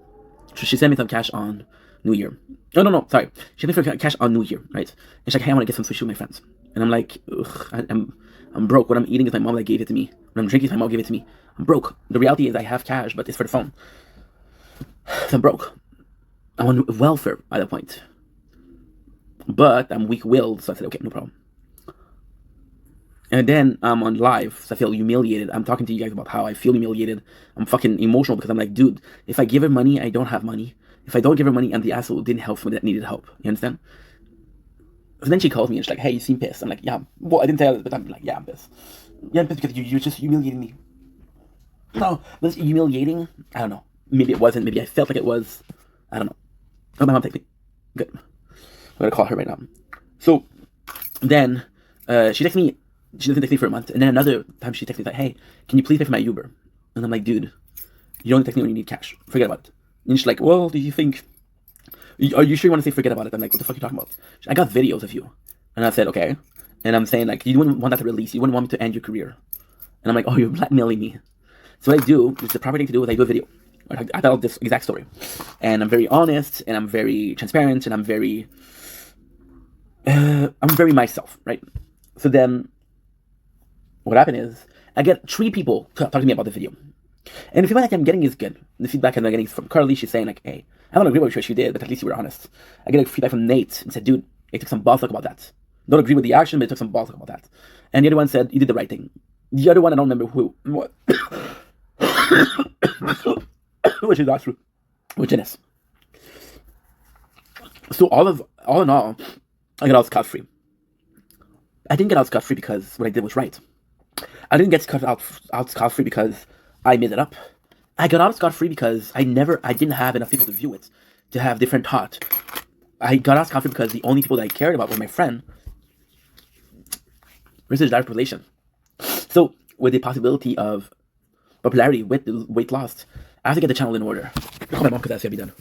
She sent me some cash on New Year. Oh no, sorry. She sent me for cash on New Year, right? And she's like, hey, I want to get some sushi with my friends. And I'm like, ugh, I'm broke. What I'm eating is my mom that gave it to me. What I'm drinking is my mom gave it to me. I'm broke. The reality is I have cash, but it's for the phone. So I'm broke. I'm on welfare at that point. But I'm weak-willed, so I said, okay, no problem. And then I'm on live, so I feel humiliated. I'm talking to you guys about how I feel humiliated. I'm fucking emotional because I'm like, dude, if I give her money, I don't have money. If I don't give her money, I'm the asshole who didn't help someone that needed help. You understand? So then she calls me and she's like, hey, you seem pissed. I'm like, yeah. Well, I didn't tell her, but I'm like, yeah, I'm pissed. Yeah, I'm pissed because you're just humiliating me. No, was it humiliating? I don't know. Maybe it wasn't. Maybe I felt like it was. I don't know. Oh, my mom texted me. Good. I'm gonna call her right now. So then she texted me. She doesn't text me for a month, and then another time she texted me like, "Hey, can you please pay for my Uber?" And I'm like, "Dude, you only text me when you need cash. Forget about it." And she's like, "Well, do you think? Are you sure you want to say forget about it?" I'm like, "What the fuck are you talking about? I got videos of you." And I said, "Okay." And I'm saying like, you wouldn't want that to release. You wouldn't want me to end your career. And I'm like, "Oh, you're blackmailing me." So what I do is the proper thing to do is I do a video. I tell this exact story, and I'm very honest, and I'm very transparent, and I'm very myself, right? So then what happened is I get 3 people talking to me about the video. And the feedback I'm getting is good. The feedback I'm getting is from Carly. She's saying like, hey, I don't agree with what you did, but at least you were honest. I get a feedback from Nate and said, dude, it took some balls talk about that. Don't agree with the action, but it took some balls talk about that. And the other one said, you did the right thing. The other one, I don't remember who, what, which is not true, which it is. So all in all, I got out scot-free. I didn't get out scot-free because what I did was right. I didn't get out scot-free because I made it up. I got out scot-free because I didn't have enough people to view it, to have different thought. I got out scot-free because the only people that I cared about were my friend. Versus a direct relation. So, with the possibility of popularity with the weight lost, I have to get the channel in order. Call my mom because that's gotta be done.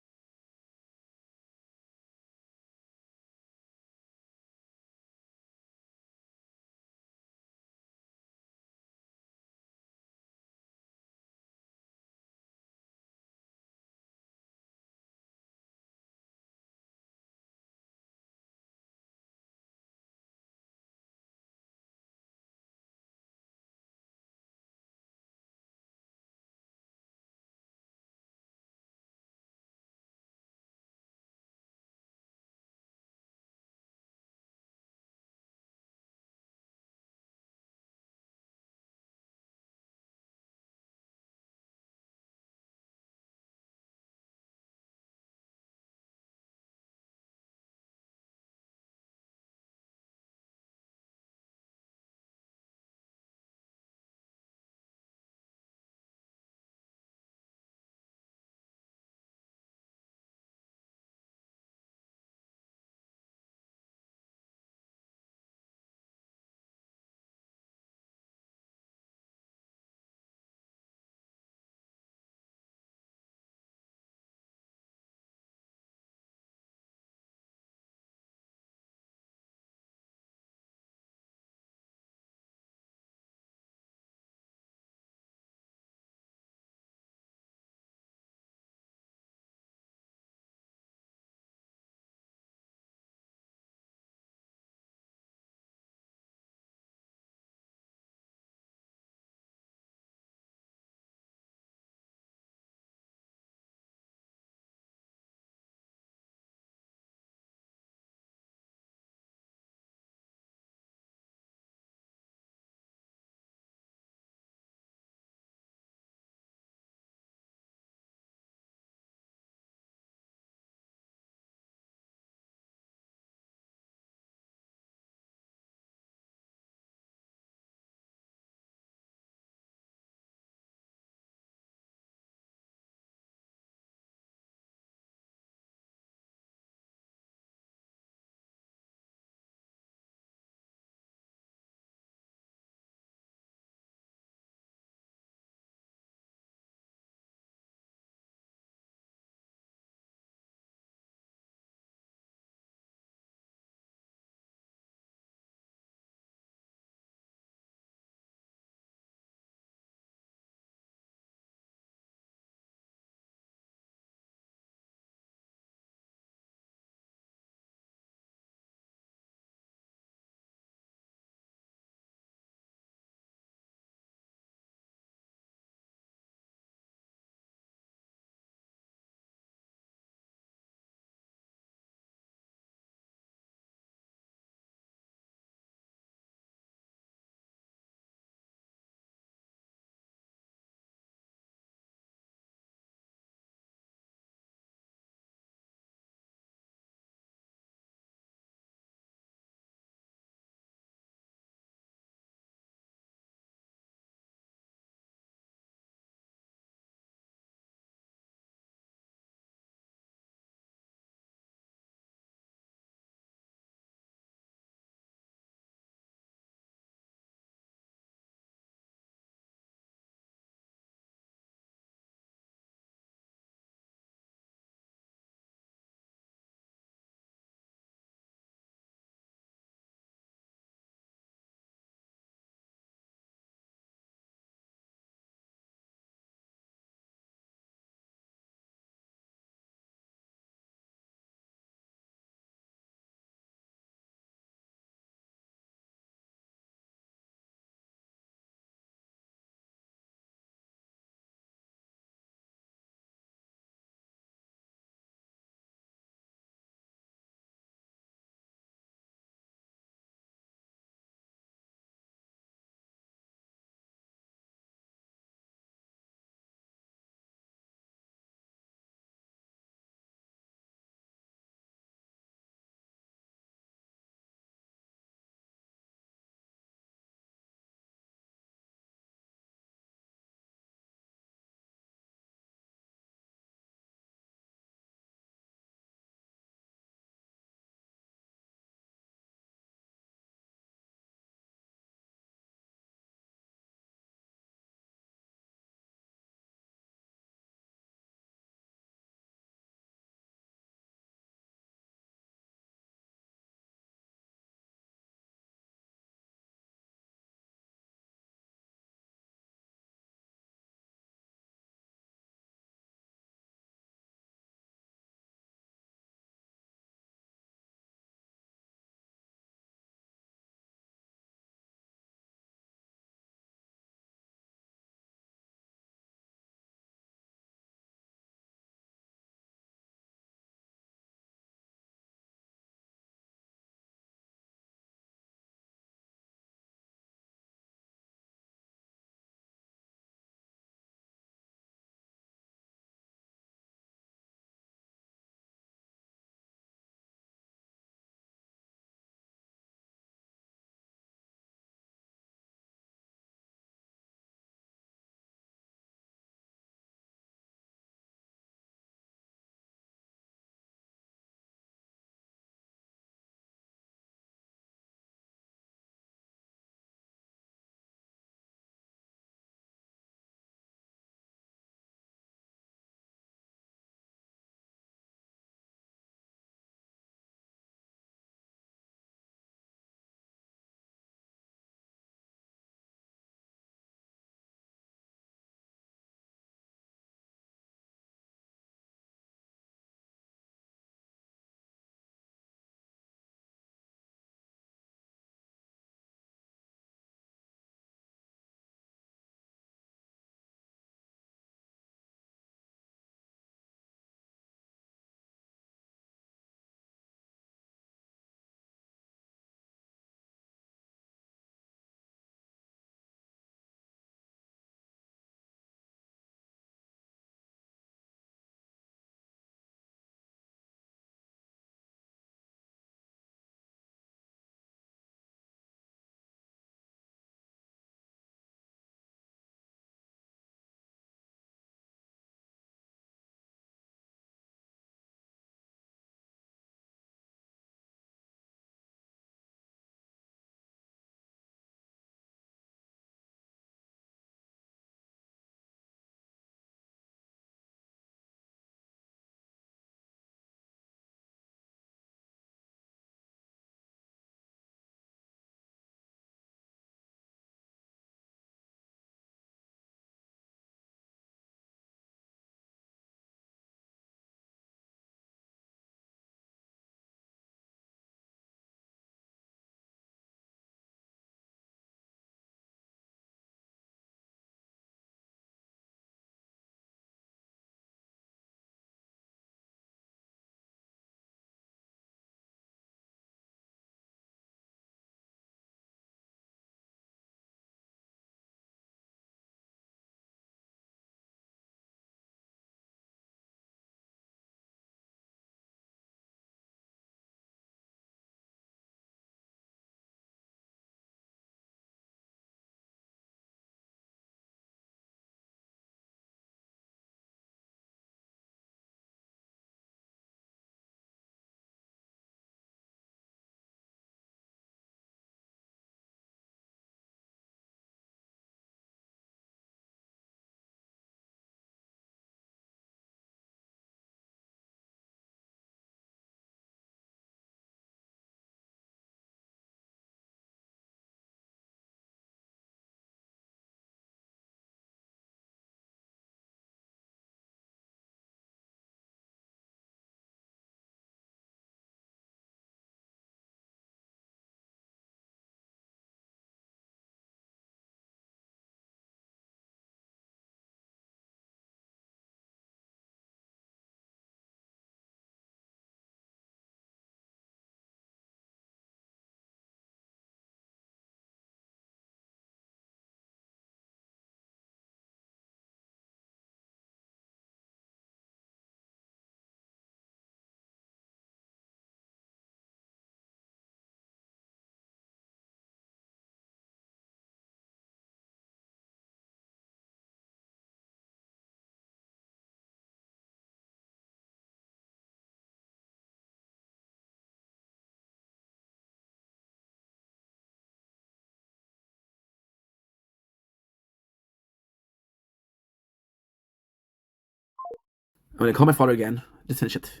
gonna call my father again. Just finish it.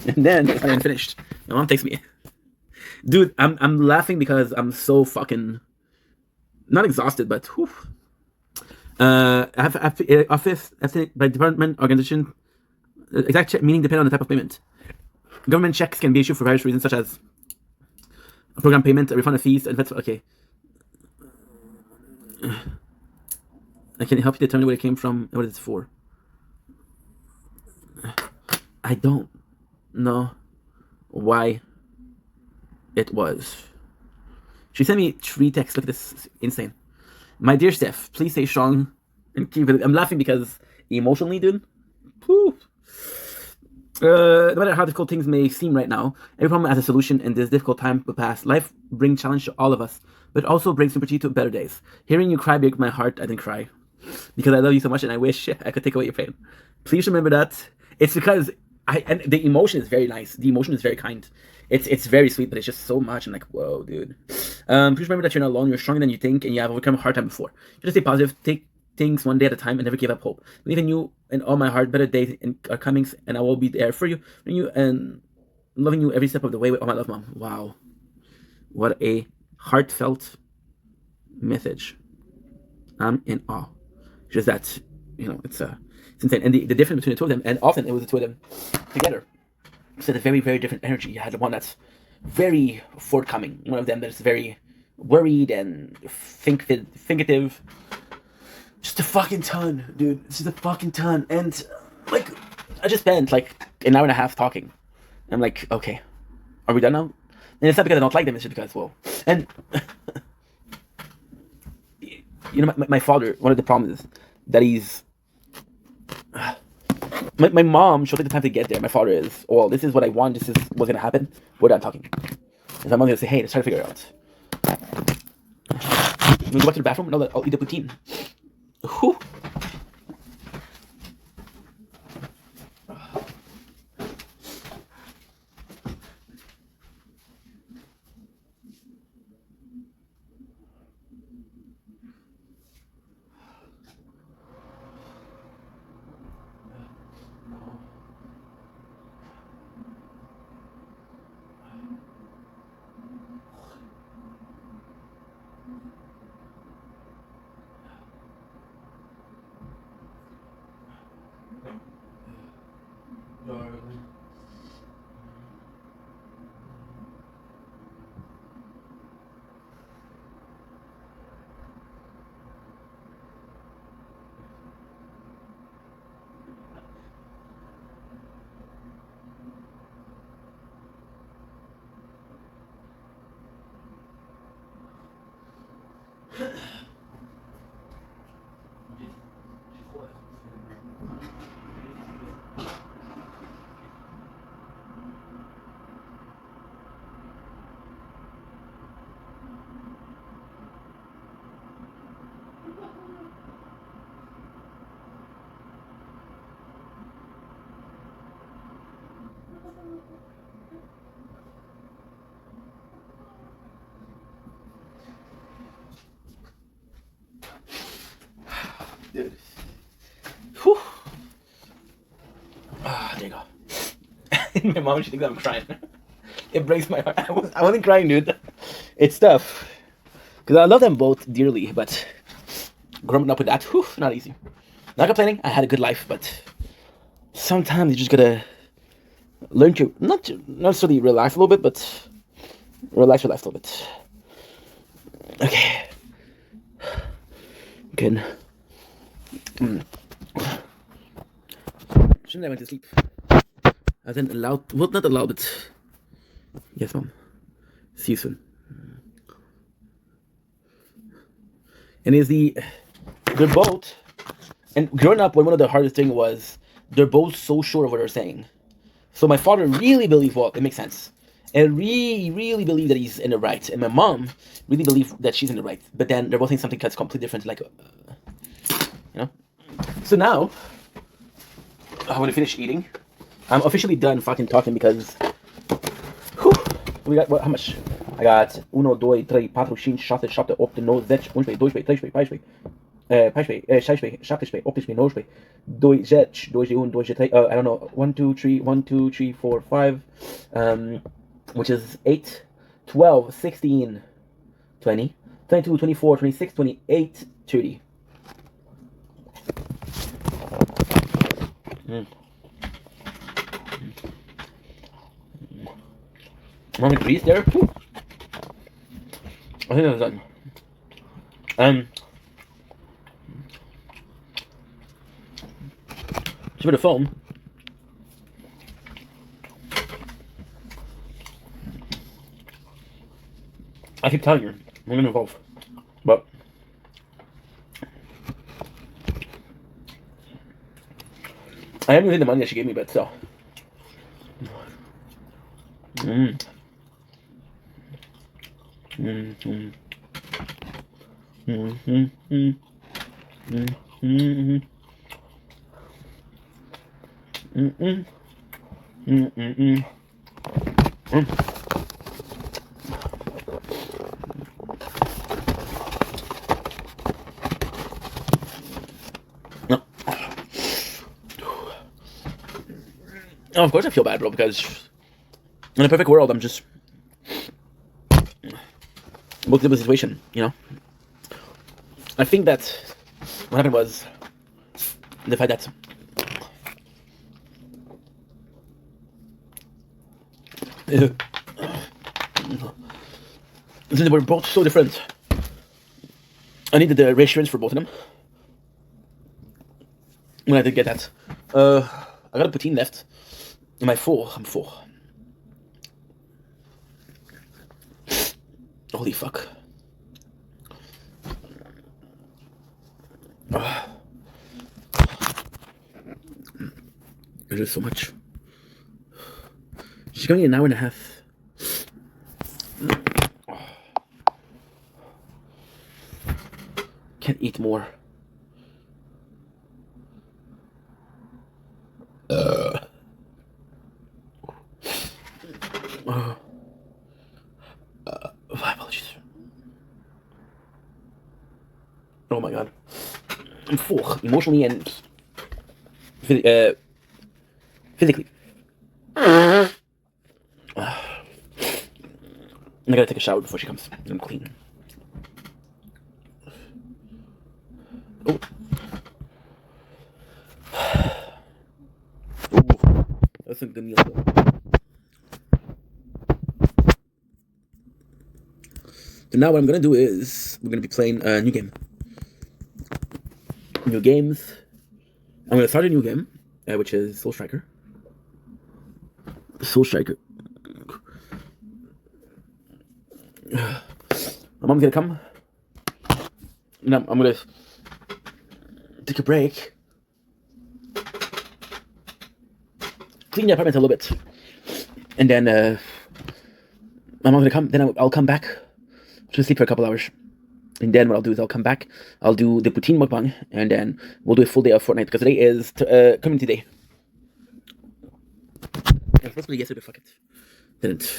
And then I finally finished. My mom takes me. Dude, I'm laughing because I'm so fucking not exhausted, but whew. Office by department organization. Exact check meaning depend on the type of payment. Government checks can be issued for various reasons, such as a program payment, a refund of fees, and that's okay. I can help you determine where it came from and what it's for. I don't know why it was. She sent me 3 texts. Look at this. It's insane. My dear Steph, please stay strong and keep it. I'm laughing because emotionally, dude. Whew. No matter how difficult things may seem right now, every problem has a solution, and this difficult time will pass. Life brings challenge to all of us, but also brings sympathy to better days. Hearing you cry breaks my heart. I didn't cry because I love you so much, and I wish I could take away your pain. Please remember that. It's because and the emotion is very nice. The emotion is very kind. It's very sweet, but it's just so much. I'm like, whoa, dude. Please remember that you're not alone. You're stronger than you think, and you have overcome a hard time before. Just stay positive. Take things one day at a time and never give up hope. Believe in you and all my heart. Better days are coming, and I will be there for you and loving you every step of the way with all my love, Mom. Wow, what a heartfelt message. I'm in awe. Just that, it's insane. And the difference between the two of them, and often it was the two of them together, it's a very, very different energy. You had one that's very forthcoming, one of them that's very worried and thinkative. Just a fucking ton, dude. It's just a fucking ton. And, like, I just spent, like, an hour and a half talking. I'm like, okay, are we done now? And it's not because I don't like them, it's just because, well. And, my father, one of the problems is that he's... My mom, she'll take the time to get there. My father is, well, this is what I want, this is what's going to happen. We're done talking. And my mom's going to say, hey, let's try to figure it out. You go back to the bathroom and I'll eat the poutine. Whew. Darling. Dude. Whew. There you go. My mom, she thinks I'm crying. It breaks my heart. I wasn't crying, dude. It's tough. Because I love them both dearly, but growing up with that, whew, not easy. Not complaining, I had a good life, but sometimes you just gotta learn to, not necessarily relax a little bit, but relax your life a little bit. Okay. Good. Shouldn't I went to sleep? I then allowed, well, not allowed, but yes, Mom. See you soon. And they're both, and growing up, one of the hardest thing was they're both so sure of what they're saying. So my father really believed, well, it makes sense, and really believed that he's in the right, and my mom really believed that she's in the right. But then they're both saying something that's completely different, like, So now, I want to finish eating. I'm officially done fucking talking because, whew, we got, what, how much? I got 1, 2, 3, 4, 5, 6, 7, 8, 9, 10, 11, 12, 13, 14, 15, Peispei, Scheispei, Schappispei, Optispei, Nospei, Doi Zech, Doi Un, Doi Zet, I don't know, 1, 2, 3, 1, 2, 3, 4, 5, which is 8, 12, 16, 20, 22, 24, 26, 28, 30. How many trees there? Whew. I think that's done. It's a bit of foam. I keep telling you, we're gonna evolve. But I am using the money that she gave me, but still. Mm. Mm. Mm. Mm. Mm. Mm. Mm. Mm. Mm. Mm. Mm. Mm. Mm. No. Oh, of course I feel bad, bro, because in a perfect world, I'm just looked at the situation, you know? I think that what happened was the fact that they were both so different. I needed the reassurance for both of them. When I did get that, I got a poutine left. Am I full? I'm full. Holy fuck. It is so much. She's going an hour and a half. Can't eat more. Apologies. Oh my god. I'm full, emotionally and physically. I gotta take a shower before she comes. I'm clean. Oh. Ooh, that's a good meal though. So now what I'm gonna do is we're gonna be playing a new game. New games. I'm gonna start a new game, which is Soul Striker. Soul Striker. My mom's gonna come. And I'm gonna take a break. Clean the apartment a little bit. And then my mom's gonna come, then I'll come back to sleep for a couple hours. And then what I'll do is I'll come back, I'll do the poutine mukbang, and then we'll do a full day of Fortnite, because today is community day. I was supposed to do yesterday, fuck it. Didn't.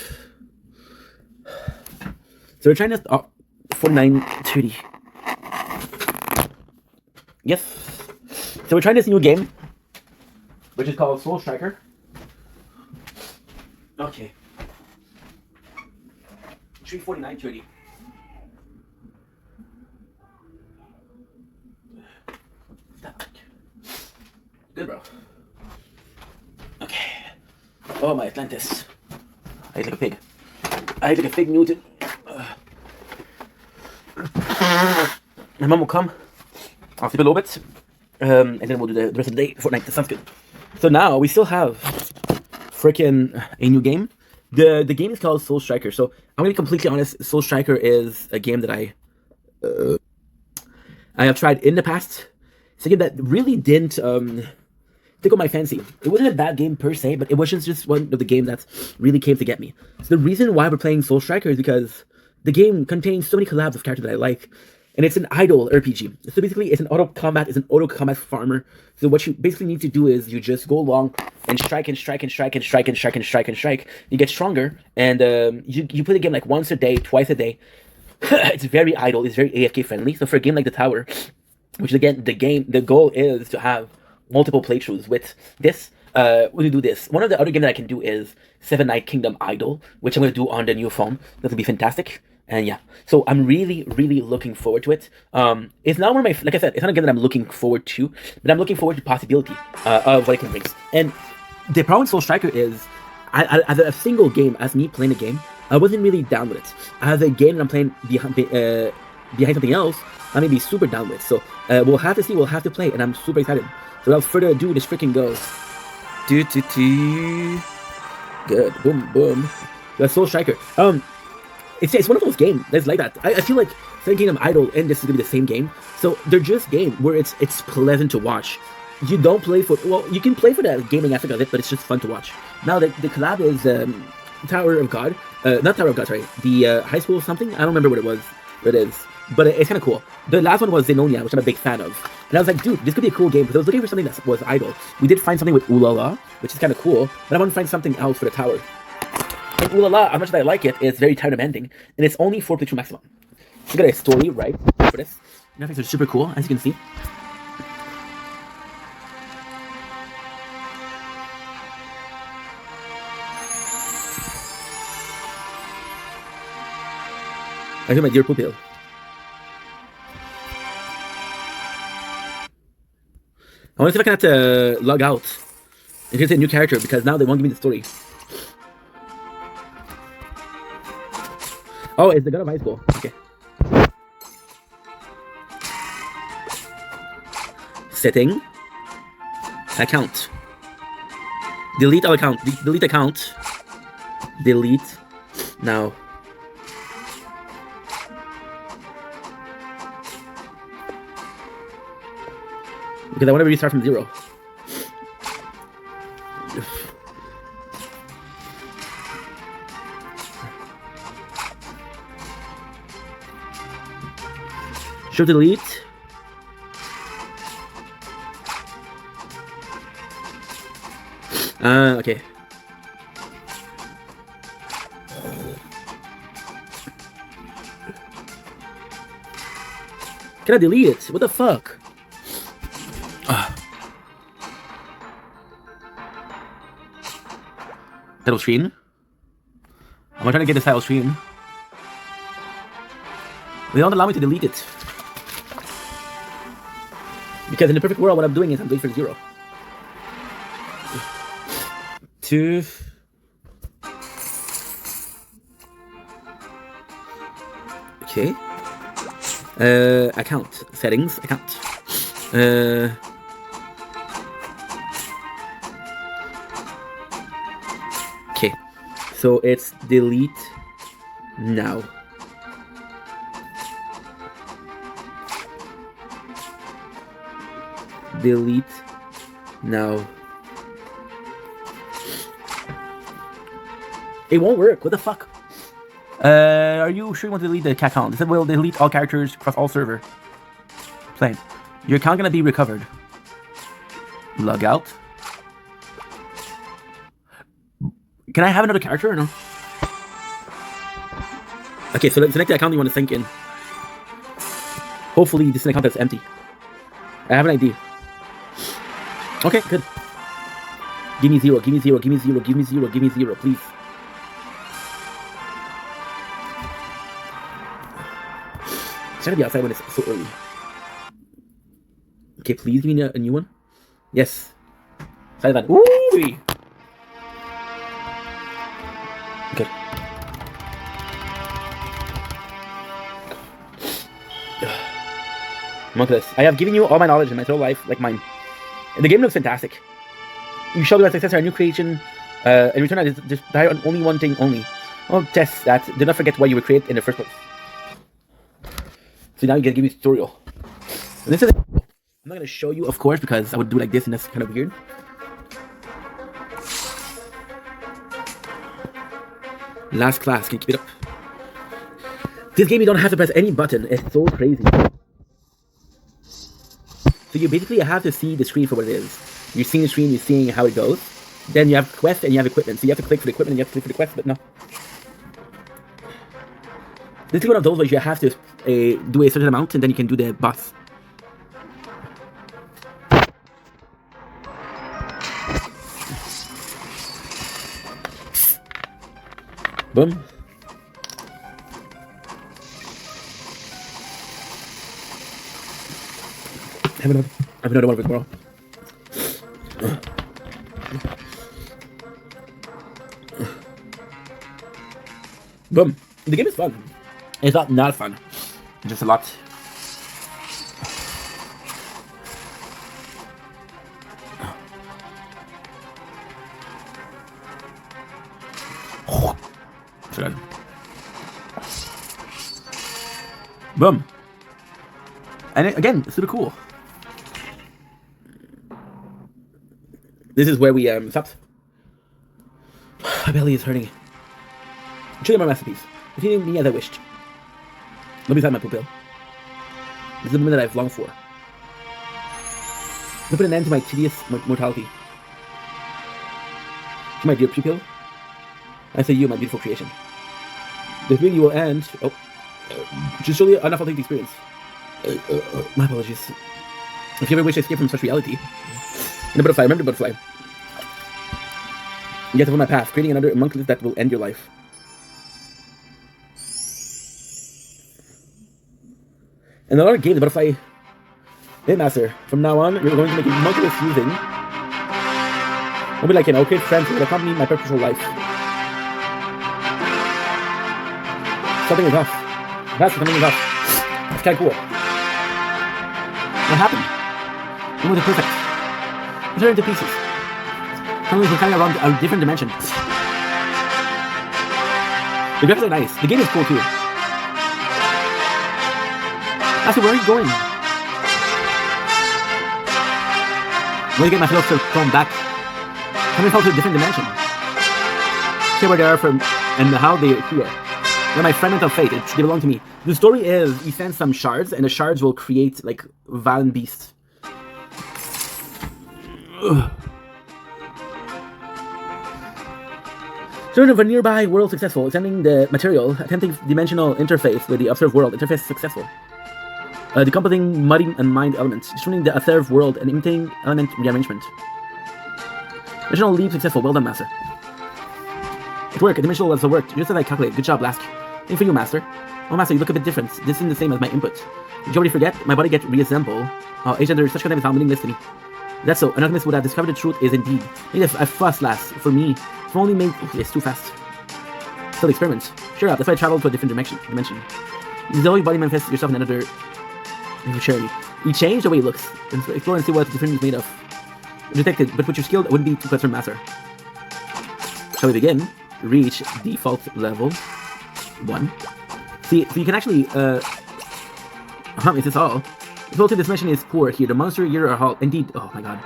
So we're trying this 4930. Yes. So we're trying this new game, which is called Soul Striker. Okay. 349.30. Good, bro. Okay. Oh, my Atlantis. I ate like a pig. I ate like a pig Newton. My mom will come. I'll sleep a little bit. And then we'll do the rest of the day. Fortnite. That sounds good. So now we still have freaking a new game. The game is called Soul Striker. So I'm gonna be completely honest. Soul Striker is a game that I have tried in the past. It's a game that really didn't tickle my fancy. It wasn't a bad game per se, but it wasn't just one of the games that really came to get me. So the reason why we're playing Soul Striker is because the game contains so many collabs of characters that I like, and it's an idle RPG. So basically, it's an auto combat farmer. So what you basically need to do is you just go along and strike and strike and strike and strike and strike and strike and strike. You get stronger, and you play the game like once a day, twice a day. It's very idle. It's very AFK friendly. So for a game like the Tower, which again, the goal is to have multiple playthroughs with this. When you do this, one of the other games that I can do is Seven Night Kingdom Idol, which I'm going to do on the new phone. That'll be fantastic. And yeah, so I'm really, really looking forward to it. It's not one of my, like I said, it's not a game that I'm looking forward to, but I'm looking forward to the possibility of what it can bring. And the problem with Soul Striker is, as a single game, as me playing the game, I wasn't really down with it. As a game that I'm playing behind something else, I may be super down with. So we'll have to see, we'll have to play, and I'm super excited. So without further ado, let's freaking go. Good, boom, boom. That's Soul Striker. It's one of those games that's like that. I feel like Seven Kingdom Idol and this is gonna be the same game. So they're just games where it's pleasant to watch. You don't play for, well, you can play for the gaming aspect of it, but it's just fun to watch. Now the collab is Tower of God, not Tower of God, sorry, the High School something. I don't remember what it is, but it's kind of cool. The last one was Zenonia, which I'm a big fan of, and I was like, dude, this could be a cool game because I was looking for something that was Idol. We did find something with Ulala, which is kind of cool, but I want to find something else for the tower. And Ulala, as much as I like it, it's very time demanding, and it's only 4 playthrough maximum. So we got a story right for this. Graphics are super cool, as you can see. I hear my dear pupil. I want to see if I can have to log out and create a new character because now they won't give me the story. Oh, it's the God of High School. Okay. Setting. Account. Delete all account. Delete account. Delete. Now. Because I want to restart from 0. Show delete. Okay. Can I delete it? What the fuck? Title screen. I'm trying to get this title screen. They don't allow me to delete it. Because in the perfect world, what I'm doing is I'm doing for 0. 2. Okay. Account. Settings. Account. Okay. So it's delete now. Delete now. It won't work. What the fuck? Are you sure you want to delete the account? It said will delete all characters across all server. Playing. Your account gonna be recovered. Log out. Can I have another character or no? Okay, so let's select the account you want to sync in. Hopefully this is an account that's empty. I have an ID. Okay, good. Give me 0, give me 0, give me 0, give me 0, give me 0, please. It's trying to be outside when it's so early. Okay, please give me a new one. Yes. Side van. Ooh! Good. Monkless. I have given you all my knowledge in my whole life, like mine. And the game looks fantastic. You shall be my successor, a new creation. In return, I desire on only one thing only. Oh, test that. Do not forget why you were created in the first place. So now you can give me a tutorial. And this is. I'm not gonna show you, of course, because I would do like this, and that's kind of weird. Last class. Can you keep it up? This game you don't have to press any button. It's so crazy. So you basically have to see the screen for what it is. You're seeing the screen, you're seeing how it goes. Then you have quest and you have equipment. So you have to click for the equipment and you have to click for the quest, but no. This is one of those where you have to do a certain amount and then you can do the boss. have another one for tomorrow. Boom. The game is fun. It's not fun. It's just a lot. So good. Boom. And again, it's super cool. This is where we stopped. My belly is hurting. Truly my masterpiece. Continuing me as I wished. Let me find my pupil. This is the moment that I've longed for. To put an end to my tedious mortality. To my dear pupil, I say you, my beautiful creation. The thing you will end. Oh, just surely enough authentic experience. My apologies. If you ever wish to escape from such reality, the butterfly, remember the butterfly. You have to follow my path, creating another homunculus that will end your life. In another game, the butterfly. Hey, master. From now on, we're going to make a homunculus using. I'll be like an okay friend who will accompany my perpetual life. Something is off. Master, something is off. It's kind of cool. What happened? It was perfect. It turned into pieces. Suddenly we're carrying around a different dimension. The graphics are nice. The game is cool too. Master, where are you going? I'm going to get myself thrown back. Coming out to a different dimension. See where they are from and how they appear. They're my fragment of fate. They belong to me. The story is you send some shards, and the shards will create like violent beasts. Children of a nearby world successful, extending the material, attempting dimensional interface with the observed world. Interface successful. Decomposing muddy and mind elements, destroying the observed world and imitating element rearrangement. Dimensional leap successful. Well done, master. It worked. Dimensional also worked. Just as I calculated. Good job, Lask. Anything for you, master. Oh, master, you look a bit different. This isn't the same as my input. Did you already forget? My body get reassembled. Agent, such content is now meaningless to me. That's so. An alchemist would have discovered the truth is indeed. Need a fuss, lass. For me, if only made. Okay, it's too fast. Still experiments. Sure up. That's why I traveled to a different dimension. This is all your body manifests yourself in another. Charity. You change the way it looks. Explore and see what the difference is made of. Detected, but with your skill, that wouldn't be too close for master. Shall we begin? Reach default level 1. See, so you can actually, is this all? The quality of this mission is poor here. The monster here are halt. Indeed. Oh my god.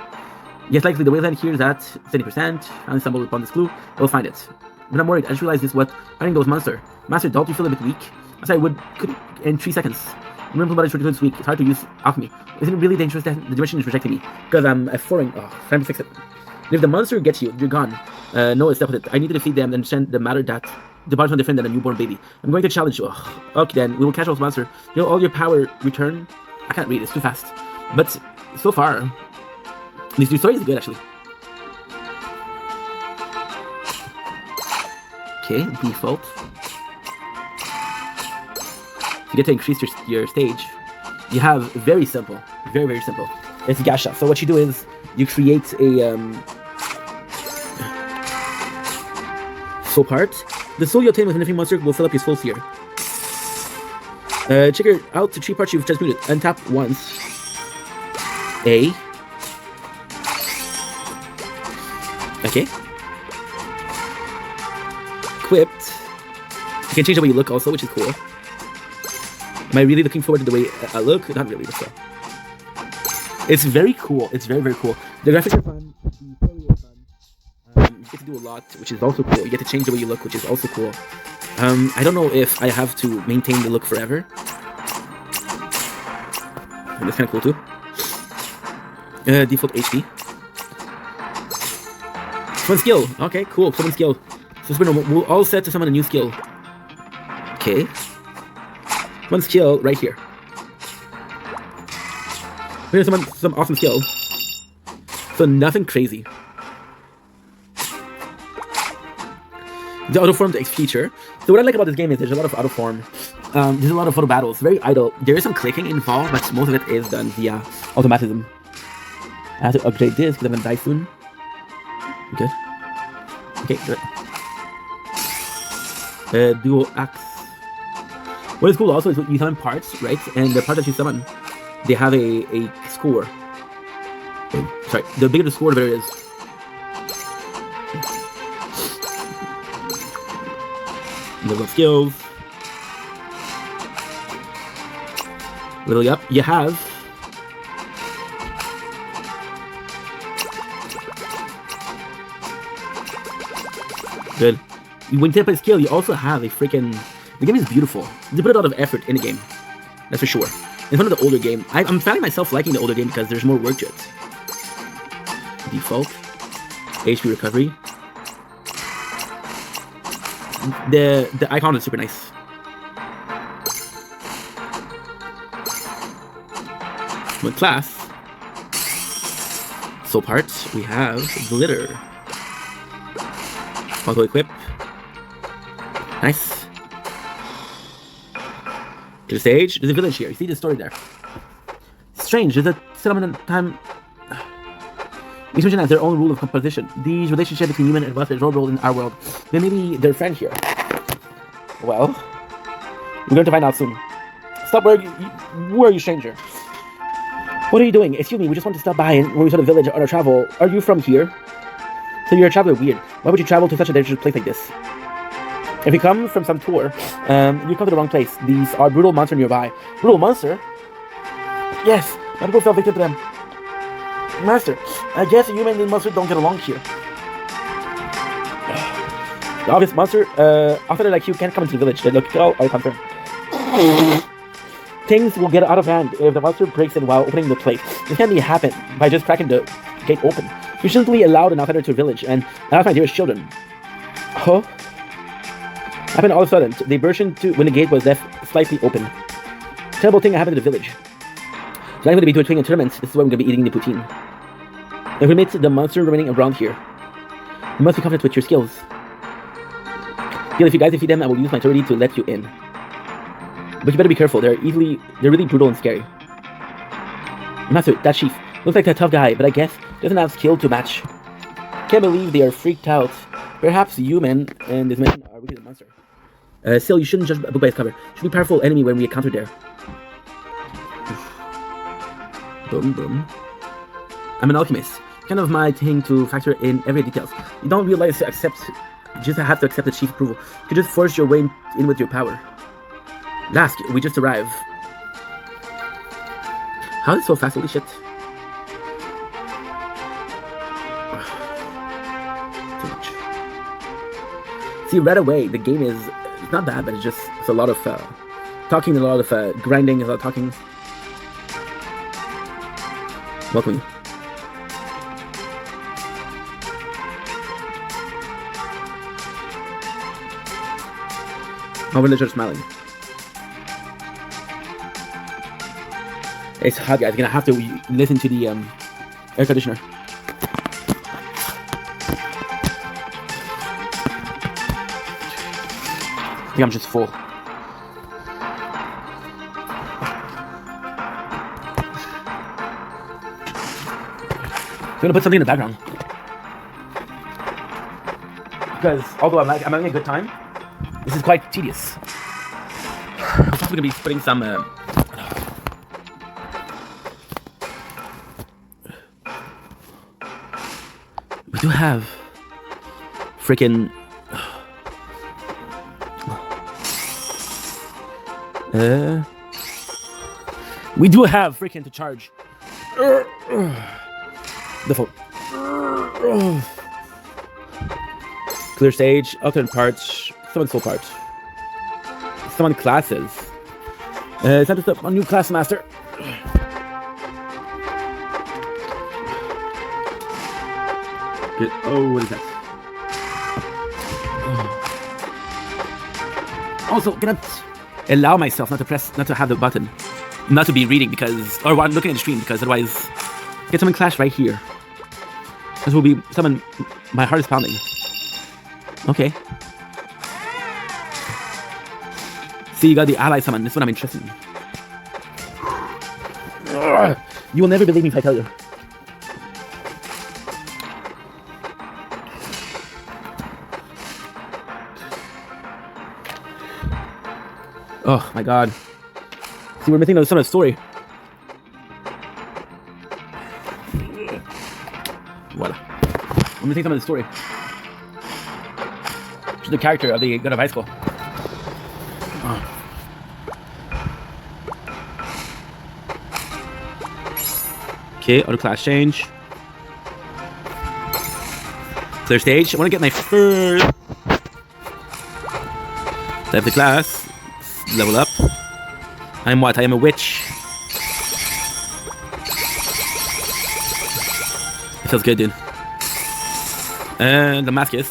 Yes, likely the wasteland here is at 70%. Finally stumbled upon this clue. I will find it. But I'm worried. I just realized this what finding those monster. Master, don't you feel a bit weak? As I could in 3 seconds. Remember, but it's weak. It's hard to use alchemy. Isn't it really dangerous that the dimension is rejecting me? Because I'm a foreign. Oh, time to fix it. And if the monster gets you, you're gone. No, it's with it. I need to defeat them and understand the matter that the body's not different than a newborn baby. I'm going to challenge you. Oh, okay, then we will catch those monster. You know, all your power return. I can't read. It's too fast. But so far, this new story is good actually. Okay, default. You get to increase your stage. You have very simple, very simple. It's gacha. So what you do is you create a soul part. The soul you obtain with an infinite monster will fill up your soul sphere. Check it out the 3 parts you've transmuted. Untap once. A. Okay. Equipped. You can change the way you look also, which is cool. Am I really looking forward to the way I look? Not really, but so. It's very cool. It's very cool. The graphics are fun. The story is fun. You get to do a lot, which is also cool. You get to change the way you look, which is also cool. I don't know if I have to maintain the look forever. And that's kind of cool too. Default HP. Summon skill. Okay, cool. Summon skill. So we're all set to summon a new skill. Okay. One skill right here. We're gonna summon some awesome skill. So nothing crazy. The auto form feature. So what I like about this game is there's a lot of auto form There's a lot of photo battles. Very idle. There is some clicking involved, but most of it is done via automatism. I have to upgrade this because I'm gonna die soon. Good. Okay, good. Dual axe. What is cool also is you summon parts, right? And the part that you summon, they have a score. Sorry, the bigger the score, the better it is. Level of skills. Leveling up. You have good. When you take up a skill, you also have a freaking. The game is beautiful. They put a lot of effort in the game. That's for sure. In front of the older game, I'm finding myself liking the older game because there's more work to it. Default. HP recovery. The icon is super nice. With class. Soul parts, we have glitter. Auto equip. Nice. To the stage. There's a village here. You see the story there. Strange. There's a settlement time. Each mission has their own rule of composition. These relationships between human and monsters role in our world. Then maybe they're friends here. Well, we're going to find out soon. Stop! Where are you, stranger? What are you doing? Excuse me. We just want to stop by and when we saw the village on our travel. Are you from here? So you're a traveler. Weird. Why would you travel to such a dangerous place like this? If you come from some tour, you come to the wrong place. These are brutal monsters nearby. Brutal monster? Yes. My people fell victim to them. Master, I guess a human and monster don't get along here. The obvious monster, outsider like you can't come into the village. The local are concerned. Things will get out of hand if the monster breaks in while opening the place. This can't happen by just cracking the gate open. You shouldn't allow an outsider to a village, and I have my dearest children. Huh? Happened all of a sudden. They burst into when the gate was left slightly open. Terrible thing happened to the village. So I'm going to be doing a tournament. This is why I'm going to be eating the poutine. If we meet the monster remaining around here, you must be confident with your skills. If you guys defeat them, I will use my authority to let you in. But you better be careful. They're really brutal and scary. Master, that chief looks like a tough guy, but I guess doesn't have skill to match. Can't believe they are freaked out. Perhaps human and this man are weaker than monster. Still, you shouldn't judge a book by its cover. Should be a powerful enemy when we encounter there. Boom, boom. I'm an alchemist. Kind of my thing to factor in every details. You don't realize to accept. You just have to accept the chief's approval. You can just force your way in with your power. Last, we just arrived. How is it so fast? Holy shit. Too much. See, right away, the game is it's not bad, but it's a lot of talking, a lot of grinding, a lot of talking. Welcome. My villagers are smiling. It's hot, guys. You're gonna have to listen to the air conditioner. I think I'm just full. I'm gonna put something in the background because although I'm having a good time, this is quite tedious. I'm also gonna be putting some. We do have freaking. We do have freaking to charge. The phone. Clear stage, alternate parts, summon soul parts. Summon classes. It's time to start a new class master. Good. Oh, what is that? Also, cannot allow myself not to have the button, not to be reading because, or while I'm looking at the stream because otherwise, get summon clash right here. This will be summon. My heart is pounding. Okay. See, you got the ally summon. This one I'm interested in. You will never believe me if I tell you. Oh my god. See, we're missing some of the story. Voila. We're missing some of the story. She's the character of the God of High School. Oh. Okay, auto class change. Clear stage. I want to get my first. Type the class. Level up. I'm what? I am a witch. It feels good, dude. And Damascus.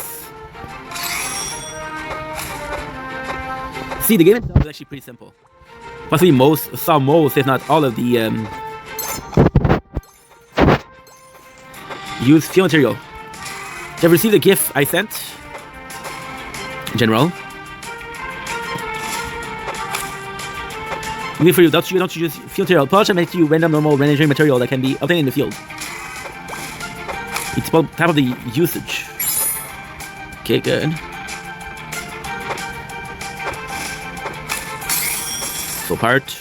See, the game itself is actually pretty simple. Possibly most, if not all of the use field material. Have you received the gift I sent? General. Even for you, don't you use field material? Project makes you random normal rendering material that can be obtained in the field. It's about type of the usage. Okay, good. Full part.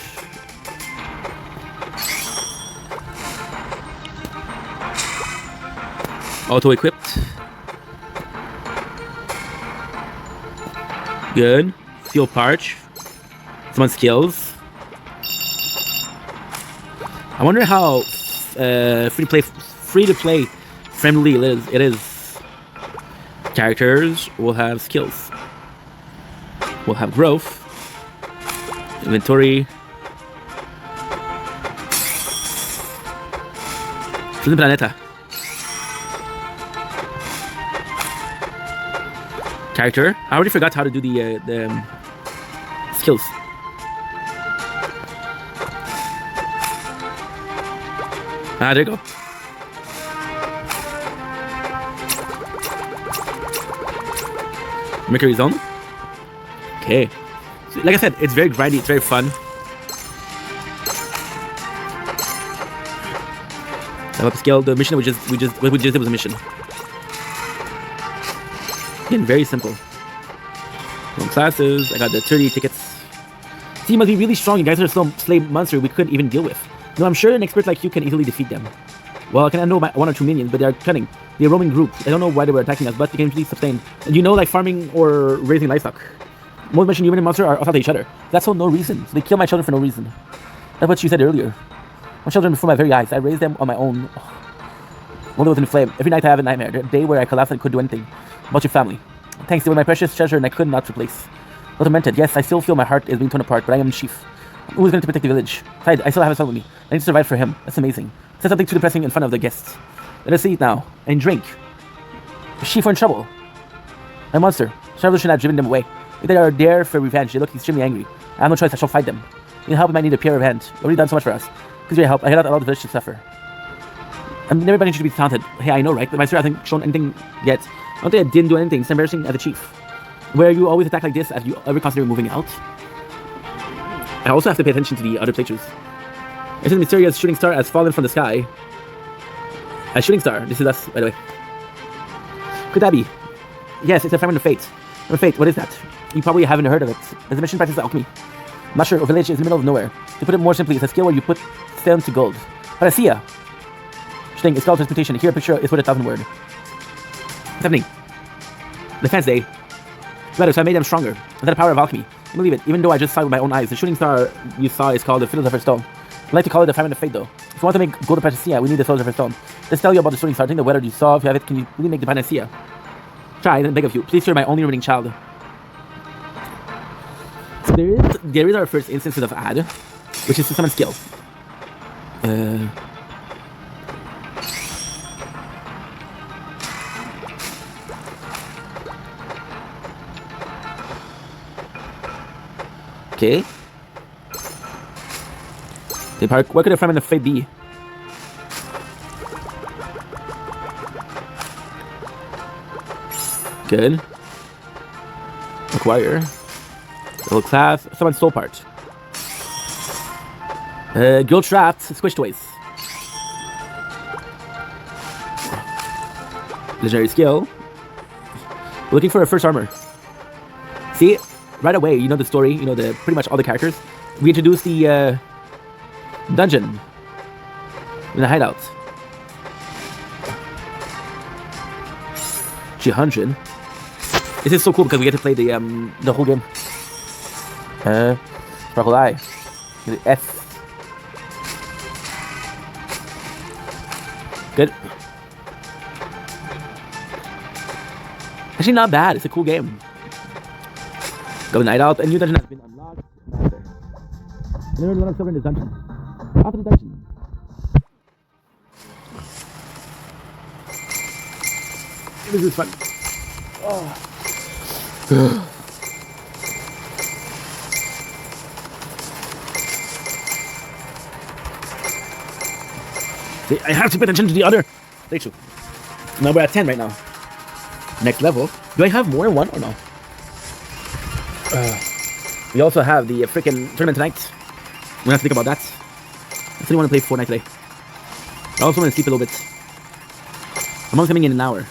Auto equipped. Good. Fuel part. Some skills. I wonder how free to play friendly it is. Characters will have skills. We'll have growth. Inventory. Planeta. Character. I already forgot how to do the skills. Ah, there you go. Mercury Zone. Okay. So, like I said, it's very grindy, it's very fun. Level up skill. The mission we just did was a mission. Again, very simple. From classes, I got the 30 tickets. See, you must be really strong. You guys are some slave monster we couldn't even deal with. No, I'm sure an expert like you can easily defeat them. Well, I can handle one or two minions, but they are cunning. They're a roaming group. I don't know why they were attacking us, but they can easily sustain. And you know, like farming or raising livestock. Most mentioned human and monster are outside each other. That's for no reason. So they kill my children for no reason. That's what you said earlier. My children before my very eyes. I raised them on my own. One was in flame. Every night I have a nightmare. The day where I collapsed and couldn't do anything. About your family. Thanks, they were my precious treasure and I could not replace. Not tormented. Yes, I still feel my heart is being torn apart, but I am the chief. Who is going to protect the village? Besides, I still have a son with me. I need to survive for him. That's amazing. Said something too depressing in front of the guests. Let us eat now and drink. The chief are in trouble. My monster. Revolution had driven them away. If they are there for revenge, they look extremely angry. I have no choice, I shall fight them. You help, I might need a pair of hands. You've already done so much for us. Please your help. I cannot allow the village to suffer. I mean, everybody should be taunted. Hey, I know, right? But my sir hasn't shown anything yet. I don't think I didn't do anything. It's embarrassing as a chief. Where you always attack like this, have you ever considered moving out? I also have to pay attention to the other playthroughs. It's a mysterious shooting star has fallen from the sky. A shooting star. This is us, by the way. Could that be? Yes, it's a fragment of fate. Or fate, what is that? You probably haven't heard of it. It's a mission practice alchemy. I'm not sure. A village is in the middle of nowhere. To put it more simply, it's a skill where you put stone to gold. Panacea. Thing, it's called transmutation. Here, a picture is worth 1,000 words. What's happening? Defense Day. Better, so I made them stronger. Is that the power of alchemy? I believe it, even though I just saw it with my own eyes. The shooting star you saw is called the Philosopher's Stone. I like to call it the Fragment of Fate, though. If you want to make gold panacea, we need the Philosopher's Stone. Let's tell you about the shooting star. I think the weather you saw, if you have it, can you really make the panacea? Try, then beg of you. Please, you're my only remaining child. So there is our first instance of ad, which is to summon skill. Okay. Where could a fragment of fate be? Good. Acquire. Little class. Someone stole part. Guild trapped. Squish toys. Legendary skill. We're looking for a first armor. See, right away, you know the story, you know the pretty much all the characters. We introduced the dungeon in the hideout. G100. This is so cool because we get to play the whole game. Sparkle Eye. S. Good. Actually, not bad. It's a cool game. Go night out. A new dungeon has been unlocked. And then we're still in this dungeon. Out of the dungeon. This is fun. Oh. See, I have to pay attention to the other. Thank you. Now we're at 10 right now. Next level. Do I have more than one or no? We also have the freaking tournament tonight. We're gonna have to think about that. I still want to play Fortnite today. I also want to sleep a little bit. I'm only coming in an hour.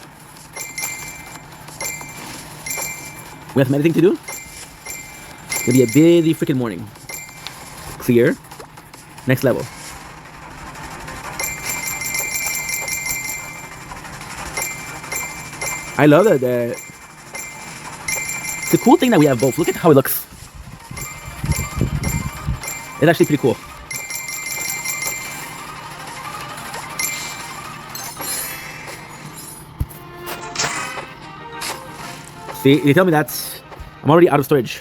We have some editing to do. It's gonna be a busy freaking morning. Clear. Next level. I love that. It's a cool thing that we have both. Look at how it looks. It's actually pretty cool. See, they tell me that I'm already out of storage.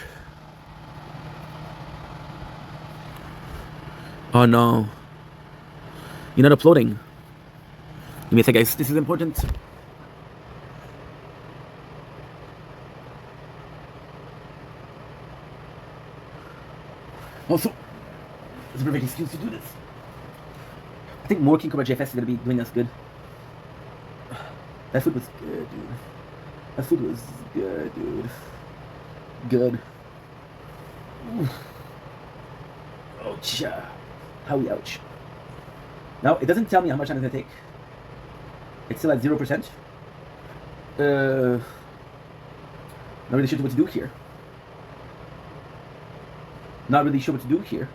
Oh no. You're not uploading. Give me a sec, guys. This is important. Also, it's a perfect excuse to do this. I think more King Cobra JFS is going to be doing us good. That food was good, dude. That food was good, dude. Good. Ouch. Howie, ouch. Now, it doesn't tell me how much time it's going to take. It's still at 0%. Not really sure what to do here. Not really sure what to do here.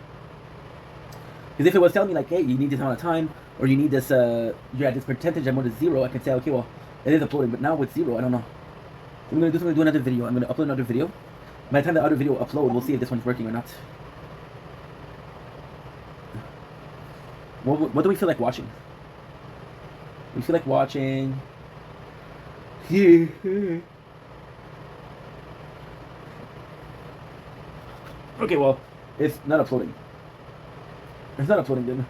Because if it was telling me like, hey, you need this amount of time, or you need this, you're at this percentage, I'm going to 0, I can say, okay, well, it is uploading, but now with 0, I don't know. So I'm going to do another video. I'm going to upload another video. By the time the other video upload, we'll see if this one's working or not. What do we feel like watching? We feel like watching... Okay, well, it's not uploading. It's not uploading, dude.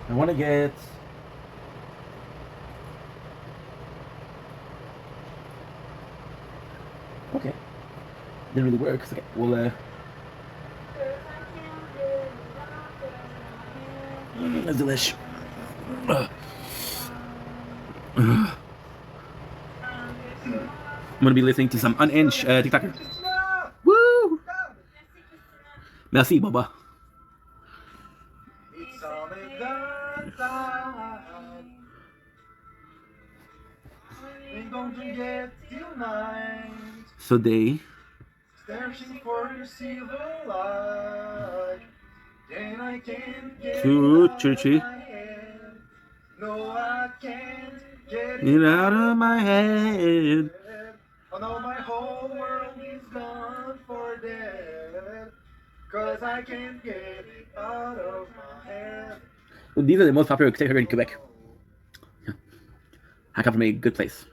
I want to get... Okay. Didn't really work. Okay, we'll, That's delish. I'm gonna be listening to some unhinged TikToker. Woo! Merci, Baba. So they to Churchy. No, I can't get it out of my head. Oh no, my whole world is gone for dead. Cause I can't get it out of my head. Well, these are the most popular TikTokers in Quebec. Yeah. I come from a good place.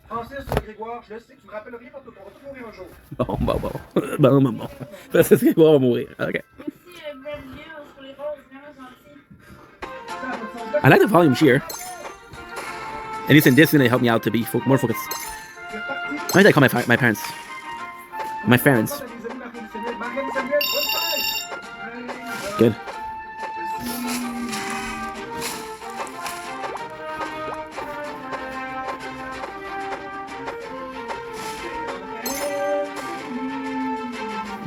Francis, Grégoire, je le sais que tu me rappelles rien parce que tu vas tous mourir un jour. Bon. Francis, Grégoire va mourir. Ok. I like the volume here. At least in this, it's gonna help me out to be more focused. Why did I call my parents? My parents. Good.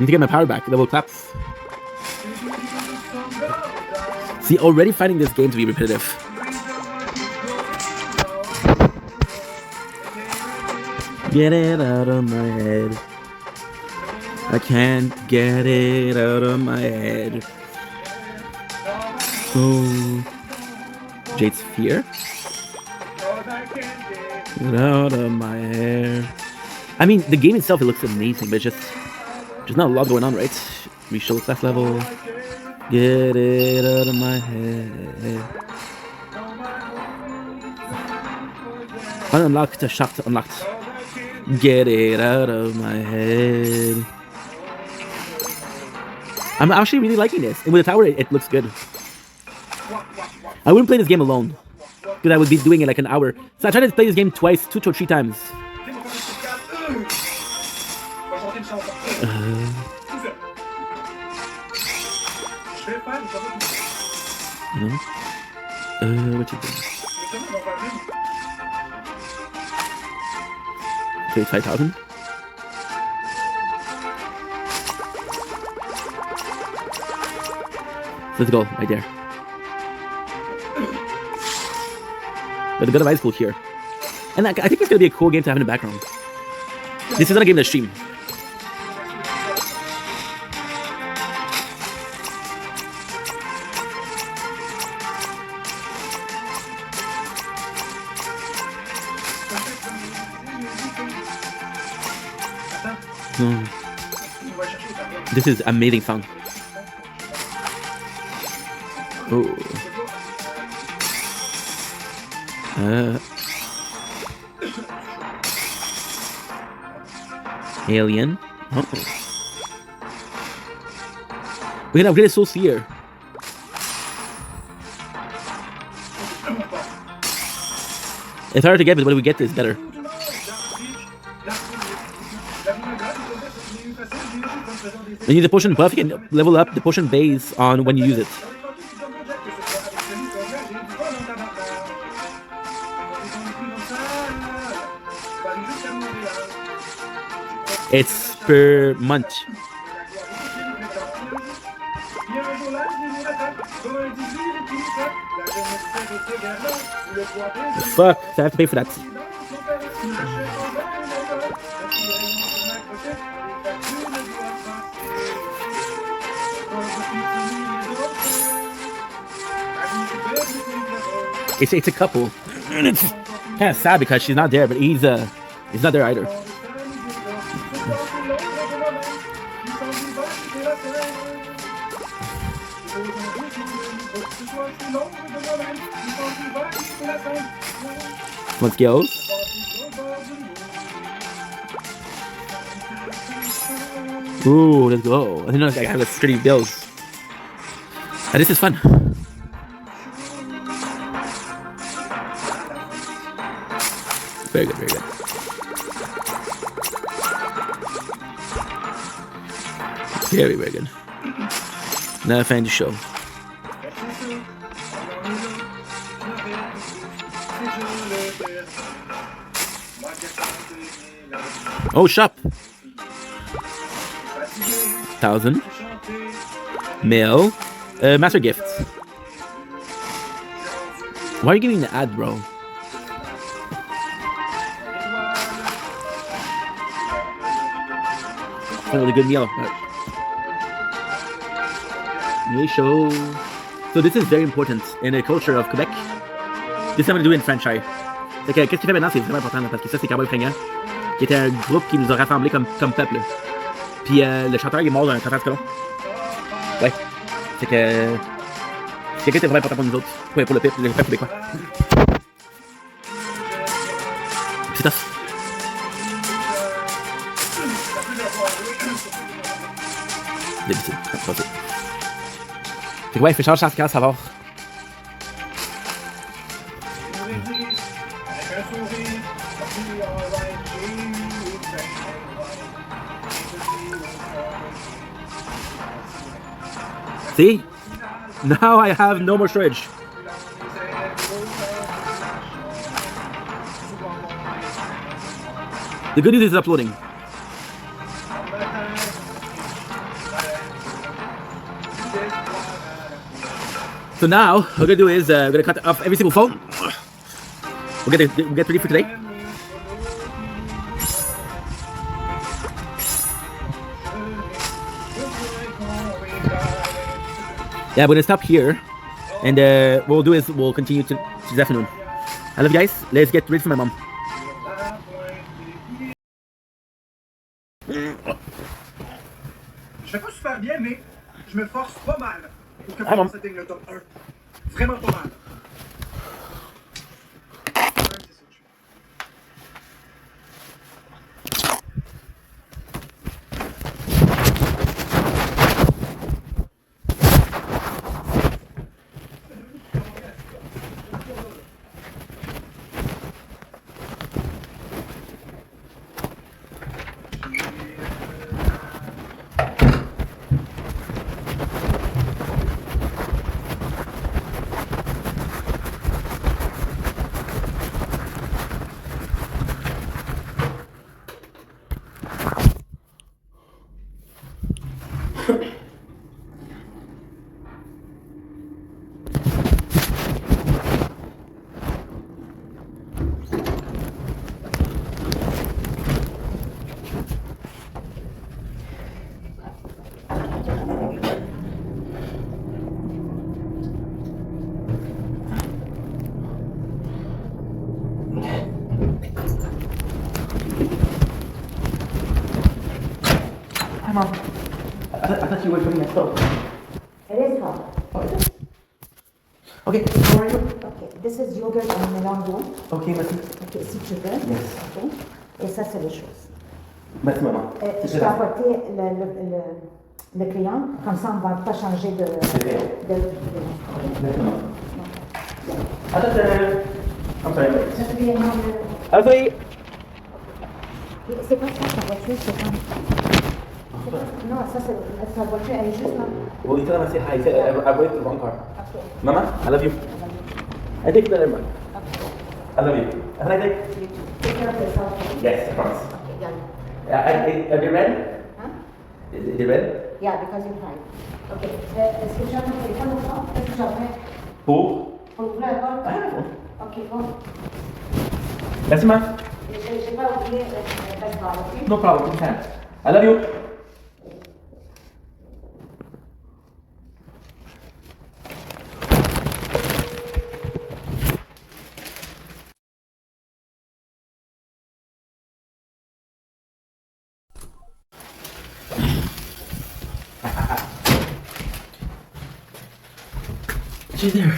need to get my power back. Double claps. See, already finding this game to be repetitive. Get it out of my head. I can't get it out of my head. Oh, Jade's fear. Get out of my hair. I mean, the game itself, it looks amazing, but just there's not a lot going on, right? We show class level. Get it out of my head. Unlocked, a shop unlocked. Get it out of my head. I'm actually really liking this. And with the tower, it looks good. I wouldn't play this game alone, because I would be doing it like an hour. So I tried to play this game twice, 2 to 3 times. What you doing? Okay, 5,000. Let's go, right there. But a bit of high school here. And I think it's going to be a cool game to have in the background. This is not a game to stream. No. This is amazing sound. Oh. Alien. Oh. We can upgrade a soul sphere. It's hard to get, but when we get this, better. When you use the potion buff, you can level up the potion base on when you use it. It's per month. Fuck, I have to pay for that. It's a couple. And it's kind of sad because she's not there, but he's not there either. Let's go. Ooh, let's go. I didn't know I have the sturdy bills. And this is fun. Very good, very good. Very, very good. Now find the show. Oh, shop. 1,000. Mail. Master gifts. Why are you giving the ad, bro? Really good meal. Show. So this is very important in the culture of Quebec. This I'm going to do in French. Fait que qu'est-ce qu'il fait maintenant, c'est vraiment important parce que ça c'est Cowboy Fringant, qui était un groupe qui nous a rassemblés comme peuple. Puis le chanteur il est mort d'un cancer de colon. Ouais. C'est que c'est quelqu'un qui était vraiment important pour nous autres, pour le peuple québécois. C'est tough. D'habitude, pas ça. Fait que ouais, il fait changer à savoir. See? Now I have no more storage. The good news is it's uploading. So now what we're gonna do is we're gonna cut off every single phone. We'll get ready for today. Yeah, we're gonna stop here, and what we'll do is we'll continue to this afternoon. I love you guys. Let's get ready for my mom. Je fais pas super bien, mais je me force pas mal pour que Ah, bon. France atteigne le top 1. Vraiment pas mal. Ouais, c'est ça que je fais. Hi, Mom. I thought you were coming next door. It is hot. Okay. How are you? Okay, this is yogurt and melon d'eau. Okay, merci. Ok, si tu veux. Yes. Ok. Et ça, c'est les choses. Merci, maman. Je vais apporter le client, comme ça, on ne va pas changer de. Exactement. I'm sorry. Ça, c'est bien, Ah, sorry. c'est pas ça, ta voiture, c'est comme. Non, ça, c'est ta voiture, elle est juste là. Well, you tell him I say hi. He said I waited for the wrong car. Ok. Mama, I love you. I think that everyone. Ok. I love you. Have a nice day. You too. Take care of yourself. Yes, I promise. Okay, got it. Are they red? Huh? Is it red? Yeah, because you cried. Ok. Est-ce que tu as ton téléphone ou pas? Qu'est-ce que tu as fait? Pour? Pour ouvrir la porte? I have a phone. Ok, bon. Merci, ma. J'ai pas oublié le passeport, ok? No problem. Anytime. I love you. She's there.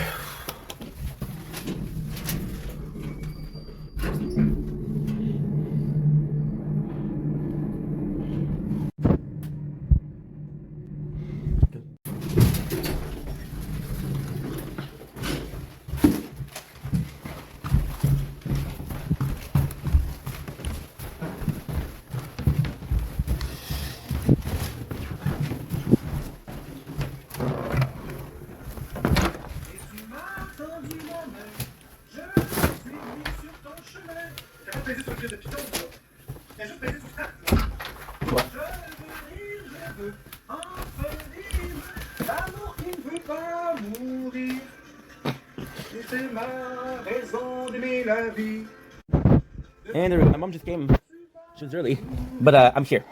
L'amour qui ne veut pas mourir. Et c'est ma raison d'aimer la vie. And there we go. My mom just came. She was early, but I'm here.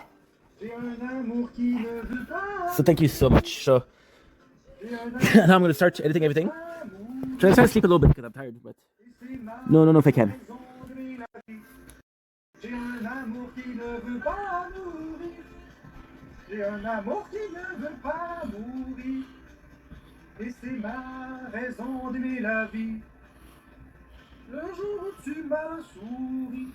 J'ai un amour qui ne veut pas So thank you so much. So now I'm gonna start editing everything. Trying to sleep a little bit because I'm tired, but no, if I can. d'aimer la vie. J'ai un amour qui ne veut pas mourir. J'ai un amour qui ne veut pas mourir. Et c'est ma raison d'aimer la vie. Le jour où tu m'as souri.